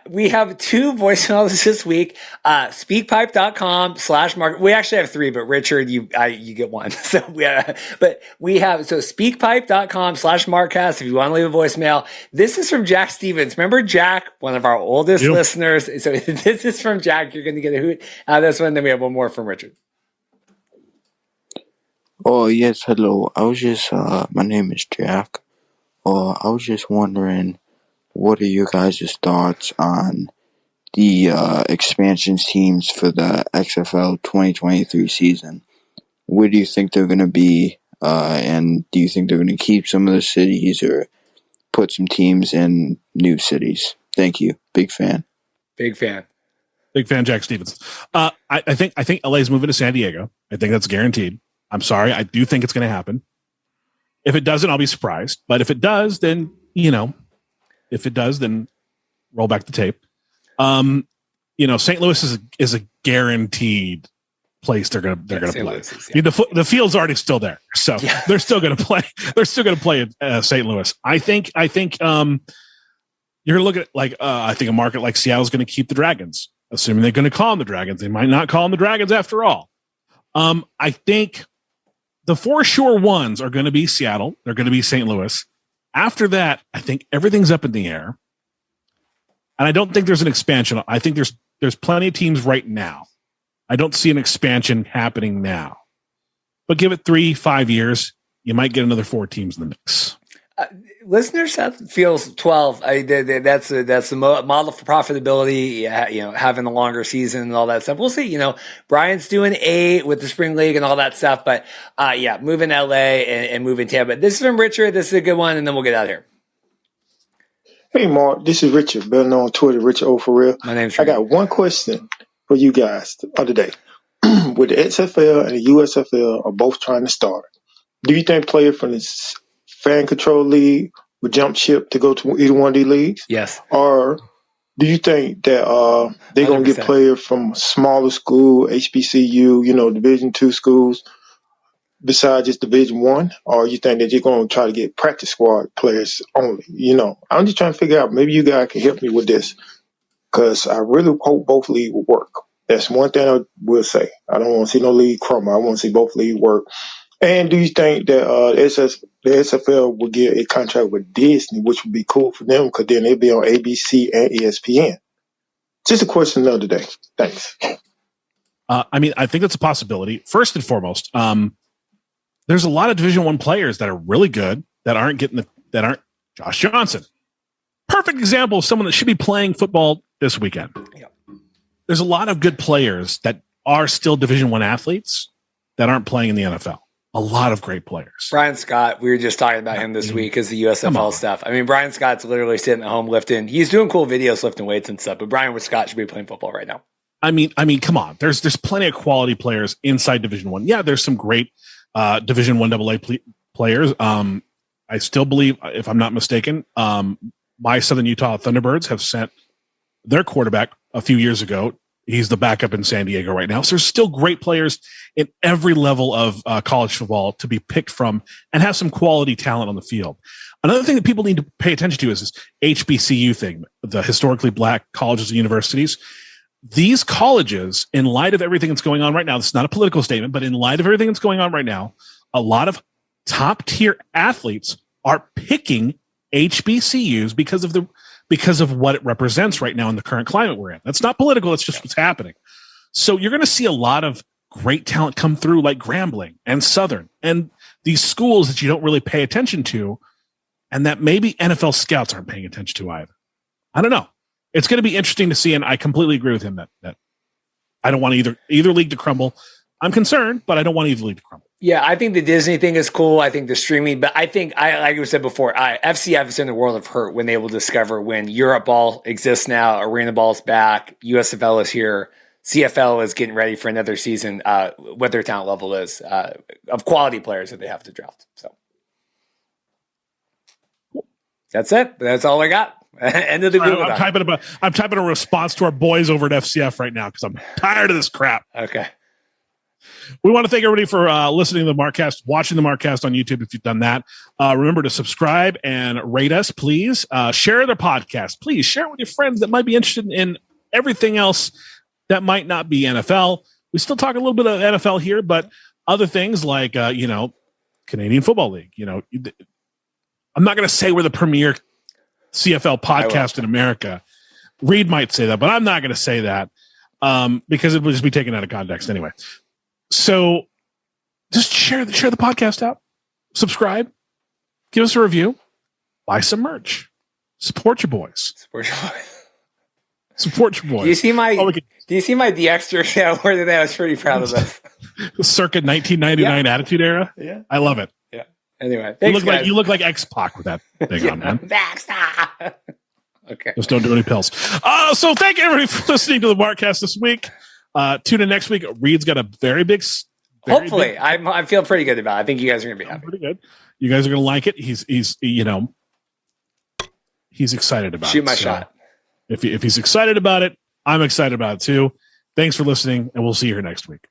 S2: We have 2 voicemails this week. Speakpipe.com/Mark. We actually have 3, but Richard, you get 1. So we have speakpipe.com/Markcast if you want to leave a voicemail. This is from Jack Stevens. Remember Jack, one of our oldest listeners. So this is from Jack. You're going to get a hoot out of this one. Then we have 1 more from Richard.
S7: Oh, yes. Hello. I was just, my name is Jack. I was just wondering, what are your guys' thoughts on the expansion teams for the XFL 2023 season? Where do you think they're going to be? And do you think they're going to keep some of the cities or put some teams in new cities? Thank you. Big fan.
S2: Big fan.
S1: Big fan, Jack Stevens. I think LA's moving to San Diego. I think that's guaranteed. I'm sorry. I do think it's going to happen. If it doesn't, I'll be surprised. But if it does, then, if it does, then roll back the tape. St. Louis is a guaranteed place they're gonna play. The field's already still there, so they're still gonna play. They're still gonna play at St. Louis. I think you're gonna look at I think a market like Seattle is gonna keep the Dragons, assuming they're gonna call them the Dragons. They might not call them the Dragons after all. I think the 4 sure ones are going to be Seattle. They're going to be St. Louis. After that, I think everything's up in the air. And I don't think there's an expansion. I think there's plenty of teams right now. I don't see an expansion happening now. But give it 3-5 years, you might get another 4 teams in the mix.
S2: Listener Seth feels 12. That's the model for profitability. Having a longer season and all that stuff. We'll see. Brian's doing 8 with the spring league and all that stuff. But moving LA and moving Tampa. This is from Richard. This is a good one, and then we'll get out of here.
S8: Hey, Mark. This is Richard, better known on Twitter, Richard O for real.
S2: My name's
S8: I got one question for you guys the other day. With the XFL and the USFL are both trying to start, do you think players from this fan control league would jump ship to go to either one of these leagues?
S2: Yes.
S8: Or do you think that they're going to get players from smaller school, HBCU, Division II schools, besides just Division I? Or you think that you're going to try to get practice squad players only? I'm just trying to figure out, maybe you guys can help me with this, because I really hope both leagues will work. That's one thing I will say. I don't want to see no league crumble. I want to see both leagues work. And do you think that the SFL will get a contract with Disney, which would be cool for them, because then they'll be on ABC and ESPN? Just a question the other day. Thanks.
S1: I think that's a possibility. First and foremost, there's a lot of Division I players that are really good that aren't Josh Johnson. Perfect example of someone that should be playing football this weekend.
S2: Yep.
S1: There's a lot of good players that are still Division I athletes that aren't playing in the NFL. A lot of great players.
S2: Brian Scott, we were just talking about him this week as the USFL stuff. Brian Scott's literally sitting at home lifting. He's doing cool videos lifting weights and stuff, but Brian Scott should be playing football right now.
S1: Come on. There's plenty of quality players inside Division I. Yeah, there's some great Division I AA players. I still believe, if I'm not mistaken, my Southern Utah Thunderbirds have sent their quarterback a few years ago. He's the backup in San Diego right now. So there's still great players in every level of college football to be picked from and have some quality talent on the field. Another thing that people need to pay attention to is this HBCU thing, the historically black colleges and universities. These colleges, in light of everything that's going on right now, this is not a political statement, but in light of everything that's going on right now, a lot of top tier athletes are picking HBCUs because of what it represents right now in the current climate we're in. That's not political. That's just what's happening. So you're going to see a lot of great talent come through, like Grambling and Southern and these schools that you don't really pay attention to, and that maybe NFL scouts aren't paying attention to either. I don't know. It's going to be interesting to see, and I completely agree with him that I don't want either league to crumble. I'm concerned, but I don't want either league to crumble.
S2: Yeah, I think the Disney thing is cool. I think the streaming, but I think like I said before, FCF is in the world of hurt when they will discover when Europe ball exists now, Arena ball's back, USFL is here, CFL is getting ready for another season. What their talent level is of quality players that they have to draft. So that's it. That's all I got. End of the Google.
S1: I'm typing a response to our boys over at FCF right now because I'm tired of this crap.
S2: Okay.
S1: We want to thank everybody for listening to the Markcast, watching the Markcast on YouTube if you've done that. Remember to subscribe and rate us, please. Share the podcast. Please share it with your friends that might be interested in everything else that might not be NFL. We still talk a little bit of NFL here, but other things like, Canadian Football League. I'm not going to say we're the premier CFL podcast in America. Reed might say that, but I'm not going to say that because it would just be taken out of context anyway. So just share the podcast out, subscribe, give us a review, buy some merch, support your boys. Support your boys.
S2: Do you see my DX jersey I wore today? I was pretty proud of this.
S1: Circa 1999 Attitude Era.
S2: Yeah.
S1: I love it.
S2: Yeah. Anyway, thanks,
S1: you look like X-Pac with that thing on, man.
S2: Okay.
S1: Just don't do any pills. So thank you everybody for listening to the Markcast this week. Tune in next week. Reed's got a very big.
S2: Hopefully, I feel pretty good about it. I think you guys are going to be happy.
S1: Pretty good. You guys are going to like it. He's excited about it.
S2: Shoot my shot.
S1: If he's excited about it, I'm excited about it too. Thanks for listening, and we'll see you here next week.